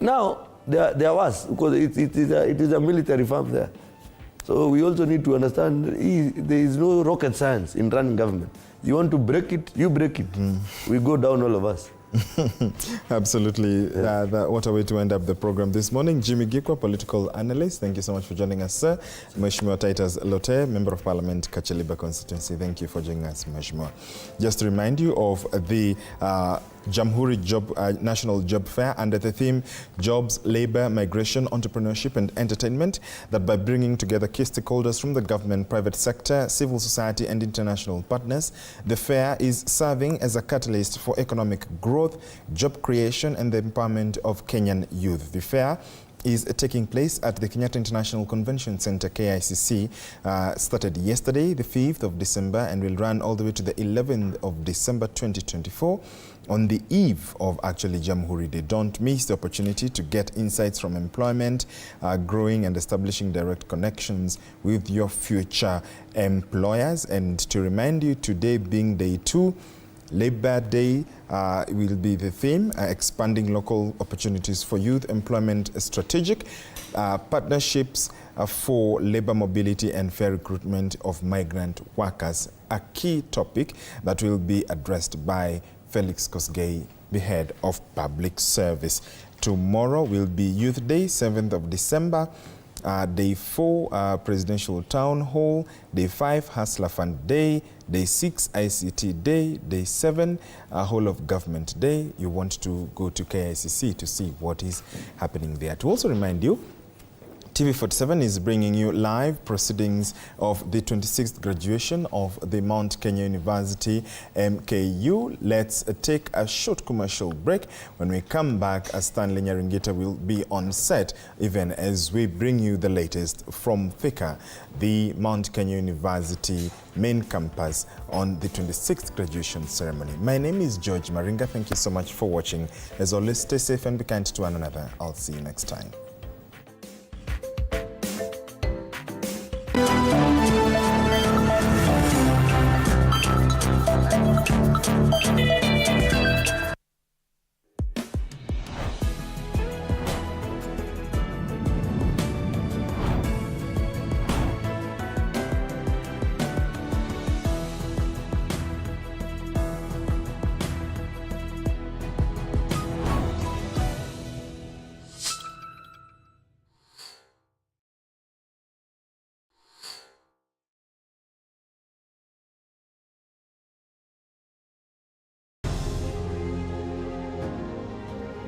Now they are worse because it is a military farm there. So we also need to understand there is no rocket science in running government. You want to break it, you break it. We go down, all of us.
Absolutely. What a way to end up the program this morning. Jimmy Gikwa, political analyst, thank you so much for joining us, sir. Mheshimiwa Titus Lote, Member of Parliament, Kacheliba constituency, thank you for joining us, Mheshimiwa. Just to remind you of the Jamhuri National Job Fair under the theme Jobs, Labor, Migration, Entrepreneurship and Entertainment, that by bringing together key stakeholders from the government, private sector, civil society and international partners, the fair is serving as a catalyst for economic growth, job creation and the empowerment of Kenyan youth. The fair is taking place at the Kenyatta International Convention Center, KICC, started yesterday, the 5th of December, and will run all the way to the 11th of December 2024. On the eve of actually Jamhuri Day. Don't miss the opportunity to get insights from employment, growing and establishing direct connections with your future employers. And to remind you, today being day 2, Labor Day will be the theme, expanding local opportunities for youth employment, strategic partnerships for labor mobility and fair recruitment of migrant workers, a key topic that will be addressed by Felix Kosgei, the head of public service. Tomorrow will be Youth Day, 7th of December. Day 4, Presidential Town Hall. Day 5, Hustler Fund Day. Day 6, ICT Day. Day 7, Whole of Government Day. You want to go to KICC to see what is happening there. To also remind you, TV47 is bringing you live proceedings of the 26th graduation of the Mount Kenya University MKU. Let's take a short commercial break. When we come back, Stanley Nyaringita will be on set, even as we bring you the latest from Thika, the Mount Kenya University main campus, on the 26th graduation ceremony. My name is George Maringa. Thank you so much for watching. As always, stay safe and be kind to one another. I'll see you next time.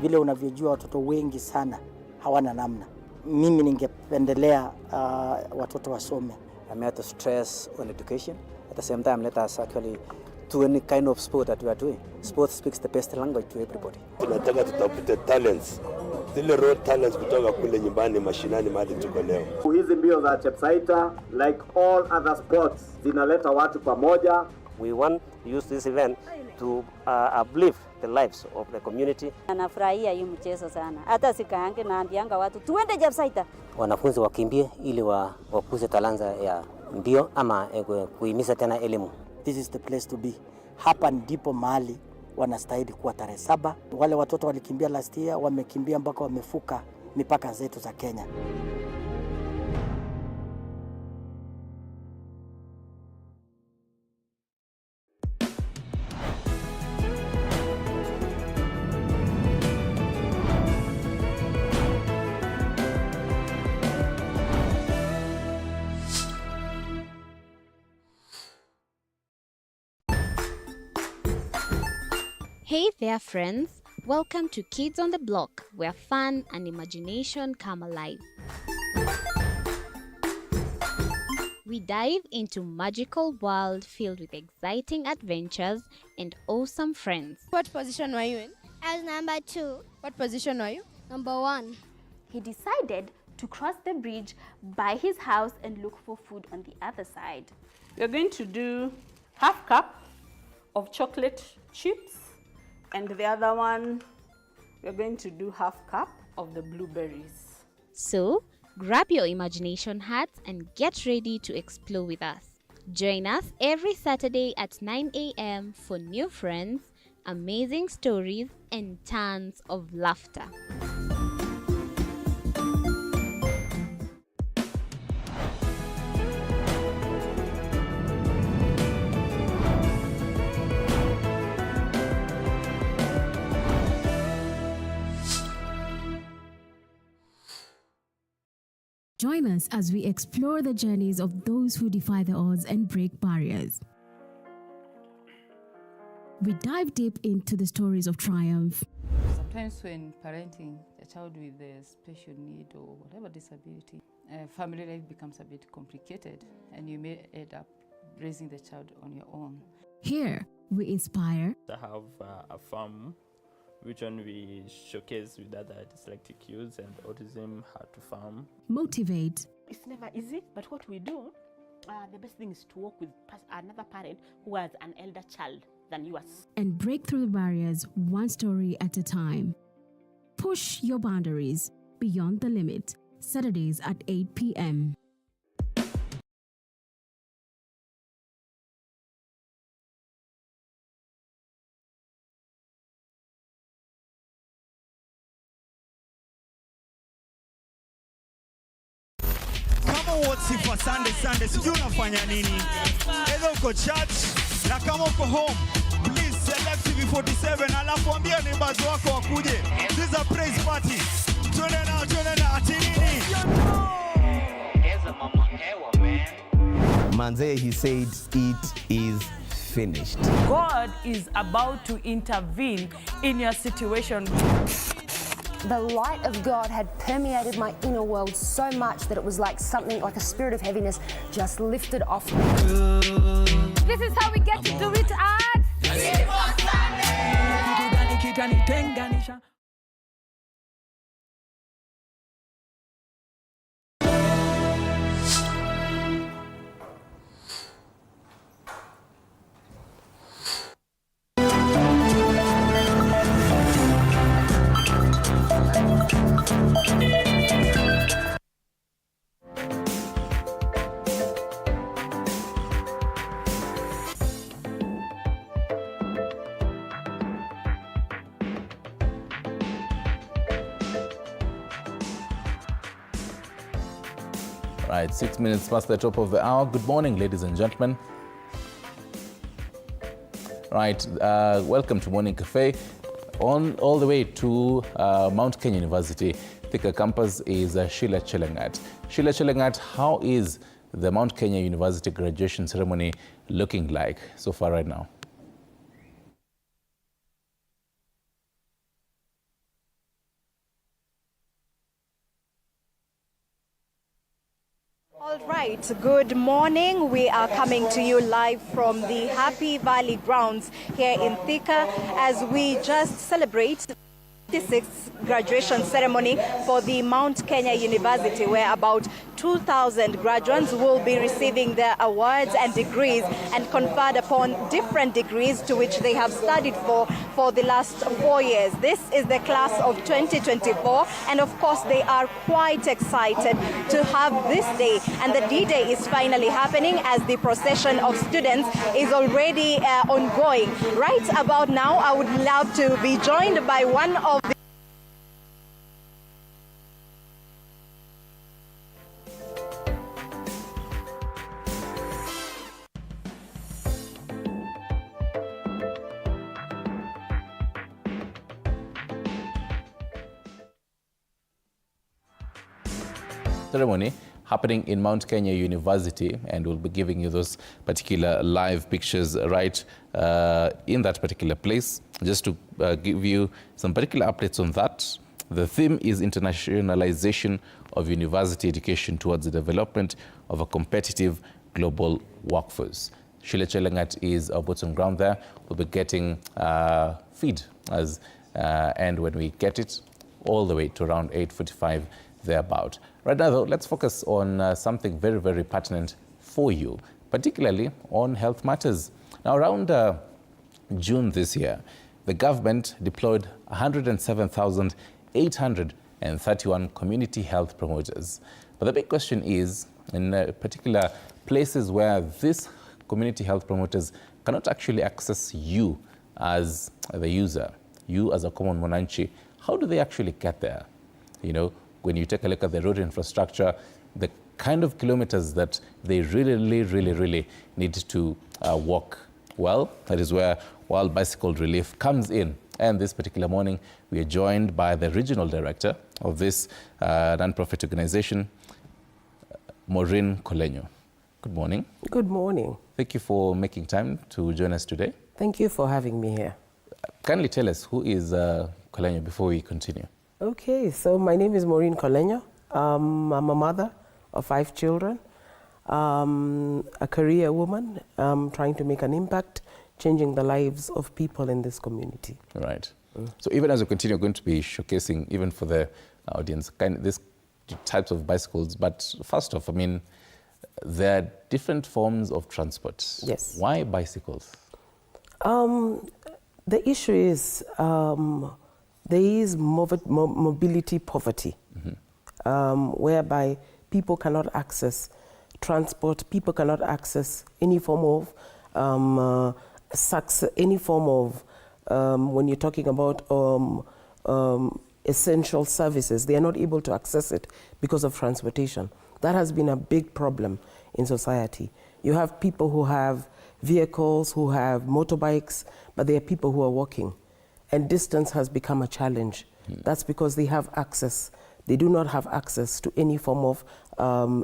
Vile unavyojua watoto wengi sana hawana namna. Mimi ningependelea watoto wasome.
I'm here to stress on education. At the same time, let us actually do any kind of sport that we are doing. Sport speaks the best language to everybody.
Tunataka tutafute talents, zile raw talents kutoka kule nyumbani mashinani mahali tuko leo.
Hizi mbio za Chepsaita, like all other sports, zinaleta watu pamoja.
We want to use this event to uplift the lives of the community.
Anafurahia hii mchezo sana. Hata sikaange naambianga watu tuende Chepsaita.
Wanafunzi wakimbie ili wakuze talanta ya mbio ama kuhimiza tena elimu.
This is the place to be. Hapa ndipo mahali wanastahili kuwa tarehe 7. Wale watoto walikimbia last year, wamekimbia mpaka wamefuka mipaka zetu za Kenya.
Hey there, friends. Welcome to Kids on the Block, where fun and imagination come alive. We dive into magical world filled with exciting adventures and awesome friends.
What position were you in?
I was number 2.
What position were you?
Number 1.
He decided to cross the bridge by his house and look for food on the other side.
We're going to do half cup of chocolate chips, and the other one, we're going to do half cup of the blueberries.
So, grab your imagination hats and get ready to explore with us. Join us every Saturday at 9 a.m. for new friends, amazing stories, and tons of laughter.
Join us as we explore the journeys of those who defy the odds and break barriers. We dive deep into the stories of triumph.
Sometimes when parenting a child with a special need or whatever disability, family life becomes a bit complicated and you may end up raising the child on your own.
Here, we inspire.
I have a farm which one we showcase with other dyslexic youths and autism how to farm.
Motivate.
It's never easy, but what we do, the best thing is to work with another parent who has an elder child than yours.
And break through the barriers one story at a time. Push your boundaries beyond the limit. Saturdays at 8 p.m.
Sifa Sunday, sijui unafanya nini? Either uko church na kama uko home, please select TV47 alafu ambia neighbors wako wakuje. This is a praise party. Twende na ati nini?
Manze, he said it is finished.
God is about to intervene in your situation.
The light of God had permeated my inner world so much that it was like something, like a spirit of heaviness just lifted off me.
This is how we get to do it at
Right, 6 minutes past the top of the hour. Good morning, ladies and gentlemen. Right, welcome to Morning Cafe. All the way to Mount Kenya University, Thika campus is Sheila Chelangat. Sheila Chelangat, how is the Mount Kenya University graduation ceremony looking like so far right now?
All right, good morning. We are coming to you live from the Happy Valley grounds here in Thika as we just celebrate the 56th graduation ceremony for the Mount Kenya University, where about 2,000 graduates will be receiving their awards and degrees and conferred upon different degrees to which they have studied for the last 4 years. This is the class of 2024, and of course they are quite excited to have this day, and the D-Day is finally happening as the procession of students is already ongoing. Right about now, I would love to be joined by one of the
ceremony happening in Mount Kenya University, and we'll be giving you those particular live pictures right in that particular place. Just to give you some particular updates on that, the theme is internationalization of university education towards the development of a competitive global workforce. Sheila Chelangat is our boots on ground there. We'll be getting feed and when we get it all the way to around 8:45 thereabout. Right now, though, let's focus on something very, very pertinent for you, particularly on health matters. Now, around June this year, the government deployed 107,831 community health promoters. But the big question is, in particular places where these community health promoters cannot actually access you as the user, you as a common mwananchi, how do they actually get there? You know, when you take a look at the road infrastructure, the kind of kilometers that they really need to walk. Well, that is where World Bicycle Relief comes in. And this particular morning, we are joined by the regional director of this non-profit organization, Maureen Colenyo. Good morning.
Good morning.
Thank you for making time to join us today.
Thank you for having me here.
Kindly tell us, who is Colenyo before we continue?
Okay, so my name is Maureen Colenyo. I'm a mother of 5 children, a career woman, trying to make an impact, changing the lives of people in this community.
Right. So even as we continue, we're going to be showcasing, even for the audience, these types of bicycles. But first off, I mean, there are different forms of transport.
Yes.
Why bicycles?
The issue is there is mobility poverty, whereby people cannot access transport, people cannot access any form of when you're talking about essential services, they are not able to access it because of transportation. That has been a big problem in society. You have people who have vehicles, who have motorbikes, but there are people who are walking. And distance has become a challenge. That's because they have access. They do not have access to any form of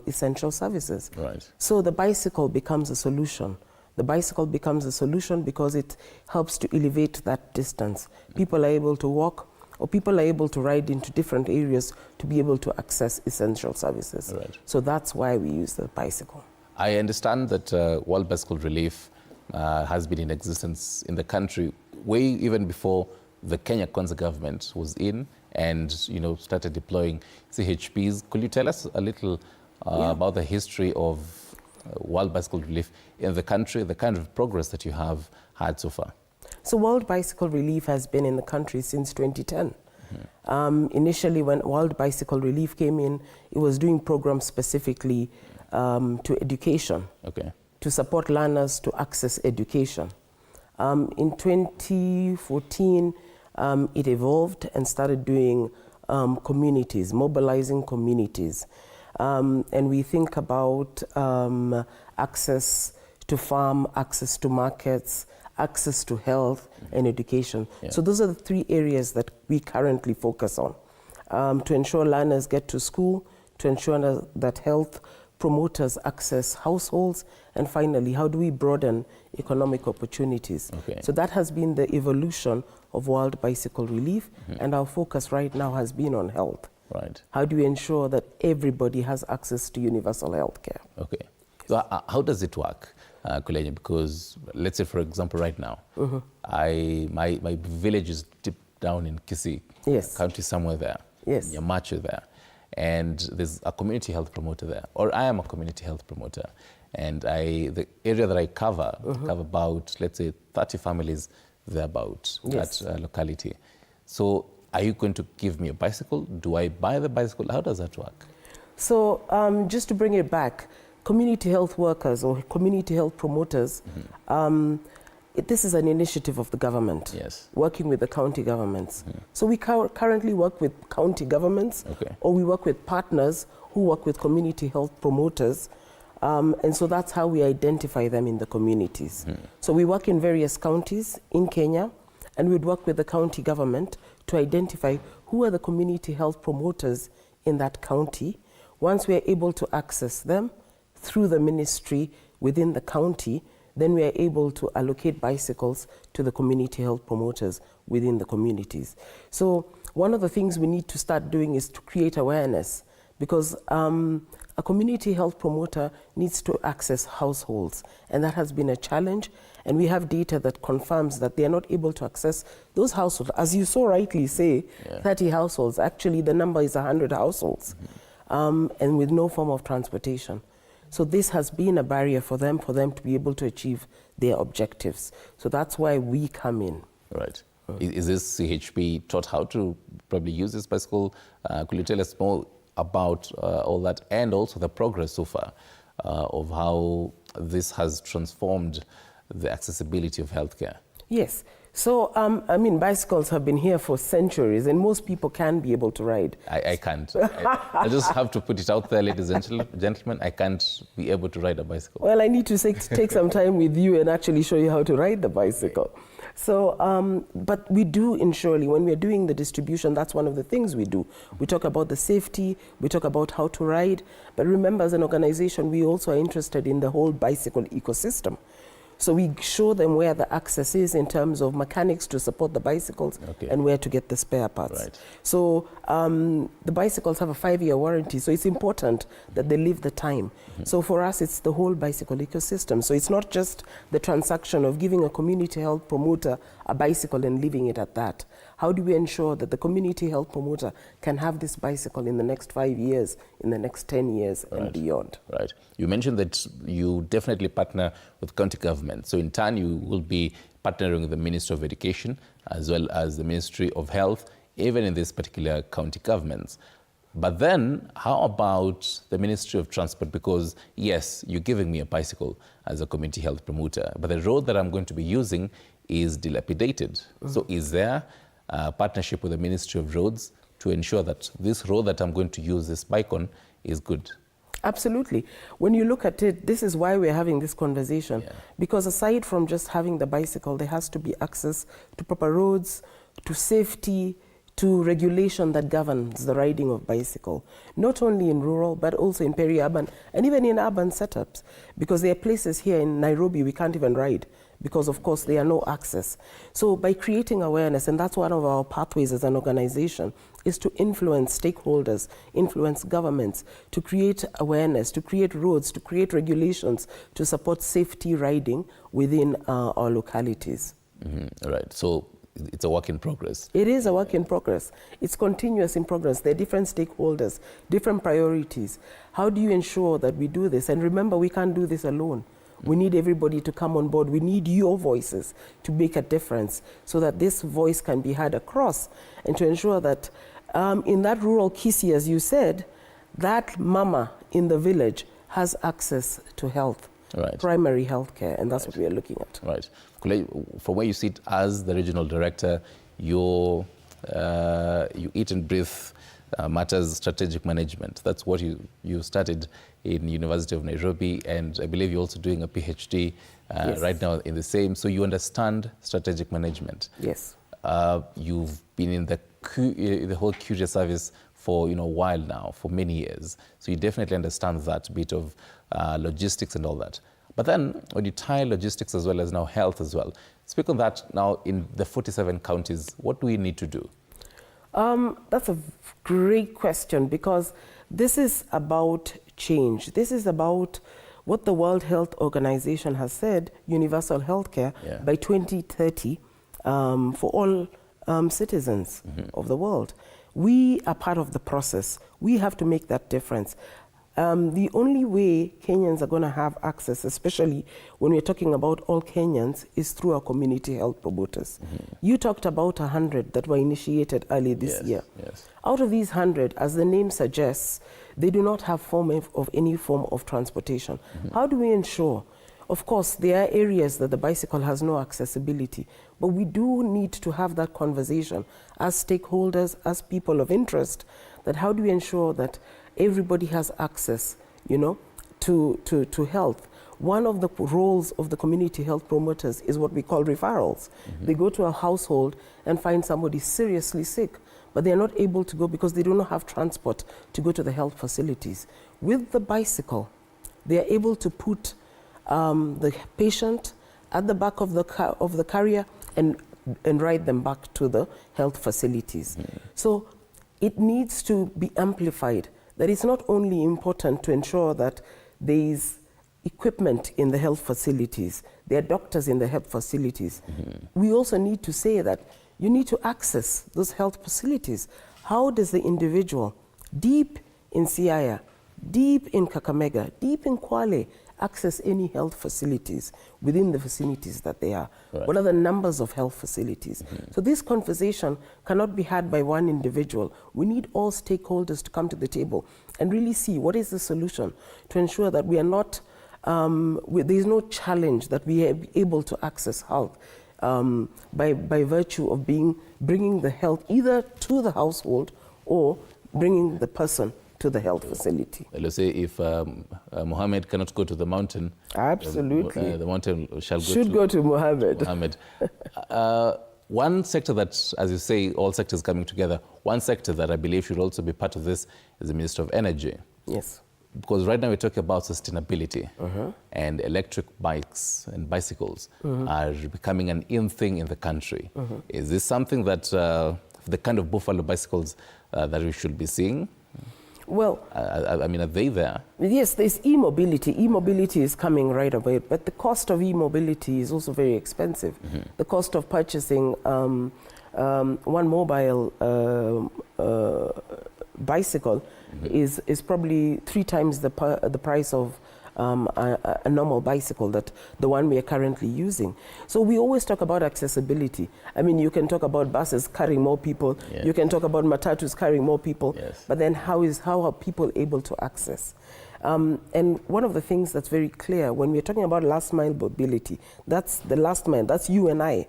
essential services.
Right.
So the bicycle becomes a solution. The bicycle becomes a solution because it helps to elevate that distance. People are able to walk, or people are able to ride into different areas to be able to access essential services.
Right.
So that's why we use the bicycle.
I understand that World Bicycle Relief has been in existence in the country way even before the Kenya Kwanza government was in and started deploying CHPs. Could you tell us a little about the history of World Bicycle Relief in the country, the kind of progress that you have had so far?
So World Bicycle Relief has been in the country since 2010. Initially, when World Bicycle Relief came in, it was doing programs specifically to education, to support learners to access education. In 2014, it evolved and started doing communities, mobilizing communities. And we think about access to farm, access to markets, access to health and education. So those are the 3 areas that we currently focus on, to ensure learners get to school, to ensure that health promoters access households, and finally, how do we broaden economic opportunities? So that has been the evolution of World Bicycle Relief, and our focus right now has been on health.
Right.
How do we ensure that everybody has access to universal health care?
Okay. So how does it work, Colenyo? Because let's say, for example, right now, my village is deep down in Kisii, county somewhere there, Nyamacho there, and there's a community health promoter there, or I am a community health promoter, and the area that I cover, cover about, let's say, 30 families thereabout, that locality. So are you going to give me a bicycle? Do I buy the bicycle? How does that work?
So just to bring it back, community health workers or community health promoters, this is an initiative of the government, working with the county governments. So we currently work with county governments, or we work with partners who work with community health promoters, and so that's how we identify them in the communities. So we work in various counties in Kenya, and we'd work with the county government to identify who are the community health promoters in that county. Once we are able to access them through the ministry within the county, then we are able to allocate bicycles to the community health promoters within the communities. So one of the things we need to start doing is to create awareness, because a community health promoter needs to access households, and that has been a challenge. And we have data that confirms that they are not able to access those households. As you so rightly say, 30 households, actually the number is 100 households, and with no form of transportation. So this has been a barrier for them to be able to achieve their objectives. So that's why we come in.
Right. Is this CHP taught how to probably use this bicycle? Could you tell us more about all that, and also the progress so far of how this has transformed the accessibility of healthcare?
Yes. So, I mean, bicycles have been here for centuries, and most people can be able to ride.
I can't. I just have to put it out there, ladies and gentlemen, I can't be able to ride a bicycle.
Well, I need to take some time with you and actually show you how to ride the bicycle. So, but we do ensure, when we're doing the distribution, that's one of the things we do. We talk about the safety, we talk about how to ride, but remember, as an organization, we also are interested in the whole bicycle ecosystem. So we show them where the access is in terms of mechanics to support the bicycles and where to get the spare parts.
Right.
So the bicycles have a 5-year warranty, so it's important that they live the time. So for us, it's the whole bicycle ecosystem. So it's not just the transaction of giving a community health promoter a bicycle and leaving it at that. How do we ensure that the community health promoter can have this bicycle in the next 5 years, in the next 10 years and beyond?
Right. You mentioned that you definitely partner with county government. So in turn, you will be partnering with the Ministry of Education as well as the Ministry of Health, even in these particular county governments. But then, how about the Ministry of Transport? Because yes, you're giving me a bicycle as a community health promoter, but the road that I'm going to be using is dilapidated. So is there a partnership with the Ministry of Roads to ensure that this road that I'm going to use this bike on is good?
Absolutely. When you look at it, this is why we're having this conversation. Because aside from just having the bicycle, there has to be access to proper roads, to safety, to regulation that governs the riding of bicycle, not only in rural, but also in peri-urban and even in urban setups. Because there are places here in Nairobi we can't even ride because, of course, there are no access. So by creating awareness, and that's one of our pathways as an organization, is to influence stakeholders, influence governments, to create awareness, to create roads, to create regulations, to support safety riding within our localities.
Right. So it's a work in progress.
It is a work in progress. It's continuous in progress. There are different stakeholders, different priorities. How do you ensure that we do this? And remember, we can't do this alone. We need everybody to come on board. We need your voices to make a difference so that this voice can be heard across, and to ensure that in that rural Kisii, as you said, that mama in the village has access to health, primary health care, and that's what we are looking at.
Right. From where you sit as the regional director, you eat and breathe matters strategic management. That's what you started in University of Nairobi, and I believe you're also doing a PhD right now in the same. So you understand strategic management.
Yes.
You've been in the whole courier service for a while now, for many years. So you definitely understand that bit of logistics and all that. But then when you tie logistics as well as now health as well, speak on that now in the 47 counties, what do we need to do?
That's a great question, because this is about change. This is about what the World Health Organization has said, universal healthcare by 2030 for all citizens of the world. We are part of the process. We have to make that difference. The only way Kenyans are going to have access, especially when we're talking about all Kenyans, is through our community health promoters. You talked about 100 that were initiated early this year. Out of these 100, as the name suggests, they do not have any form of transportation. How do we ensure? Of course, there are areas that the bicycle has no accessibility, but we do need to have that conversation as stakeholders, as people of interest, that how do we ensure that everybody has access, to health. One of the roles of the community health promoters is what we call referrals. They go to a household and find somebody seriously sick, but they're not able to go because they do not have transport to go to the health facilities. With the bicycle, they are able to put the patient at the back of the carrier and ride them back to the health facilities. So it needs to be amplified. That it's not only important to ensure that there is equipment in the health facilities, there are doctors in the health facilities. We also need to say that you need to access those health facilities. How does the individual deep in Siaya, deep in Kakamega, deep in Kwale, access any health facilities within the vicinities that they are? What are the numbers of health facilities? So this conversation cannot be had by one individual. We need all stakeholders to come to the table and really see what is the solution to ensure that we are not, there is no challenge that we are able to access health by virtue of bringing the health either to the household or bringing the person to the health facility.
Let's say if Mohammed cannot go to the mountain,
absolutely,
the mountain should
go to Mohammed.
One sector that, as you say, all sectors coming together, one sector that I believe should also be part of this is the Minister of Energy.
Yes.
Because right now we're talking about sustainability, and electric bikes and bicycles are becoming an in thing in the country. Is this something that, the kind of buffalo bicycles that we should be seeing?
Well,
I mean, are they there?
Yes, there's e-mobility. E-mobility is coming right away, but the cost of e-mobility is also very expensive. The cost of purchasing one mobile bicycle is probably 3 times the price of a normal bicycle, that the one we are currently using. So we always talk about accessibility. I mean, you can talk about buses carrying more people, you can talk about matatus carrying more people, but then how are people able to access? And one of the things that's very clear when we're talking about last mile mobility, that's the last mile, that's you and I.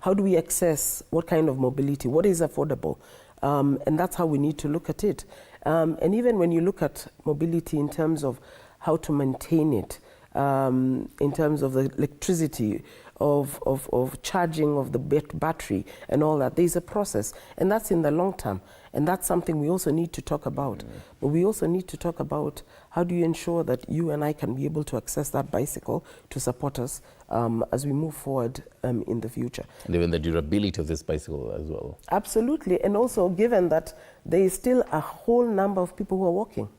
How do we access what kind of mobility? What is affordable? And that's how we need to look at it. And even when you look at mobility in terms of how to maintain it, in terms of the electricity, of charging of the battery and all that, there's a process. And that's in the long term. And that's something we also need to talk about. But we also need to talk about how do you ensure that you and I can be able to access that bicycle to support us as we move forward in the future.
And even the durability of this bicycle as well.
Absolutely. And also given that there is still a whole number of people who are walking.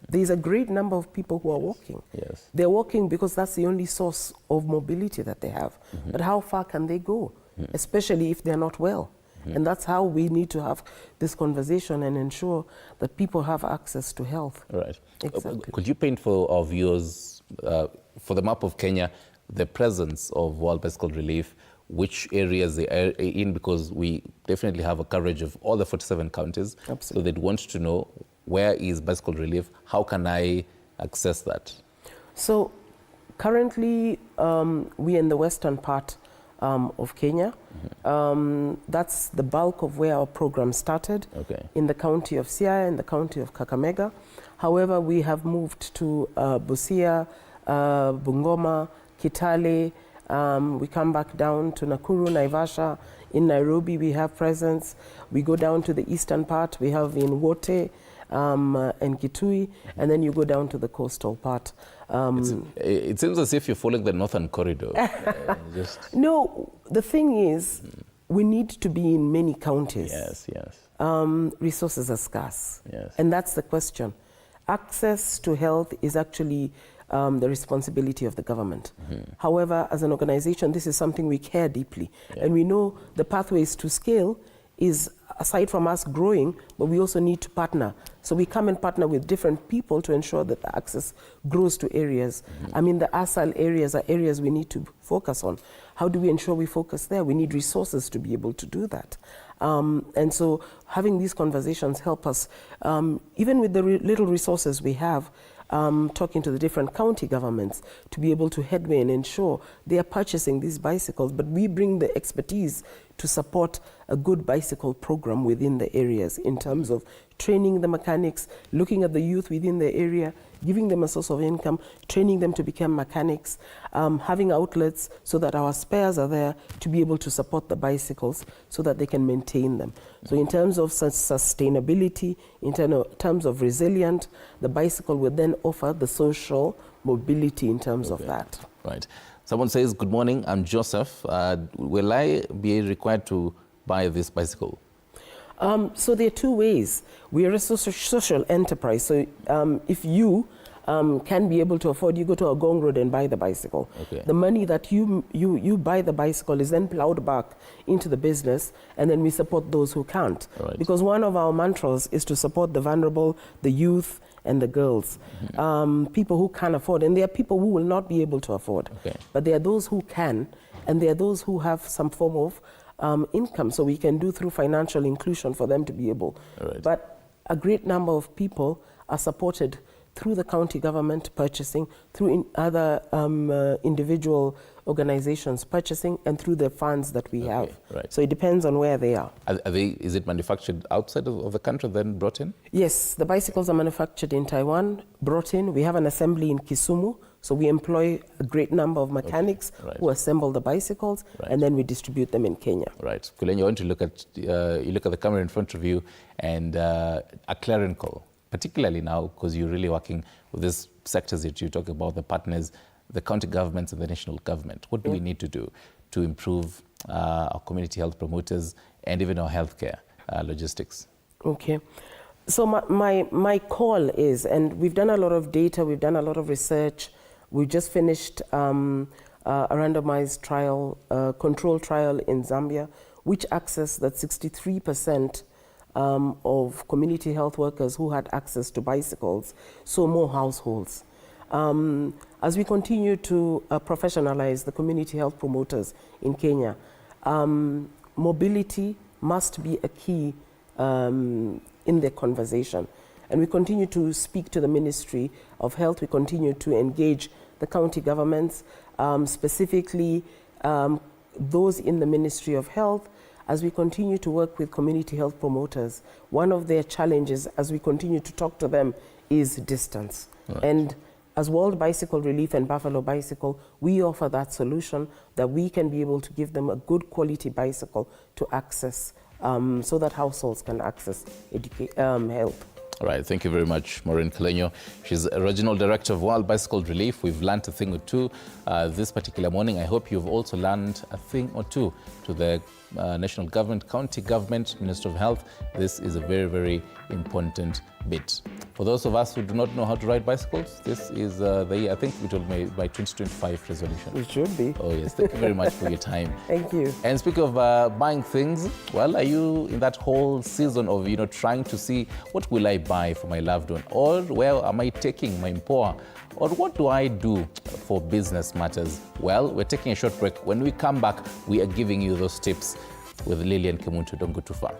There's a great number of people who are walking.
Yes.
They're walking because that's the only source of mobility that they have. But how far can they go, especially if they're not well? And that's how we need to have this conversation and ensure that people have access to health.
Right.
Exactly.
Could you paint for our viewers, for the map of Kenya, the presence of World Bicycle Relief, which areas they are in, because we definitely have a coverage of all the 47 counties.
Absolutely.
So they'd want to know, where is bicycle relief? How can I access that?
So currently we're in the western part of Kenya. That's the bulk of where our program started, in the county of Siaya, in the county of Kakamega. However, we have moved to Busia, Bungoma, Kitale. We come back down to Nakuru, Naivasha. In Nairobi, we have presence. We go down to the eastern part. We have in Wote and Kitui, and then you go down to the coastal part.
It seems as if you're following the northern corridor.
No, the thing is, we need to be in many counties.
Yes, yes.
Resources are scarce.
Yes.
And that's the question. Access to health is actually the responsibility of the government. However, as an organization, this is something we care deeply. And we know the pathways to scale is, aside from us growing, but we also need to partner. So we come and partner with different people to ensure that the access grows to areas. I mean, the ASAL areas are areas we need to focus on. How do we ensure we focus there? We need resources to be able to do that. And so having these conversations help us, even with the little resources we have, talking to the different county governments to be able to headway and ensure they are purchasing these bicycles, but we bring the expertise to support a good bicycle program within the areas in terms of training the mechanics, looking at the youth within the area, giving them a source of income, training them to become mechanics, having outlets so that our spares are there to be able to support the bicycles so that they can maintain them. So in terms of sustainability, in terms of resilient, the bicycle will then offer the social mobility in terms of that.
Right. Someone says, good morning, I'm Joseph. Will I be required to buy this bicycle?
So there are two ways. We are a social enterprise. So if you can be able to afford, you go to Agong Road and buy the bicycle. The money that you buy the bicycle is then plowed back into the business, and then we support those who can't. Because one of our mantras is to support the vulnerable, the youth, and the girls, people who can't afford. And there are people who will not be able to afford. But there are those who can, and there are those who have some form of income. So we can do through financial inclusion for them to be able. But a great number of people are supported through the county government purchasing, through other individual organizations purchasing, and through the funds that we have.
Right.
So it depends on where they are.
Is it manufactured outside of the country, then brought in?
Yes, the bicycles are manufactured in Taiwan, brought in. We have an assembly in Kisumu, so we employ a great number of mechanics who assemble the bicycles, and then we distribute them in Kenya.
Right. Kulenya, I want to look at the camera in front of you, and a clarion call, particularly now, because you're really working with these sectors that you talk about, the partners, the county governments and the national government. What do we need to do to improve our community health promoters and even our healthcare logistics?
Okay. So my call is, and we've done a lot of data, we've done a lot of research, we just finished a randomized trial, control trial in Zambia, which accessed that 63% of community health workers who had access to bicycles, so more households. As we continue to professionalize the community health promoters in Kenya, mobility must be a key in the conversation. And we continue to speak to the Ministry of Health, we continue to engage the county governments, specifically those in the Ministry of Health, as we continue to work with community health promoters. One of their challenges as we continue to talk to them is distance. Right. And as World Bicycle Relief and Buffalo Bicycle, we offer that solution that we can be able to give them a good quality bicycle to access so that households can access health.
All right, thank you very much, Maureen Kalenyo. She's a Regional Director of World Bicycle Relief. We've learned a thing or two this particular morning. I hope you've also learned a thing or two to the national government, county government, Minister of Health. This is a very, very important bit. For those of us who do not know how to ride bicycles, this is the year, I think it will be by 2025 resolution.
It should be.
Oh yes, thank you very much for your time.
Thank you.
And speaking of buying things, well, are you in that whole season of, trying to see what will I buy for my loved one? Or where am I taking my mpoa? Or what do I do for business matters? Well, we're taking a short break. When we come back, we are giving you those tips with Lillian Kemuntu. Don't go too far.